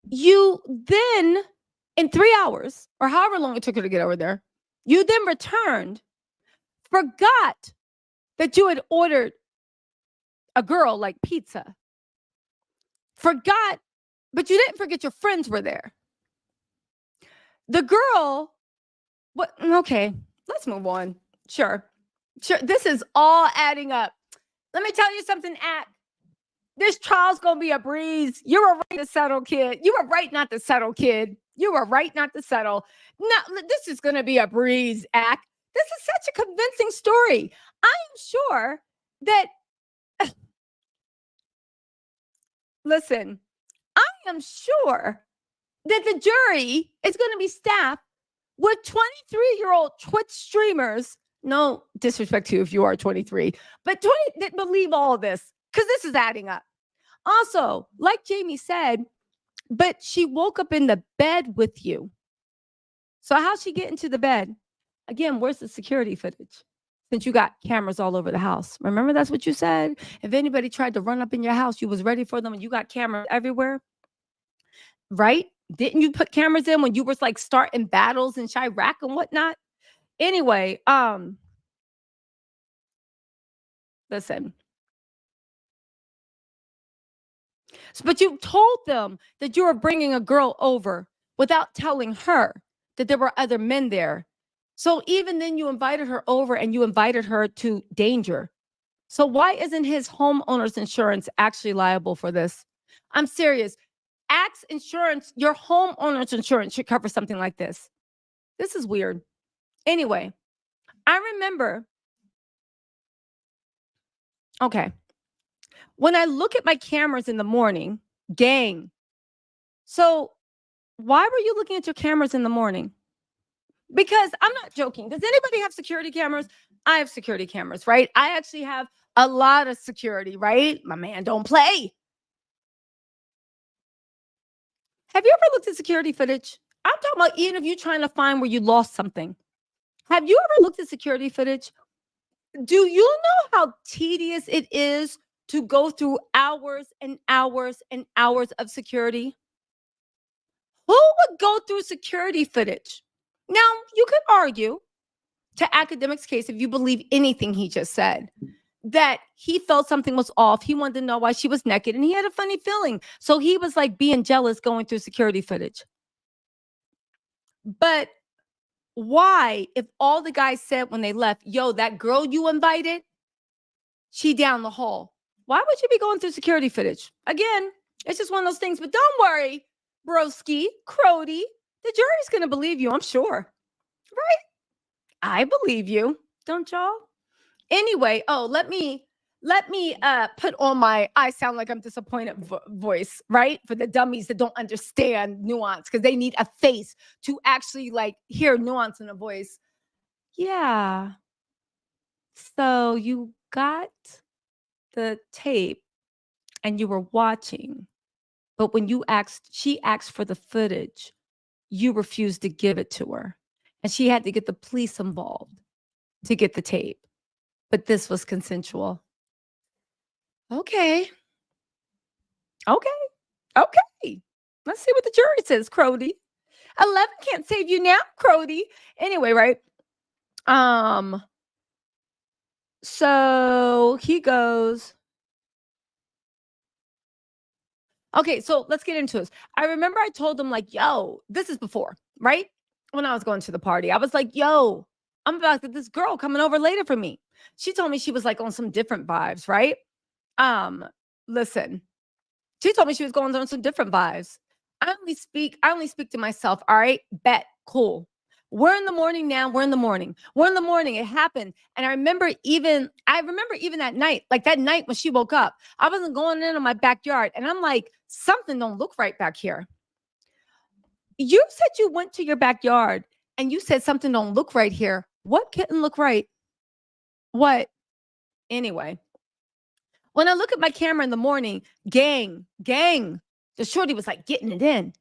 You then, in 3 hours, or however long it took her to get over there, you then returned, forgot that you had ordered a girl like pizza. Forgot, but you didn't forget your friends were there. The girl, what? Okay, let's move on. Sure. This is all adding up. Let me tell you something, Ack. This trial's going to be a breeze. You were right to settle, kid. You were right not to settle, kid. You were right not to settle. No, this is going to be a breeze, Ack. This is such a convincing story. I am sure that, listen, I am sure that the jury is going to be staffed with 23-year-old Twitch streamers. No disrespect to you if you are 23, but 20 that believe all this, because this is adding up. Also, like Jamie said, but she woke up in the bed with you. So how'd she get into the bed? Again, where's the security footage? Since you got cameras all over the house. Remember, that's what you said? If anybody tried to run up in your house, you was ready for them and you got cameras everywhere. Right? Didn't you put cameras in when you were like starting battles in Chirac and whatnot? Anyway, listen. But you told them that you were bringing a girl over without telling her that there were other men there. So even then you invited her over and you invited her to danger. So why isn't his homeowner's insurance actually liable for this? I'm serious. Axe insurance, your homeowner's insurance should cover something like this. This is weird. Anyway, I remember. Okay. When I look at my cameras in the morning, gang. So why were you looking at your cameras in the morning? Because I'm not joking. Does anybody have security cameras? I have security cameras, right? I actually have a lot of security, right? My man don't play. Have you ever looked at security footage? I'm talking about even if you're trying to find where you lost something. Have you ever looked at security footage? Do you know how tedious it is to go through hours and hours and hours of security? Who would go through security footage? Now, you could argue to Akademics' case, if you believe anything he just said, that he felt something was off. He wanted to know why she was naked, and he had a funny feeling. So he was like being jealous going through security footage. But why, if all the guys said when they left, yo, that girl you invited, she down the hall, why would you be going through security footage? Again, It's just one of those things. But don't worry, broski, Crody. The jury's going to believe you, I'm sure. Right? I believe you. Don't y'all? Anyway, let me put on my I sound like I'm disappointed voice, right? For the dummies that don't understand nuance, because they need a face to actually like hear nuance in a voice. Yeah. So you got the tape and you were watching, but when she asked for the footage, you refused to give it to her, and she had to get the police involved to get the tape. But this was consensual. Okay. Let's see what the jury says, Crody. 11 can't save you now, Crody. Anyway, right? So he goes. Okay, so let's get into this. I remember I told him, like, yo, this is before, right? When I was going to the party, I was like, yo, I'm about to this girl coming over later for me. She told me she was like on some different vibes, right? Listen, she told me she was going on some different vibes. I only speak to myself. All right, bet, cool. We're in the morning now. We're in the morning. It happened. And I remember even that night, like that night when she woke up, I wasn't going in on my backyard. And I'm like, something don't look right back here. You said you went to your backyard and you said something don't look right here. What couldn't look right? What? Anyway, when I look at my camera in the morning, gang, the shorty was like getting it in.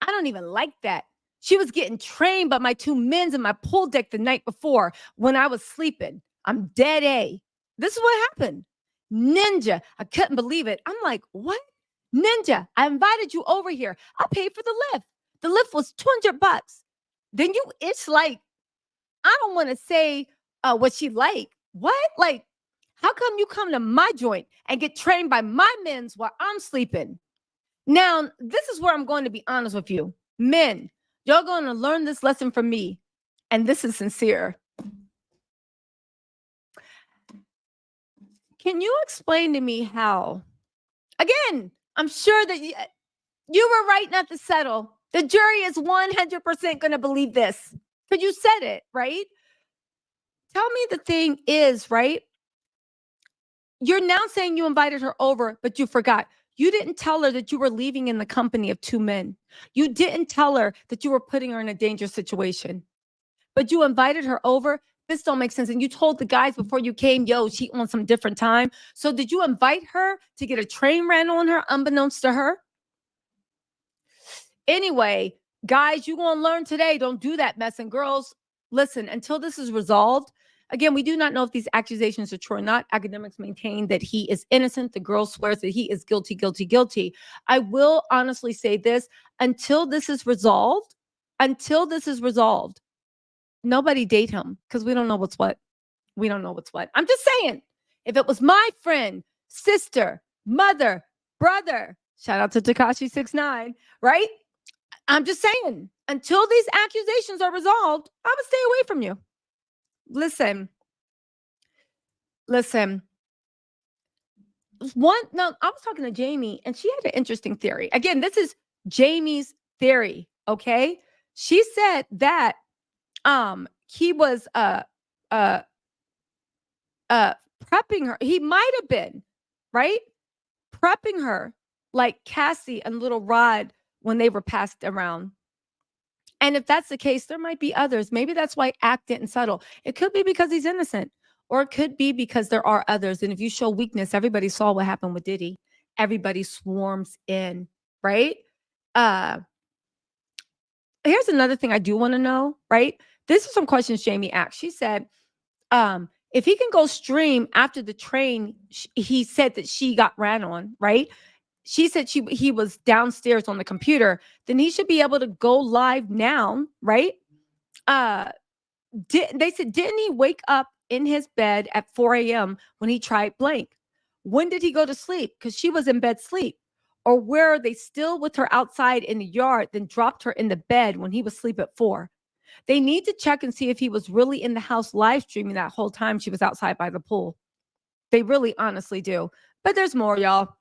I don't even like that. She was getting trained by my two men's in my pool deck the night before when I was sleeping. I'm dead A. This is what happened. Ninja. I couldn't believe it. I'm like, what? Ninja, I invited you over here. I paid for the lift. The lift was $200. Then it's like, I don't want to say what she like. What? Like, how come you come to my joint and get trained by my men's while I'm sleeping? Now, this is where I'm going to be honest with you. Men, y'all going to learn this lesson from me. And this is sincere. Can you explain to me how? Again, I'm sure that you were right not to settle. The jury is 100% going to believe this. Because you said it, right? Tell me the thing is, right? You're now saying you invited her over, but you forgot. You didn't tell her that you were leaving in the company of two men. You didn't tell her that you were putting her in a dangerous situation. But you invited her over. This don't make sense. And you told the guys before you came, yo, she on some different time. So did you invite her to get a train ran on her unbeknownst to her? Anyway, guys, you're going to learn today. Don't do that mess. And girls, listen, until this is resolved, again, we do not know if these accusations are true or not. Academics maintain that he is innocent. The girl swears that he is guilty. I will honestly say this, until this is resolved, nobody date him because we don't know what's what. I'm just saying, if it was my friend, sister, mother, brother, shout out to Tekashi 6ix9ine, right? I'm just saying, until these accusations are resolved, I would stay away from you. Listen. I was talking to Jamie and she had an interesting theory. Again, this is Jamie's theory, okay? She said that he was prepping her. He might have been, right? Prepping her like Cassie and Little Rod when they were passed around. And if that's the case, there might be others. Maybe that's why Act didn't settle. It could be because he's innocent, or it could be because there are others. And if you show weakness, everybody saw what happened with Diddy. Everybody swarms in, right? Here's another thing I do want to know, right? This is some questions Jamie asked. She said, if he can go stream after the train, he said that she got ran on, right? She said he was downstairs on the computer, then he should be able to go live now, right? They said, didn't he wake up in his bed at 4 a.m. when he tried blank? When did he go to sleep? Because she was in bed sleep. Or were they still with her outside in the yard, then dropped her in the bed when he was asleep at 4? They need to check and see if he was really in the house live streaming that whole time she was outside by the pool. They really honestly do. But there's more, y'all.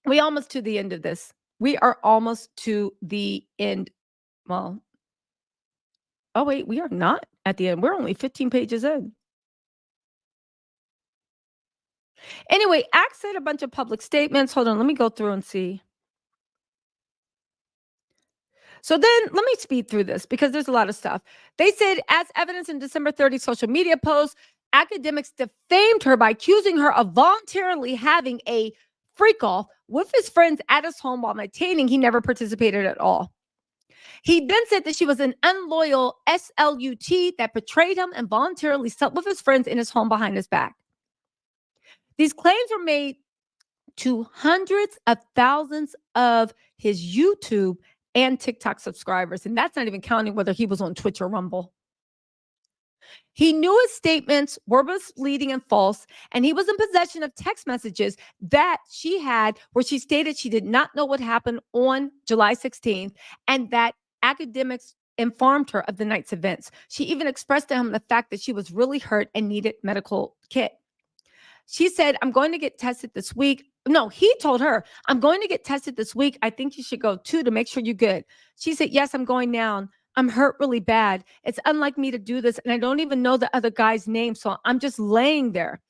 We almost to the end of this. We are almost to the end. Well, oh wait, we are not at the end. We're only 15 pages in. Anyway, Axe said a bunch of public statements. Hold on, let me go through and see. So then let me speed through this because there's a lot of stuff. They said, as evidence in December 30 social media posts, Akademiks defamed her by accusing her of voluntarily having a freak off with his friends at his home while maintaining he never participated at all. He then said that she was an unloyal SLUT that betrayed him and voluntarily slept with his friends in his home behind his back. These claims were made to hundreds of thousands of his YouTube and TikTok subscribers. And that's not even counting whether he was on Twitch or Rumble. He knew his statements were misleading and false, and he was in possession of text messages that she had where she stated she did not know what happened on July 16th and that Akademiks informed her of the night's events. She even expressed to him the fact that she was really hurt and needed medical kit. She said, I'm going to get tested this week. No, he told her, I'm going to get tested this week. I think you should go too to make sure you're good. She said, yes, I'm going down. I'm hurt really bad. It's unlike me to do this. And I don't even know the other guy's name. So I'm just laying there.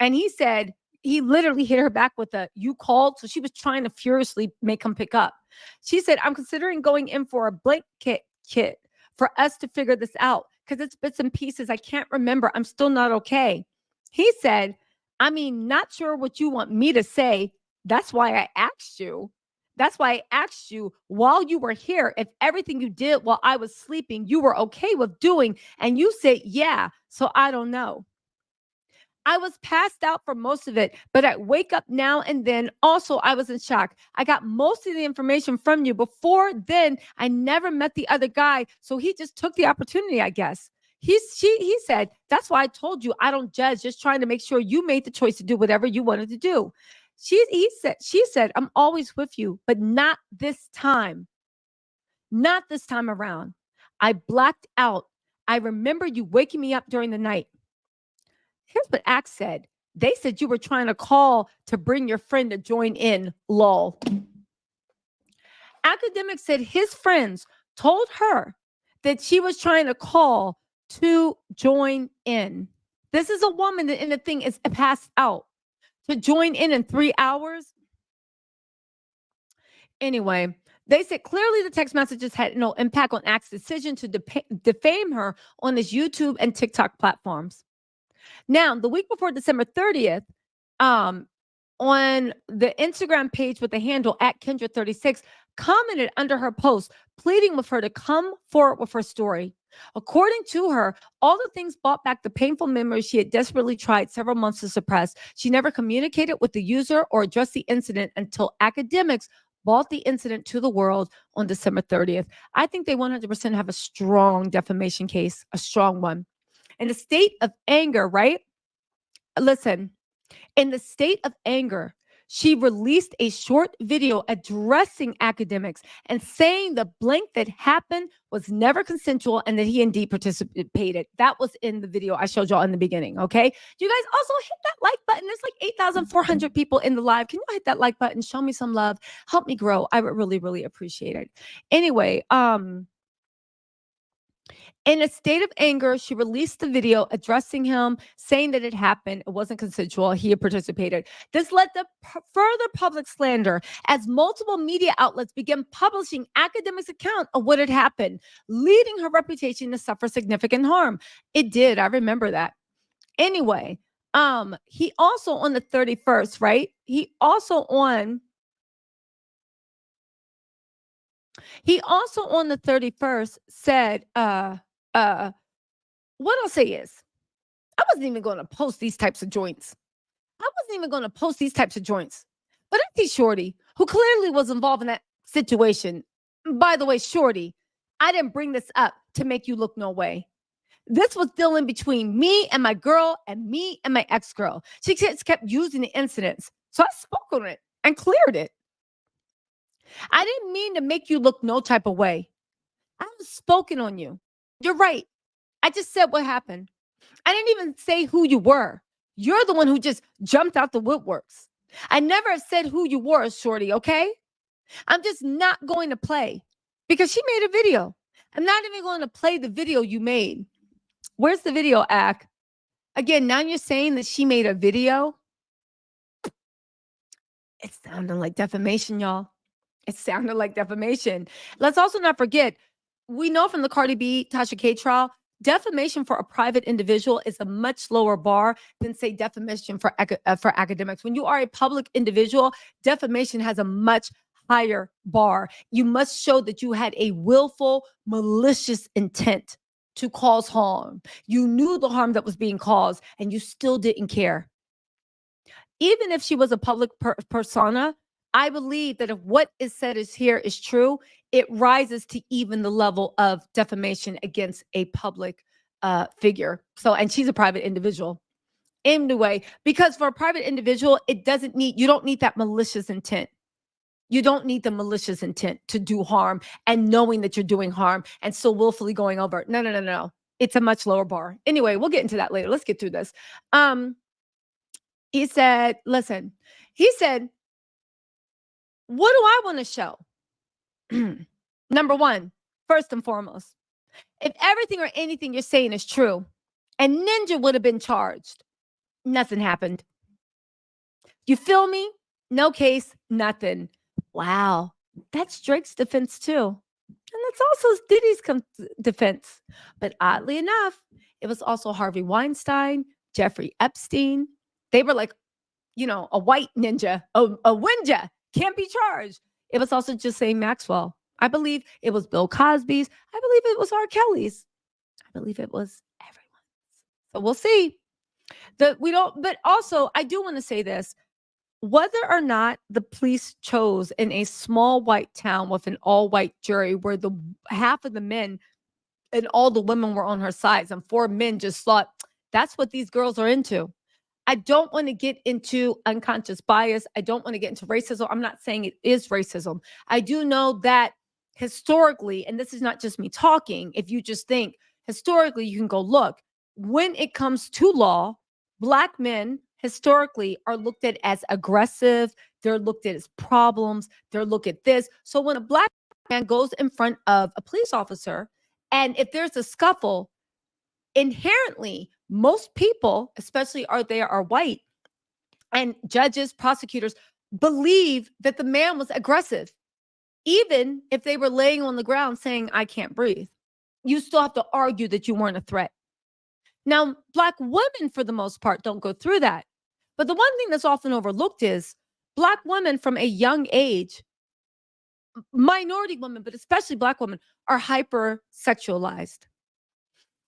And he said, he literally hit her back with a, you called. So she was trying to furiously make him pick up. She said, I'm considering going in for a blank kit for us to figure this out because it's bits and pieces. I can't remember. I'm still not okay. He said, I mean, not sure what you want me to say. That's why I asked you. That's why I asked you while you were here, if everything you did while I was sleeping, you were okay with doing. And you said, yeah. So I don't know. I was passed out for most of it, but I wake up now and then. Also, I was in shock. I got most of the information from you. Before then, I never met the other guy. So he just took the opportunity, I guess. He said, that's why I told you I don't judge, just trying to make sure you made the choice to do whatever you wanted to do. She said, I'm always with you, but not this time. Not this time around. I blacked out. I remember you waking me up during the night. Here's what Axe said. They said you were trying to call to bring your friend to join in, lol. Akademiks said his friends told her that she was trying to call to join in. This is a woman that in the thing is passed out. To join in 3 hours? Anyway, they said clearly the text messages had no impact on Axe's decision to defame her on his YouTube and TikTok platforms. Now, the week before December 30th, on the Instagram page with the handle @Kendra36, commented under her post, pleading with her to come forward with her story. According to her, all the things brought back the painful memories she had desperately tried several months to suppress. She never communicated with the user or addressed the incident until Akademiks brought the incident to the world on December 30th. I think they 100% have a strong defamation case, a strong one. In the state of anger, right? Listen, in the state of anger, she released a short video addressing Akademiks and saying the blank that happened was never consensual and that he indeed participated. That was in the video I showed y'all in the beginning, okay? You guys also hit that like button. There's like 8,400 people in the live. Can you hit that like button? Show me some love. Help me grow. I would really, really appreciate it. Anyway, in a state of anger, she released the video addressing him, saying that it happened. It wasn't consensual. He had participated. This led to further public slander as multiple media outlets began publishing Akademiks' account of what had happened, leading her reputation to suffer significant harm. It did. I remember that. Anyway, he also on the 31st, right? He also on the 31st said, what I'll say is, I wasn't even going to post these types of joints. But I see Shorty, who clearly was involved in that situation. By the way, Shorty, I didn't bring this up to make you look no way. This was dealing between me and my girl and me and my ex-girl. She just kept using the incidents. So I spoke on it and cleared it. I didn't mean to make you look no type of way. I was spoken on you. You're right. I just said what happened. I didn't even say who you were. You're the one who just jumped out the woodworks. I never have said who you were, shorty, okay? I'm just not going to play because she made a video. I'm not even going to play the video you made. Where's the video, Ak? Again, now you're saying that she made a video. It sounded like defamation, y'all. It sounded like defamation. Let's also not forget, we know from the Cardi B, Tasha K trial, defamation for a private individual is a much lower bar than, say, defamation for academics. When you are a public individual, defamation has a much higher bar. You must show that you had a willful, malicious intent to cause harm. You knew the harm that was being caused, and you still didn't care. Even if she was a public persona, I believe that if what is said is here is true, it rises to even the level of defamation against a public figure. So, and she's a private individual. Anyway, because for a private individual, you don't need that malicious intent. You don't need the malicious intent to do harm and knowing that you're doing harm and still willfully going over it. No. It's a much lower bar. Anyway, we'll get into that later. Let's get through this. He said, what do I want to show? Number one, first and foremost, if everything or anything you're saying is true and Ninja would have been charged, nothing happened. You feel me? No case, nothing. Wow. That's Drake's defense too. And that's also Diddy's defense. But oddly enough, it was also Harvey Weinstein, Jeffrey Epstein. They were like, a white ninja, a winja, can't be charged. It was also Ghislaine Maxwell. I believe it was Bill Cosby's. I believe it was R. Kelly's. I believe it was everyone's. So we'll see. But also, I do want to say this. Whether or not the police chose in a small white town with an all-white jury where the half of the men and all the women were on her sides and 4 men just thought, that's what these girls are into. I don't want to get into unconscious bias. I don't want to get into racism. I'm not saying it is racism. I do know that historically, and this is not just me talking, if you just think historically, you can go look. When it comes to law, Black men historically are looked at as aggressive. They're looked at as problems. They're looked at this. So when a Black man goes in front of a police officer, and if there's a scuffle, inherently, most people, especially they are white, and judges, prosecutors, believe that the man was aggressive. Even if they were laying on the ground saying, I can't breathe, you still have to argue that you weren't a threat. Now, Black women, for the most part, don't go through that. But the one thing that's often overlooked is Black women from a young age, minority women, but especially Black women, are hypersexualized,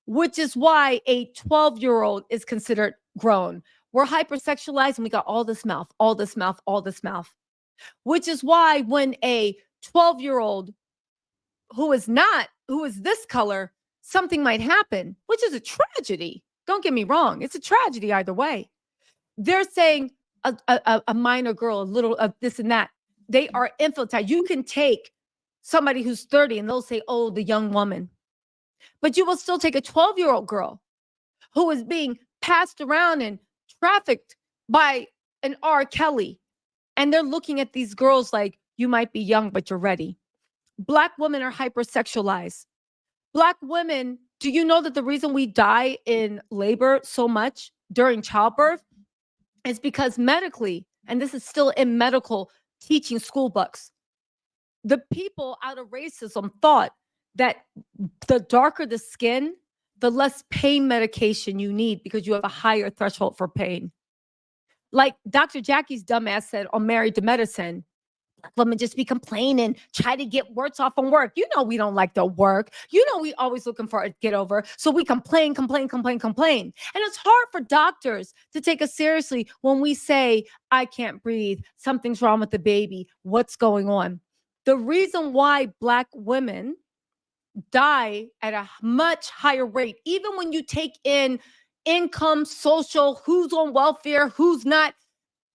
which is why a 12-year-old is considered grown. We're hypersexualized and we got all this mouth, which is why when a 12-year-old who is this color, something might happen, which is a tragedy. Don't get me wrong. It's a tragedy either way. They're saying a minor girl, a little of this and that. They are infiltrated. You can take somebody who's 30 and they'll say, oh, the young woman. But you will still take a 12-year-old girl who is being passed around and trafficked by an R. Kelly. And they're looking at these girls like, you might be young, but you're ready. Black women are hypersexualized. Black women, do you know that the reason we die in labor so much during childbirth is because medically, and this is still in medical teaching school books, the people out of racism thought that the darker the skin, the less pain medication you need because you have a higher threshold for pain. Like Dr. Jackie's dumbass said on Married to Medicine, Black women just be complaining, try to get words off from work. You know we don't like the work. You know we always looking for a get over. So we complain. And it's hard for doctors to take us seriously when we say, I can't breathe, something's wrong with the baby, what's going on? The reason why Black women die at a much higher rate, even when you take in income, social, who's on welfare, who's not,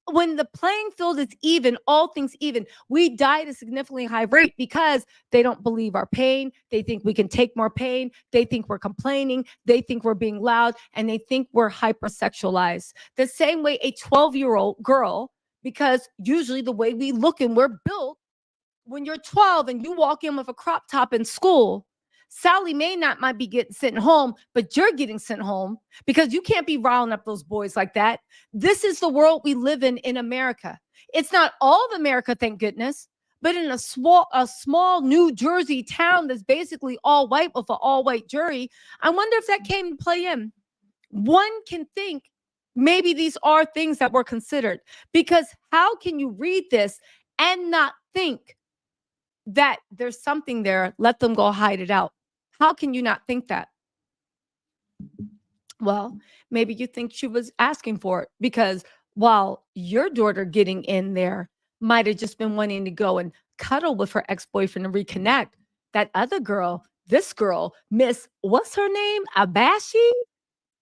when the playing field is even, all things even, we die at a significantly high rate because they don't believe our pain. They think we can take more pain. They think we're complaining. They think we're being loud, and they think we're hypersexualized. The same way a 12-year-old girl because usually the way we look and we're built, when you're 12 and you walk in with a crop top in school, Sally may not might be getting sent home, but you're getting sent home because you can't be riling up those boys like that. This is the world we live in America. It's not all of America, thank goodness, but in a small New Jersey town that's basically all white with an all white jury, I wonder if that came to play in. One can think maybe these are things that were considered, because how can you read this and not think that there's something there? Let them go hide it out. How can you not think that? Well, maybe you think she was asking for it, because while your daughter getting in there might have just been wanting to go and cuddle with her ex-boyfriend and reconnect, that other girl, this girl, Miss, what's her name? Abashi?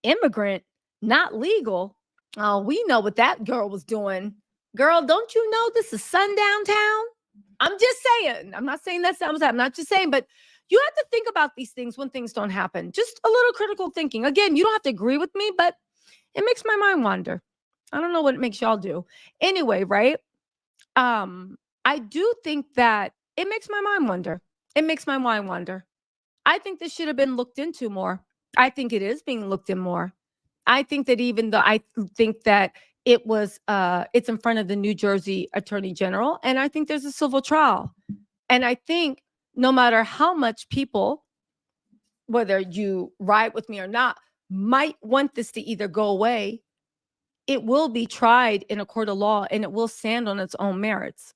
Immigrant, not legal. Oh, we know what that girl was doing. Girl, don't you know this is sundown town? I'm just saying. I'm not saying that sounds. I'm not just saying, but you have to think about these things when things don't happen. Just a little critical thinking. Again, you don't have to agree with me, but it makes my mind wander. I don't know what it makes y'all do. Anyway, right? I do think that it makes my mind wander. It makes my mind wander. I think this should have been looked into more. I think it is being looked in more. I think that even though I think that it was it's in front of the New Jersey Attorney General, and I think there's a civil trial. And I think no matter how much people, whether you ride with me or not, might want this to either go away, it will be tried in a court of law and it will stand on its own merits.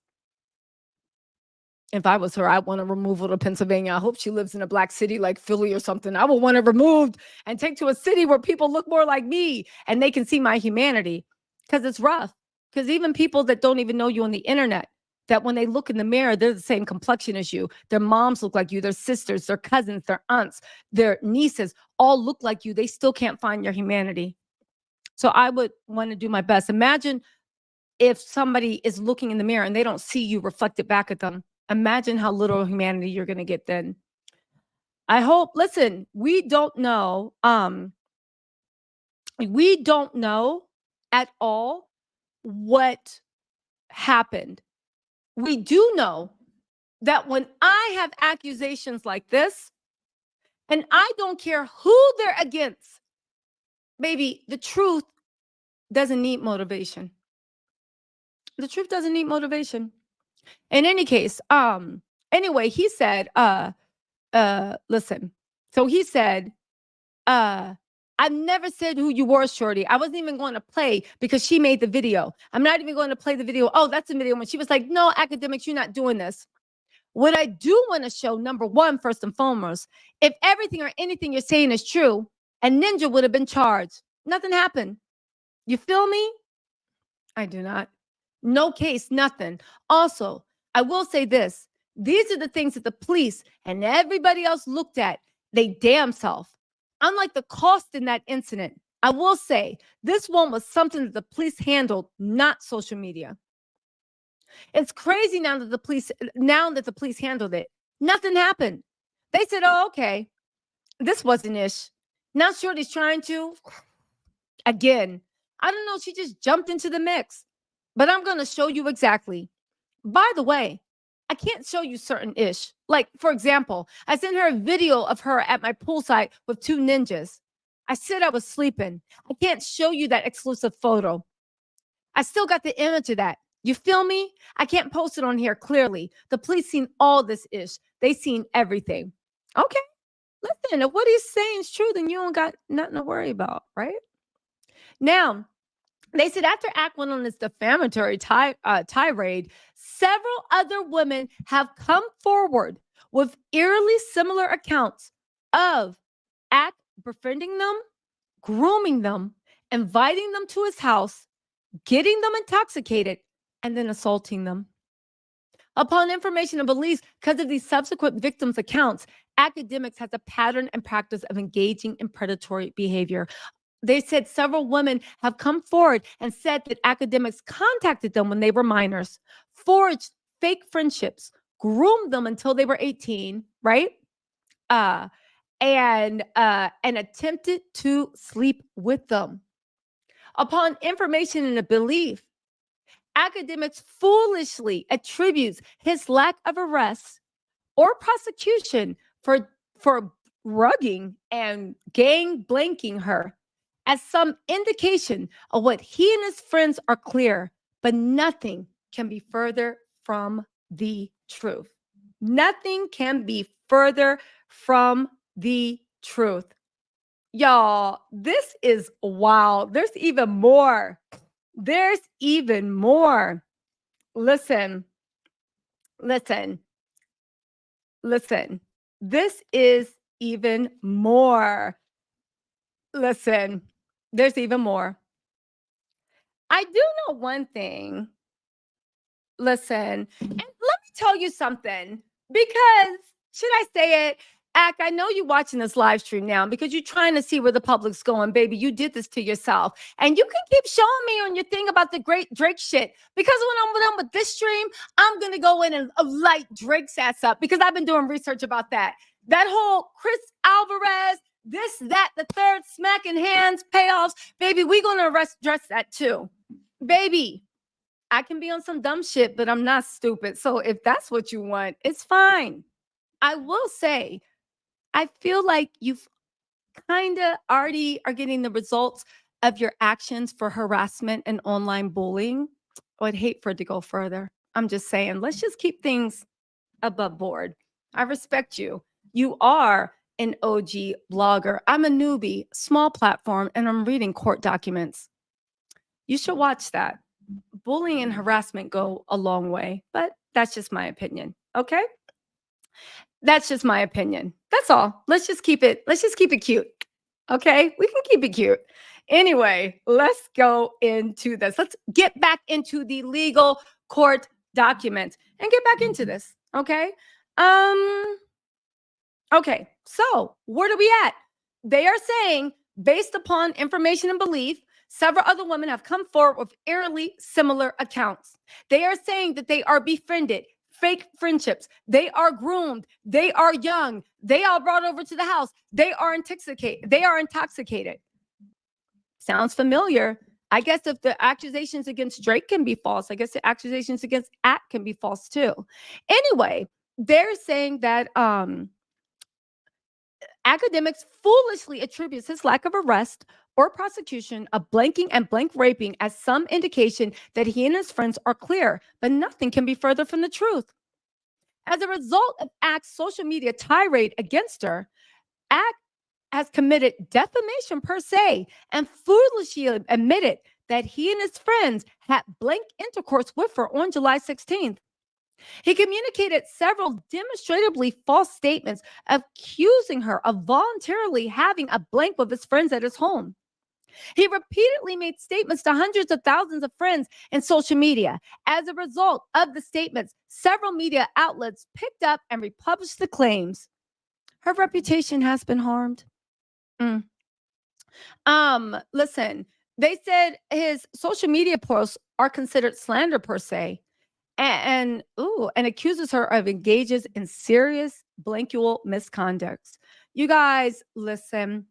If I was her, I'd want to remove her to Pennsylvania. I hope she lives in a black city like Philly or something. I would want her removed and take to a city where people look more like me and they can see my humanity, because it's rough. Because even people that don't even know you on the internet, that when they look in the mirror, they're the same complexion as you. Their moms look like you, their sisters, their cousins, their aunts, their nieces all look like you. They still can't find your humanity. So I would want to do my best. Imagine if somebody is looking in the mirror and they don't see you reflected back at them. Imagine how little humanity you're going to get then. I hope, listen, we don't know at all what happened. We do know that when I have accusations like this, and I don't care who they're against, baby, the truth doesn't need motivation. The truth doesn't need motivation. In any case, anyway, he said, listen. So he said, I've never said who you were, shorty. I wasn't even going to play because she made the video. I'm not even going to play the video. Oh, that's the video when she was like, no, Akademics, you're not doing this. What I do want to show, number one, first and foremost, if everything or anything you're saying is true, and Ninja would have been charged. Nothing happened. You feel me? I do not. No case, nothing. Also, I will say this. These are the things that the police and everybody else looked at. They damn self. Unlike the cost in that incident, I will say this one was something that the police handled, not social media. It's crazy now that the police handled it. Nothing happened. They said, oh, okay, this wasn't ish. Now Shorty's trying to, again, I don't know, she just jumped into the mix. But I'm going to show you exactly. By the way, I can't show you certain ish. Like, for example, I sent her a video of her at my poolside with two ninjas. I said I was sleeping. I can't show you that exclusive photo. I still got the image of that. You feel me? I can't post it on here clearly. The police seen all this ish. They seen everything. Okay. Listen, if what he's saying is true, then you don't got nothing to worry about, right? Now, they said after Act went on this defamatory tirade, several other women have come forward with eerily similar accounts of Act befriending them, grooming them, inviting them to his house, getting them intoxicated, and then assaulting them. Upon information and beliefs, because of these subsequent victims' accounts, Akademics has a pattern and practice of engaging in predatory behavior. They said several women have come forward and said that Akademics contacted them when they were minors, forged fake friendships, groomed them until they were 18, right? And attempted to sleep with them. Upon information and a belief, Akademiks foolishly attributes his lack of arrest or prosecution for rugging and gang blanking her as some indication of what he and his friends are clear, but nothing can be further from the truth. Nothing can be further from the truth. Y'all, this is wild. There's even more. There's even more. Listen. This is even more. Listen, there's even more. I do know one thing. Listen, and let me tell you something, because should I say it? Ak, I know you're watching this live stream now because you're trying to see where the public's going, baby. You did this to yourself. And you can keep showing me on your thing about the great Drake shit, because when I'm done with this stream, I'm going to go in and light Drake's ass up, because I've been doing research about that. That whole Chris Alvarez, this, that, the third, smacking hands, payoffs, baby, we're going to address that too. Baby, I can be on some dumb shit, but I'm not stupid. So if that's what you want, it's fine. I will say, I feel like you've kind of already are getting the results of your actions for harassment and online bullying. Oh, I'd hate for it to go further. I'm just saying, let's just keep things above board. I respect you. You are an OG blogger. I'm a newbie, small platform, and I'm reading court documents. You should watch that. Bullying and harassment go a long way, but that's just my opinion. Okay? That's just my opinion. That's all. Let's just keep it cute. Okay? We can keep it cute. Anyway, let's go into this. Let's get back into the legal court documents and get back into this. Okay? Okay. So, where are we at? They are saying, based upon information and belief, several other women have come forward with eerily similar accounts. They are saying that they are befriended, fake friendships. They are groomed. They are young. They are brought over to the house. They are intoxicated. Sounds familiar. I guess if the accusations against Drake can be false, I guess the accusations against At can be false too. Anyway, they're saying that Akademics foolishly attributes his lack of arrest or prosecution of blanking and blank raping as some indication that he and his friends are clear, but nothing can be further from the truth. As a result of Act's social media tirade against her, Act has committed defamation per se and foolishly admitted that he and his friends had blank intercourse with her on July 16th. He communicated several demonstratively false statements accusing her of voluntarily having a blank with his friends at his home. He repeatedly made statements to hundreds of thousands of friends in social media. As a result of the statements, several media outlets picked up and republished the claims. Her reputation has been harmed. Listen, they said his social media posts are considered slander per se, and accuses her of engages in serious blankual misconducts. You guys, listen,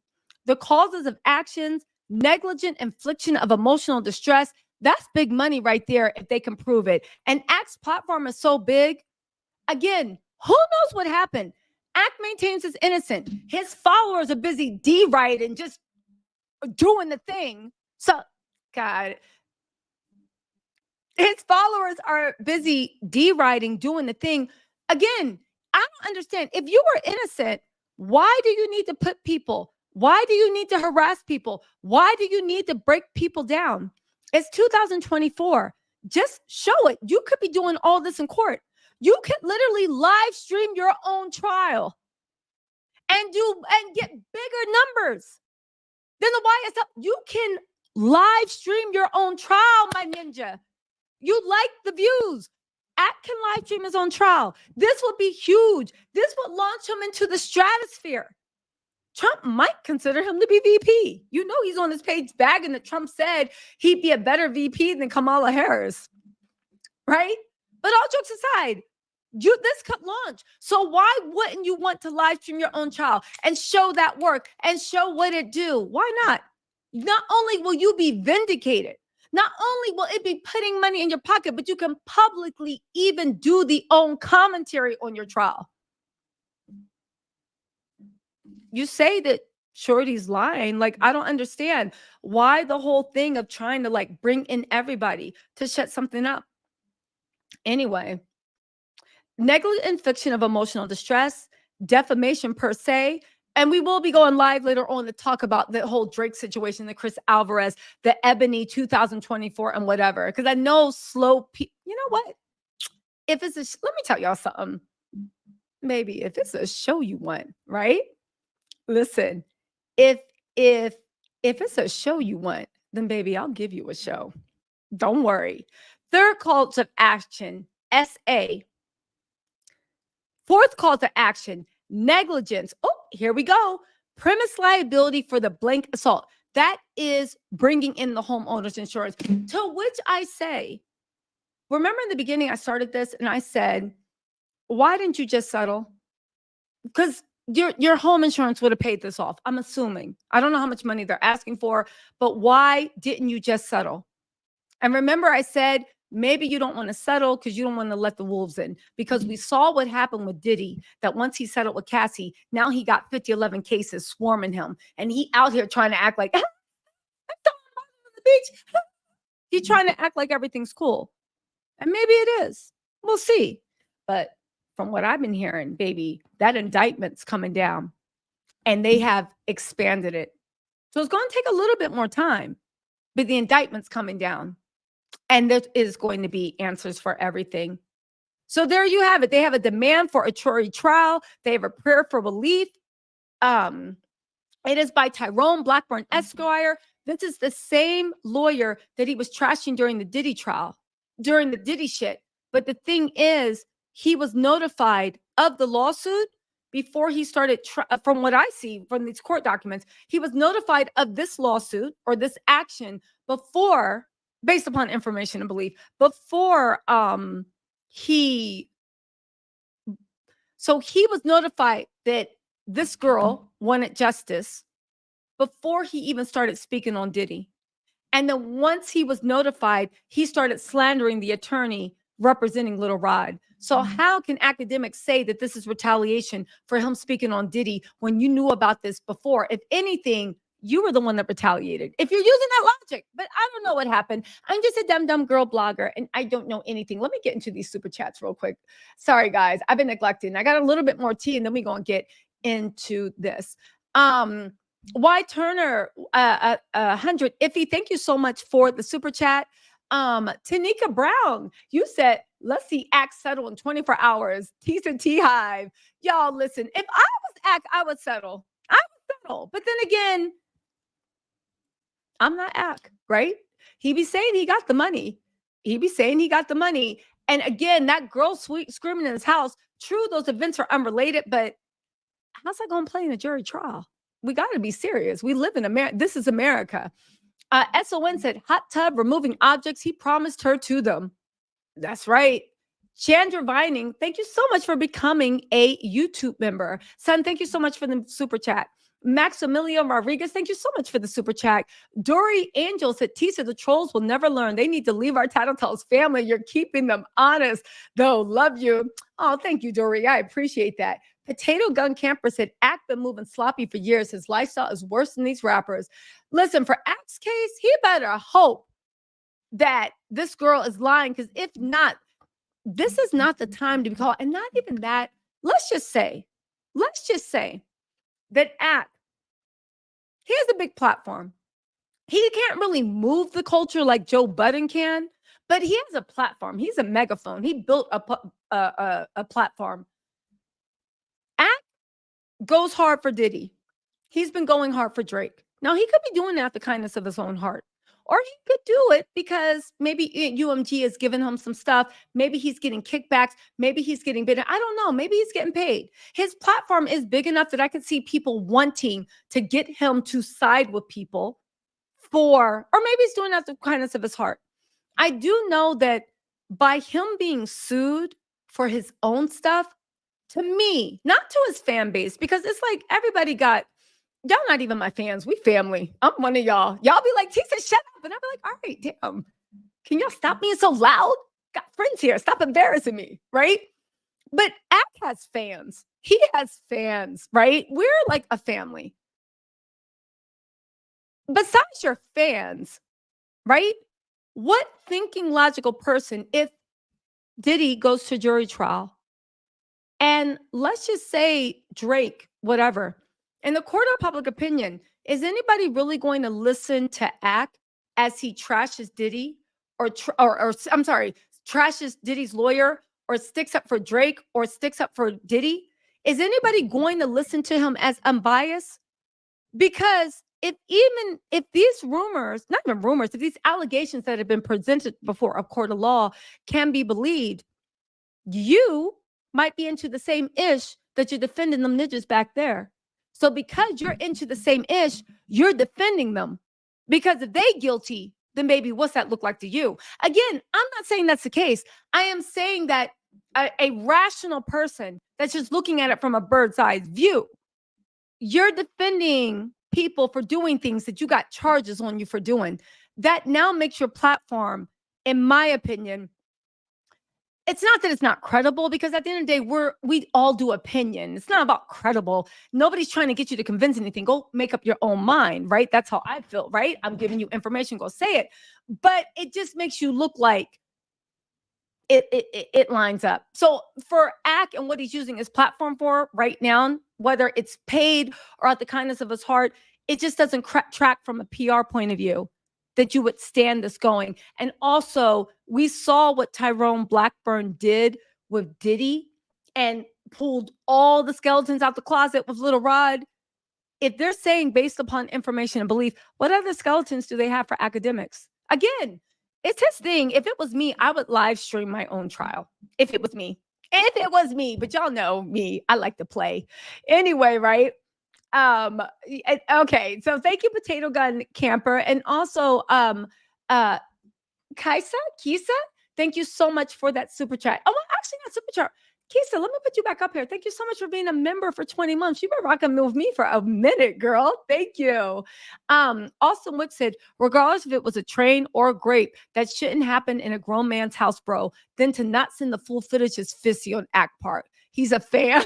the causes of actions, negligent infliction of emotional distress, that's big money right there if they can prove it. And Act's platform is so big. Again, who knows what happened? Act maintains his innocent. His followers are busy deriding, just doing the thing. So, God, his followers are busy deriding, doing the thing. Again, I don't understand. If you were innocent, why do you need to put people? Why do you need to harass people? Why do you need to break people down? It's 2024. Just show it. You could be doing all this in court. You could literally live stream your own trial and get bigger numbers than the YSL. You can live stream your own trial, my ninja. You like the views. Act can live stream his own trial. This would be huge. This would launch him into the stratosphere. Trump might consider him to be VP. You know, he's on his page bagging that Trump said he'd be a better VP than Kamala Harris, right? But all jokes aside, this could launch. So why wouldn't you want to live stream your own trial and show that work and show what it do? Why not? Not only will you be vindicated, Not only will it be putting money in your pocket, but you can publicly even do the own commentary on your trial. You say that Shorty's lying. Like, I don't understand why the whole thing of trying to like bring in everybody to shut something up. Anyway, negligent infliction of emotional distress, defamation per se. And we will be going live later on to talk about the whole Drake situation, the Chris Alvarez, the Ebony 2024 and whatever. Because I know slow people, you know what? If it's let me tell y'all something. Maybe if it's a show you want, right? Listen, if it's a show you want, then baby, I'll give you a show. Don't worry. Third call to action, SA. Fourth call to action, negligence. Oh, here we go. Premise liability for the blank assault. That is bringing in the homeowner's insurance. To which I say, remember in the beginning, I started this and I said, why didn't you just settle? Because your home insurance would have paid this off. I'm assuming. I don't know how much money they're asking for, but why didn't you just settle? And remember, I said, maybe you don't want to settle because you don't want to let the wolves in. Because we saw what happened with Diddy, that once he settled with Cassie, now he got 50, 11 cases swarming him. And he out here trying to act like, I'm on the beach. He's trying to act like everything's cool. And maybe it is. We'll see. But from what I've been hearing, baby, that indictment's coming down. And they have expanded it. So it's going to take a little bit more time. But the indictment's coming down. And there is going to be answers for everything. So there you have it. They have a demand for a jury trial. They have a prayer for relief. It is by Tyrone Blackburn Esquire. This is the same lawyer that he was trashing during the Diddy trial, during the Diddy shit. But the thing is, he was notified of the lawsuit before he started, from what I see from these court documents, he was notified of this lawsuit or this action before, based upon information and belief, before he was notified that this girl wanted justice before he even started speaking on Diddy. And then once he was notified, he started slandering the attorney representing Little Rod. So how can academics say that this is retaliation for him speaking on Diddy when you knew about this before? If anything, you were the one that retaliated. If you're using that logic, but I don't know what happened. I'm just a dumb girl blogger and I don't know anything. Let me get into these super chats real quick. Sorry, guys. I've been neglecting. I got a little bit more tea and then we're going to get into this. Y Turner, 100 Iffy, thank you so much for the super chat. Tanika Brown, you said, let's see Act settle in 24 hours. Tease and Tea Hive. Y'all, listen, if I was Act, I would settle. I would settle. But then again, I'm not Act, right? He be saying he got the money. And again, that girl screaming in his house, true, those events are unrelated, but how's that going to play in a jury trial? We got to be serious. We live in America. This is America. SON said, hot tub, removing objects. He promised her to them. That's right. Chandra Vining, thank you so much for becoming a YouTube member. Son, thank you so much for the super chat. Maximilian Rodriguez, thank you so much for the super chat. Dory Angel said, Tisa, the trolls will never learn. They need to leave our Tattle Tells family. You're keeping them honest, though. Love you. Oh, thank you, Dory. I appreciate that. Potato Gun Camper said, Act been moving sloppy for years. His lifestyle is worse than these rappers. Listen, for Act's case, he better hope that this girl is lying, because if not, this is not the time to be called. And not even that. Let's just say that Act, he has a big platform. He can't really move the culture like Joe Budden can, but he has a platform. He's a megaphone. He built a platform. Act goes hard for Diddy. He's been going hard for Drake. Now, he could be doing that out the kindness of his own heart. Or he could do it because maybe UMG has given him some stuff. Maybe he's getting kickbacks. Maybe he's getting bidden. I don't know. Maybe he's getting paid. His platform is big enough that I could see people wanting to get him to side with people or maybe he's doing that out of the kindness of his heart. I do know that by him being sued for his own stuff, to me, not to his fan base, because it's like everybody got Y'all not even my fans. We family. I'm one of y'all. Y'all be like, Tisa, shut up. And I'll be like, all right, damn. Can y'all stop being so loud? Got friends here. Stop embarrassing me, right? But Ak has fans. He has fans, right? We're like a family. Besides your fans, right? What thinking logical person, if Diddy goes to jury trial, and let's just say Drake, whatever, in the court of public opinion, is anybody really going to listen to Ak as he trashes Diddy or I'm sorry, trashes Diddy's lawyer or sticks up for Drake or sticks up for Diddy? Is anybody going to listen to him as unbiased? Because if these rumors, not even rumors, if these allegations that have been presented before a court of law can be believed, you might be into the same ish that you're defending them ninjas back there. So because you're into the same ish, you're defending them. Because if they guilty, then baby, what's that look like to you? Again, I'm not saying that's the case. I am saying that a rational person that's just looking at it from a bird's eye view, you're defending people for doing things that you got charges on you for doing. That now makes your platform, in my opinion, it's not that it's not credible, because at the end of the day, we all do opinion. It's not about credible. Nobody's trying to get you to convince anything. Go make up your own mind, right? That's how I feel, right? I'm giving you information. Go say it. But it just makes you look like it lines up. So for Ak and what he's using his platform for right now, whether it's paid or out the kindness of his heart, it just doesn't track from a PR point of view that you would stand this going. And also, we saw what Tyrone Blackburn did with Diddy and pulled all the skeletons out the closet with Little Rod. If they're saying based upon information and belief, what other skeletons do they have for Akademics? Again, it's his thing. If it was me, I would live stream my own trial. If it was me. If it was me. But y'all know me. I like to play. Anyway, right? Okay. So thank you, Potato Gun Camper. And also Kisa, thank you so much for that super chat. Oh, well, actually not super chat. Kisa, let me put you back up here. Thank you so much for being a member for 20 months. You've been rocking with me for a minute, girl. Thank you. Austin Wick said, regardless if it was a train or a grape, that shouldn't happen in a grown man's house, bro. Then to not send the full footage is fissy on Ak part. He's a fan.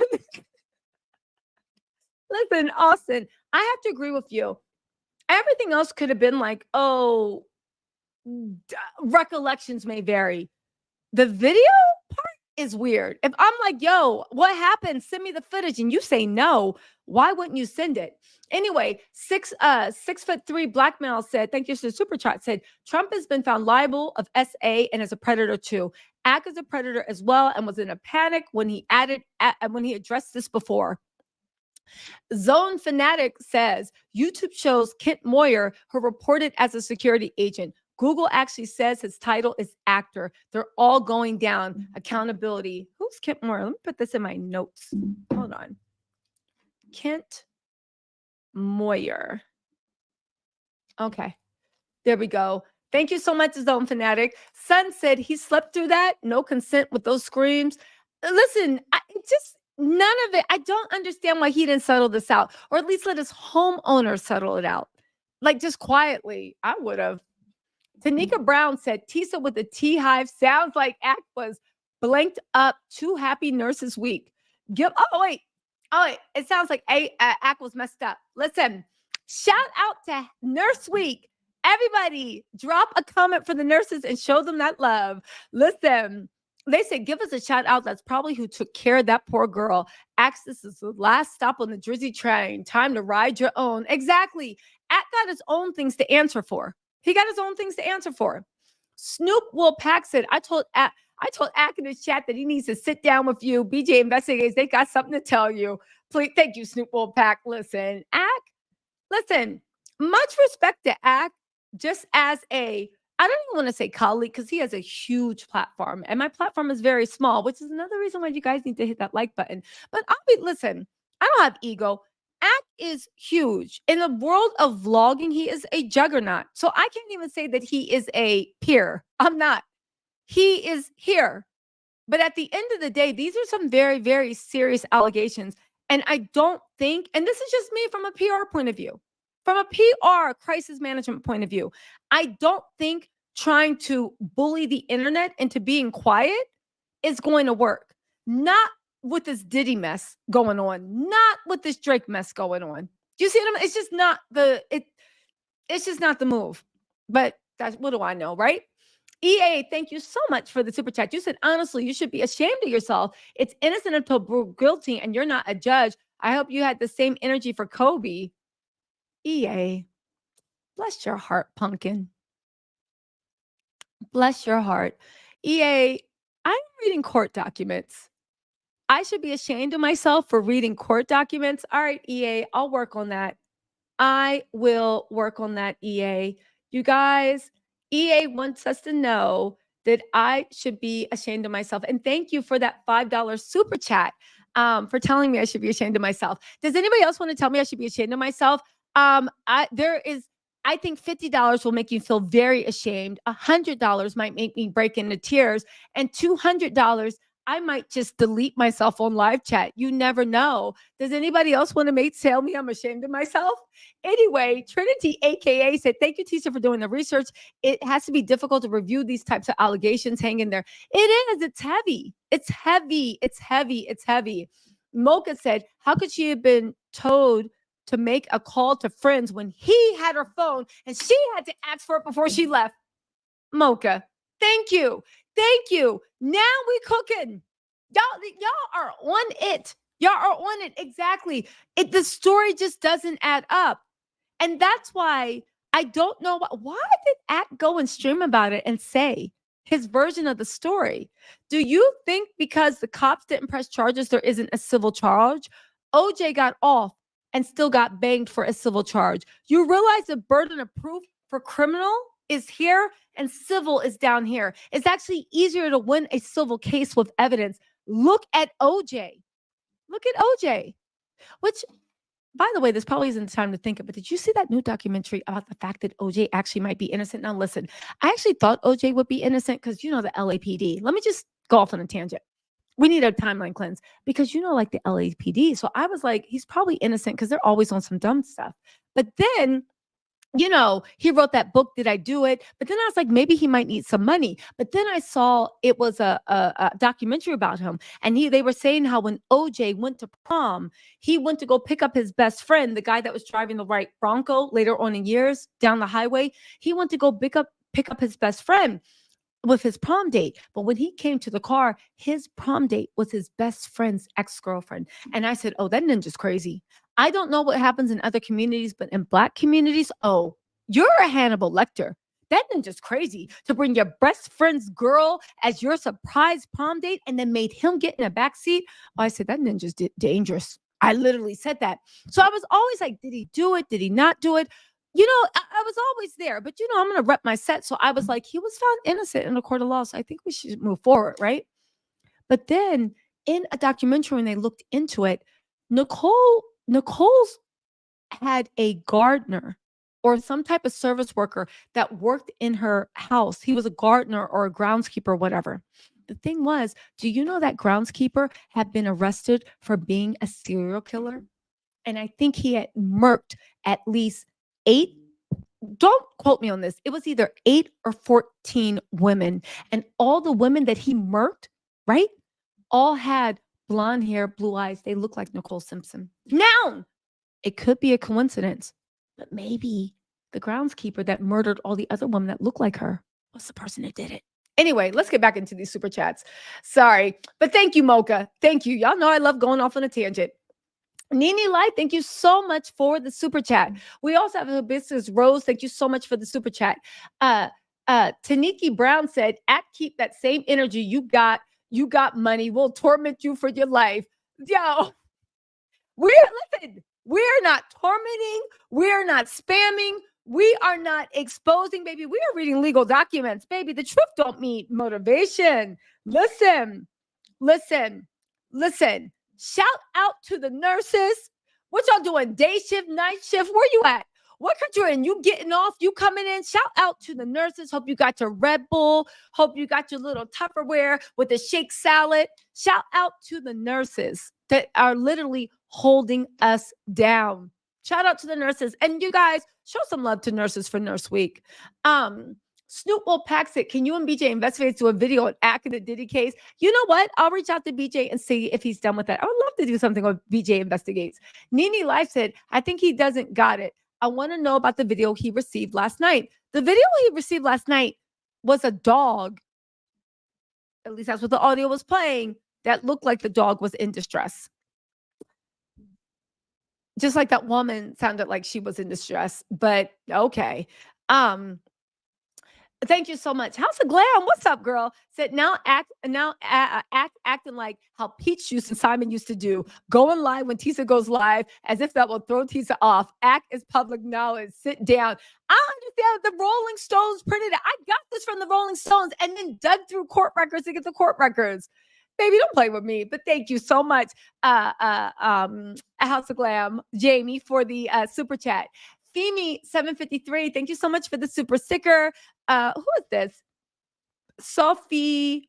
Listen, Austin, I have to agree with you. Everything else could have been like, oh, recollections may vary. The video part is weird. If I'm like, yo, what happened? Send me the footage. And you say no, why wouldn't you send it? Anyway, 6'3" Blackmail said, thank you for the super chat, said, Trump has been found liable of SA and is a predator too. Ak is a predator as well and was in a panic when he addressed this before. Zone Fanatic says YouTube shows Kent Moyer, who reported as a security agent. Google actually says his title is actor. They're all going down. Accountability. Who's Kent Moyer? Let me put this in my notes. Hold on. Kent Moyer. Okay. There we go. Thank you so much, Zone Fanatic. Son said he slept through that. No consent with those screams. Listen, none of it. I don't understand why he didn't settle this out, or at least let his homeowner settle it out. Like just quietly. I would have. Tanika Brown said, Tisa with the T Hive sounds like Ak was blanked up 2 happy nurses week. Oh, wait. It sounds like Ak was messed up. Listen, shout out to Nurse Week. Everybody drop a comment for the nurses and show them that love. Listen, they said, give us a shout out. That's probably who took care of that poor girl. Ax, this is the last stop on the Drizzy train. Time to ride your own. Exactly. Ak got his own things to answer for. He got his own things to answer for. Snoop Will Pack said, I told Ak in the chat that he needs to sit down with you. BJ Investigators, they got something to tell you. Please, thank you, Snoop Will Pack. Listen, much respect to Ak, just as I don't even want to say colleague, because he has a huge platform. And my platform is very small, which is another reason why you guys need to hit that like button. But listen, I don't have ego. Ak is huge. In the world of vlogging, he is a juggernaut. So I can't even say that he is a peer. I'm not. He is here. But at the end of the day, these are some very, very serious allegations. And I don't think, and this is just me from a PR point of view, from a PR crisis management point of view, I don't think trying to bully the internet into being quiet is going to work. Not with this Diddy mess going on, not with this Drake mess going on. Do you see what I mean? It's just not it's just not the move. But that's, what do I know, right? EA, thank you so much for the super chat. You said, honestly, you should be ashamed of yourself. It's innocent until guilty, and you're not a judge. I hope you had the same energy for Kobe. EA, bless your heart, pumpkin. Bless your heart. EA, I'm reading court documents. I should be ashamed of myself for reading court documents. All right, EA, I'll work on that. I will work on that, EA. You guys, EA wants us to know that I should be ashamed of myself. And thank you for that $5 super chat for telling me I should be ashamed of myself. Does anybody else want to tell me I should be ashamed of myself? I think $50 will make you feel very ashamed. $100 might make me break into tears. And $200, I might just delete myself on live chat. You never know. Does anybody else want to tell me I'm ashamed of myself? Anyway, Trinity, AKA, said, thank you, Tisha, for doing the research. It has to be difficult to review these types of allegations. Hang in there. It is. It's heavy. It's heavy. It's heavy. It's heavy. Mocha said, how could she have been told to make a call to friends when he had her phone and she had to ask for it before she left? Mocha, thank you. Thank you. Now we cooking. Y'all are on it. Y'all are on it. Exactly. The story just doesn't add up. And that's why I don't know why did Act go and stream about it and say his version of the story? Do you think because the cops didn't press charges, there isn't a civil charge? OJ got off and still got banged for a civil charge. You realize the burden of proof for criminal is here and civil is down here. It's actually easier to win a civil case with evidence. Look at OJ. Look at OJ. Which, by the way, this probably isn't time to think of, but did you see that new documentary about the fact that OJ actually might be innocent? Now, listen, I actually thought OJ would be innocent because, you know, the LAPD. Let me just go off on a tangent. We need a timeline cleanse because, you know, like the LAPD. So I was like, he's probably innocent because they're always on some dumb stuff. But then, you know, he wrote that book, Did I Do It? But then I was like, maybe he might need some money. But then I saw it was a documentary about him. And they were saying how when OJ went to prom, he went to go pick up his best friend, the guy that was driving the white Bronco later on in years down the highway. He went to go pick up his best friend with his prom date. But when he came to the car, his prom date was his best friend's ex-girlfriend. And I said, oh, that ninja's crazy. I don't know what happens in other communities, but in Black communities, oh, you're a Hannibal Lecter. That ninja's crazy to bring your best friend's girl as your surprise prom date and then made him get in a backseat. Oh, I said, that ninja's dangerous. I literally said that. So I was always like, did he do it? Did he not do it? You know, I was always there, but you know, I'm going to rep my set. So I was like, he was found innocent in a court of law. So I think we should move forward, right? But then in a documentary, when they looked into it, Nicole's had a gardener or some type of service worker that worked in her house. He was a gardener or a groundskeeper or whatever. The thing was, do you know that groundskeeper had been arrested for being a serial killer? And I think he had murked at least 8, don't quote me on this, it was either 8 or 14 women. And all the women that he murked, right, all had blonde hair, blue eyes. They look like Nicole Simpson. Now, it could be a coincidence, but maybe the groundskeeper that murdered all the other women that look like her was the person that did it. Anyway, let's get back into these super chats. Sorry, but thank you, Mocha. Thank you. Y'all know I love going off on a tangent. Nini Light, thank you so much for the super chat. We also have a business Rose. Thank you so much for the super chat. Taniki Brown said, keep that same energy you got money. We'll torment you for your life. Yo, we're not tormenting. We're not spamming. We are not exposing, baby. We are reading legal documents, baby. The truth don't mean motivation. Listen. Shout out to the nurses. What y'all doing? Day shift, night shift? Where you at? What country are in? You getting off? You coming in? Shout out to the nurses. Hope you got your Red Bull. Hope you got your little Tupperware with the shake salad. Shout out to the nurses that are literally holding us down. Shout out to the nurses. And you guys, show some love to nurses for Nurse Week. Snoop Will Paxit, can you and BJ investigate do a video on Ak and the Diddy case? You know what? I'll reach out to BJ and see if he's done with that. I would love to do something with BJ Investigates. Nene Life said, I think he doesn't got it. I want to know about the video he received last night. The video he received last night was a dog. At least that's what the audio was playing. That looked like the dog was in distress. Just like that woman sounded like she was in distress, but okay. Thank you so much. House of Glam, what's up, girl? Said acting like how Peach Juice and Simon used to do, going live when Tisa goes live, as if that will throw Tisa off. Act is public knowledge. Sit down. I understand the Rolling Stones printed it. I got this from the Rolling Stones and then dug through court records to get the court records. Baby, don't play with me. But thank you so much, House of Glam, Jamie, for the super chat. Femi 753, thank you so much for the super sticker. Who is this? Sophia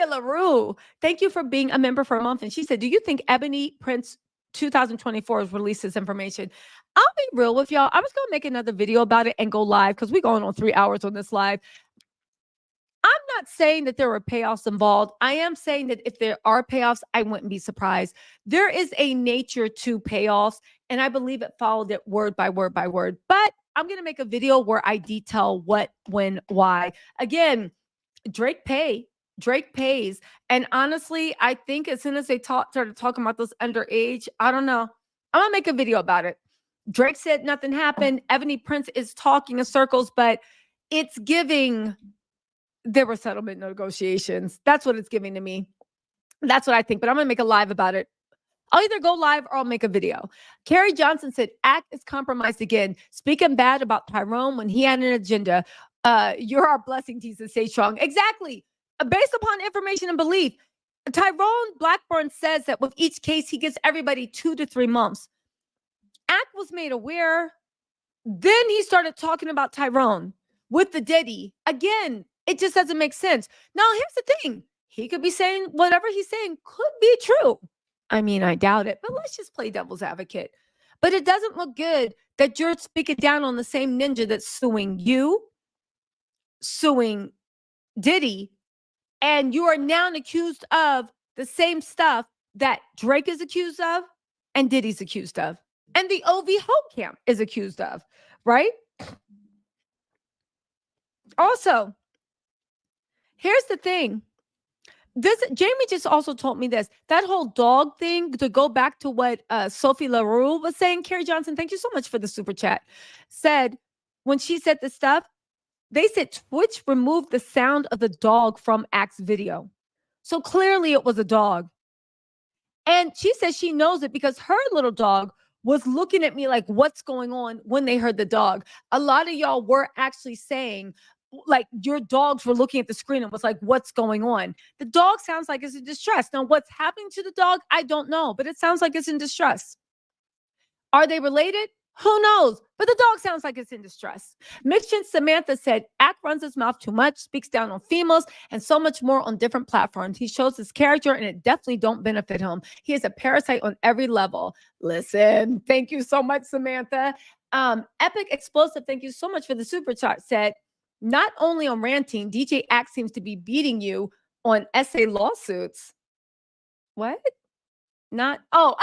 LaRue. Thank you for being a member for a month. And she said, do you think Ebony Prince 2024 has released this information? I'll be real with y'all. I was going to make another video about it and go live because we're going on 3 hours on this live. I'm not saying that there were payoffs involved. I am saying that if there are payoffs, I wouldn't be surprised. There is a nature to payoffs, and I believe it followed it word by word by word. But I'm going to make a video where I detail what, when, why. Again, Drake pays. And honestly, I think as soon as they started talking about this underage, I don't know. I'm going to make a video about it. Drake said nothing happened. Ebony Prince is talking in circles, but it's giving... There were settlement negotiations. That's what it's giving to me. That's what I think. But I'm going to make a live about it. I'll either go live or I'll make a video. Carrie Johnson said, Act is compromised again. Speaking bad about Tyrone when he had an agenda. You're our blessing, Tisa. Stay strong. Exactly. Based upon information and belief. Tyrone Blackburn says that with each case, he gives everybody 2 to 3 months. Act was made aware. Then he started talking about Tyrone with the Diddy. Again, it just doesn't make sense. Now, here's the thing. He could be saying whatever he's saying could be true. I mean, I doubt it, but let's just play devil's advocate. But it doesn't look good that you're speaking down on the same ninja that's suing you, suing Diddy, and you are now accused of the same stuff that Drake is accused of and Diddy's accused of, and the OV Hope camp is accused of, right? Also, here's the thing. Jamie just also told me this. That whole dog thing, to go back to what Sophie LaRue was saying, Carrie Johnson, thank you so much for the super chat, said when she said this stuff, they said Twitch removed the sound of the dog from Act's video. So clearly it was a dog. And she says she knows it because her little dog was looking at me like, what's going on when they heard the dog. A lot of y'all were actually saying, like, your dogs were looking at the screen and was like, what's going on? The dog sounds like it's in distress. Now, what's happening to the dog? I don't know, but it sounds like it's in distress. Are they related? Who knows? But the dog sounds like it's in distress. Mission Samantha said, Act runs his mouth too much, speaks down on females, and so much more on different platforms. He shows his character, and it definitely don't benefit him. He is a parasite on every level. Listen, thank you so much, Samantha. Epic Explosive, thank you so much for the super chat, said, not only on ranting, DJ Act seems to be beating you on essay lawsuits. What? Not, oh,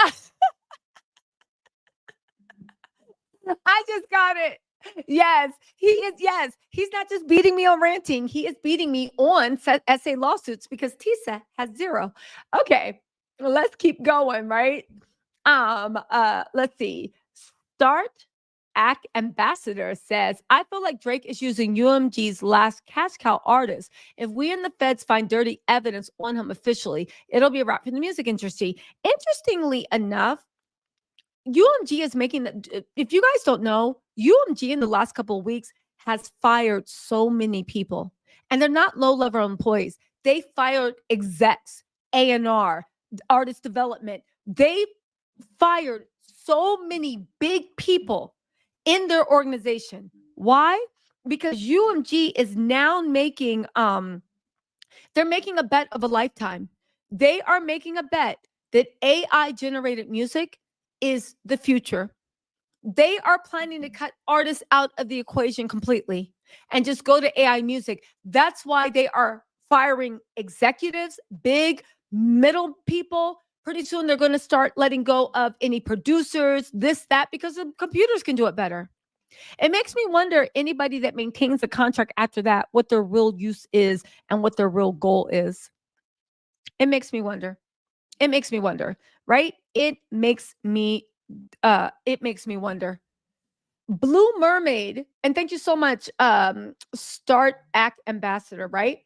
I just got it. Yes, he is. Yes, he's not just beating me on ranting. He is beating me on essay lawsuits because Tisa has 0. Okay, let's keep going, right? Let's see. Start Act Ambassador says, I feel like Drake is using UMG's last cash cow artist. If we and the feds find dirty evidence on him officially, it'll be a wrap for the music industry. Interestingly enough, UMG is making that. If you guys don't know, UMG in the last couple of weeks has fired so many people, and they're not low-level employees. They fired execs, A&R, artist development. They fired so many big people in their organization. Why? Because UMG is now making they're making a bet of a lifetime. They are making a bet that AI generated music is the future. They are planning to cut artists out of the equation completely and just go to AI music. That's why they are firing executives, big, middle people. Pretty soon they're going to start letting go of any producers, this, that, because the computers can do it better. It makes me wonder, anybody that maintains a contract after that, what their real use is and what their real goal is. It makes me wonder. It makes me wonder, right? It makes me wonder. Blue Mermaid, and thank you so much, Start Act Ambassador, right?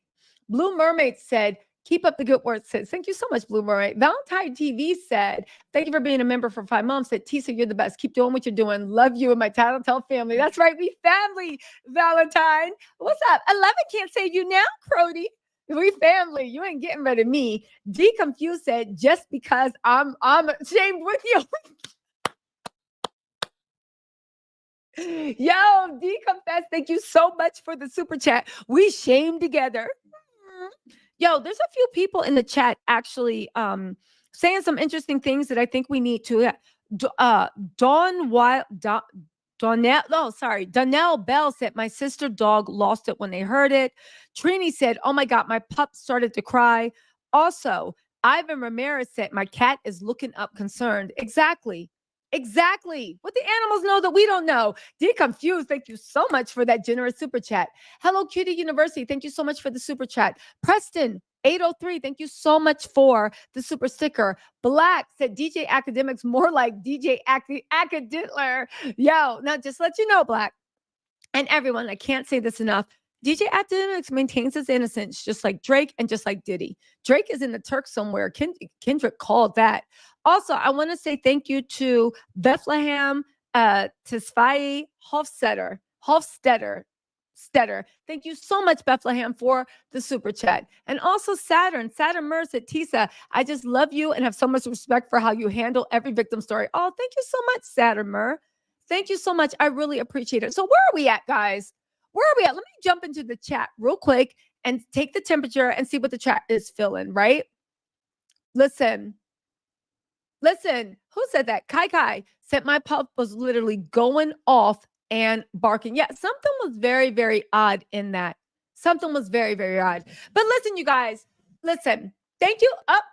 Blue Mermaid said, keep up the good work, sis. Thank you so much, Blue Mermaid. Valentine TV said, thank you for being a member for 5 months. Said, Tisa, you're the best. Keep doing what you're doing. Love you and my Tattle Tell family. That's right, we family, Valentine. What's up? 11 can't save you now, Crody. We family. You ain't getting rid of me. D Confused said, just because I'm ashamed with you. Yo, D Confess, thank you so much for the super chat. We shame together. Yo, there's a few people in the chat actually saying some interesting things that I think we need to Donnell Bell said, my sister dog lost it when they heard it. Trini said, oh my God, my pup started to cry. Also, Ivan Ramirez said, my cat is looking up concerned. Exactly. What the animals know that we don't know. D Confused, thank you so much for that generous super chat. Hello, Cutie University, thank you so much for the super chat. Preston 803, thank you so much for the super sticker. Black said, DJ Akademics, more like DJ Akaditler. Yo, now just let you know, Black, and everyone, I can't say this enough. DJ Akademics maintains his innocence, just like Drake and just like Diddy. Drake is in the Turk somewhere. Kendrick called that. Also, I want to say thank you to Bethlehem Tesfaye Hofstetter. Thank you so much, Bethlehem, for the super chat. And also Saturn Murs at Tisa. I just love you and have so much respect for how you handle every victim story. Oh, thank you so much, Saturn Mur. Thank you so much. I really appreciate it. So where are we at, guys? Where are we at? Let me jump into the chat real quick and take the temperature and see what the chat is feeling, right? Listen. Who said that? Kai said my pup was literally going off and barking. Yeah, something was very, very odd in that. Something was very, very odd. But listen, you guys, listen. Thank you. Up.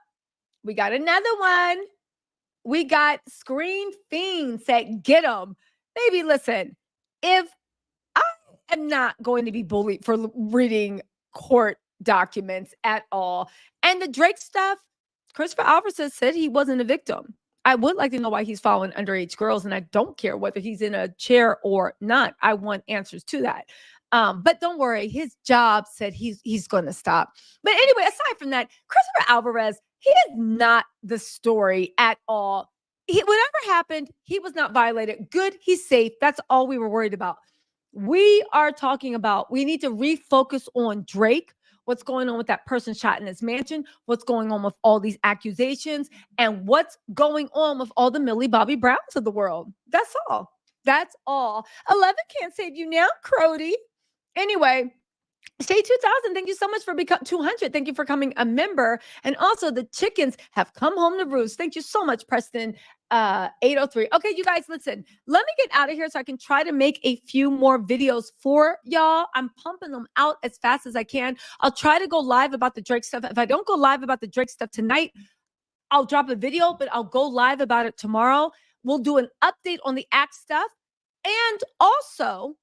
We got another one. We got Screen Fiend said, get him. Baby, listen. If I am not going to be bullied for reading court documents at all, and the Drake stuff, Christopher Alvarez said he wasn't a victim. I would like to know why he's following underage girls, and I don't care whether he's in a chair or not. I want answers to that. But don't worry, his job said he's going to stop. But anyway, aside from that, Christopher Alvarez, he is not the story at all. Whatever happened, he was not violated. Good, he's safe. That's all we were worried about. We are talking about, we need to refocus on Drake, what's going on with that person shot in his mansion, what's going on with all these accusations, and what's going on with all the Millie Bobby Browns of the world. That's all. 11 can't save you now, Crody. Anyway, Stay 2000. Thank you so much for becoming 200. Thank you for becoming a member. And also the chickens have come home to roost. Thank you so much, Preston 803. Okay, you guys, listen, let me get out of here so I can try to make a few more videos for y'all. I'm pumping them out as fast as I can. I'll try to go live about the Drake stuff. If I don't go live about the Drake stuff tonight, I'll drop a video, but I'll go live about it tomorrow. We'll do an update on the act stuff. And also,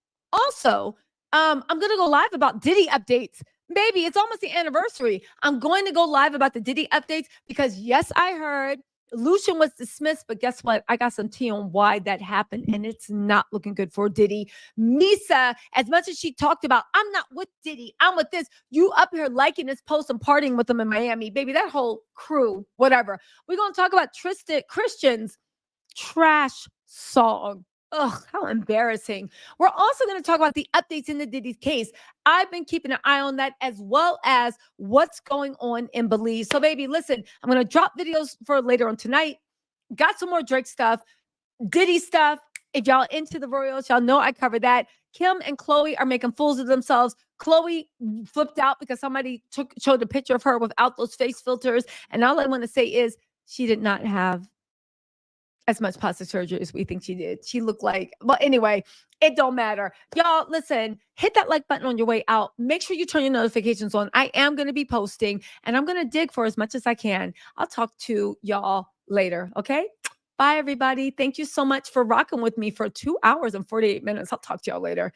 I'm going to go live about Diddy updates. Baby, it's almost the anniversary. I'm going to go live about the Diddy updates because, yes, I heard Lucian was dismissed, but guess what? I got some tea on why that happened, and it's not looking good for Diddy. Misa, as much as she talked about, I'm not with Diddy, I'm with this, you up here liking his post and partying with him in Miami. Baby, that whole crew, whatever. We're going to talk about Tristan Christian's trash song. Ugh, how embarrassing. We're also going to talk about the updates in the Diddy's case. I've been keeping an eye on that as well as what's going on in Belize. So, baby, listen, I'm going to drop videos for later on tonight. Got some more Drake stuff, Diddy stuff. If y'all into the Royals, y'all know I covered that. Kim and Chloe are making fools of themselves. Chloe flipped out because somebody showed a picture of her without those face filters. And all I want to say is, she did not have as much plastic surgery as we think she did. She looked like, well, anyway, it don't matter. Y'all, listen, hit that like button on your way out. Make sure you turn your notifications on. I am going to be posting and I'm going to dig for as much as I can. I'll talk to y'all later. Okay. Bye, everybody. Thank you so much for rocking with me for 2 hours and 48 minutes. I'll talk to y'all later.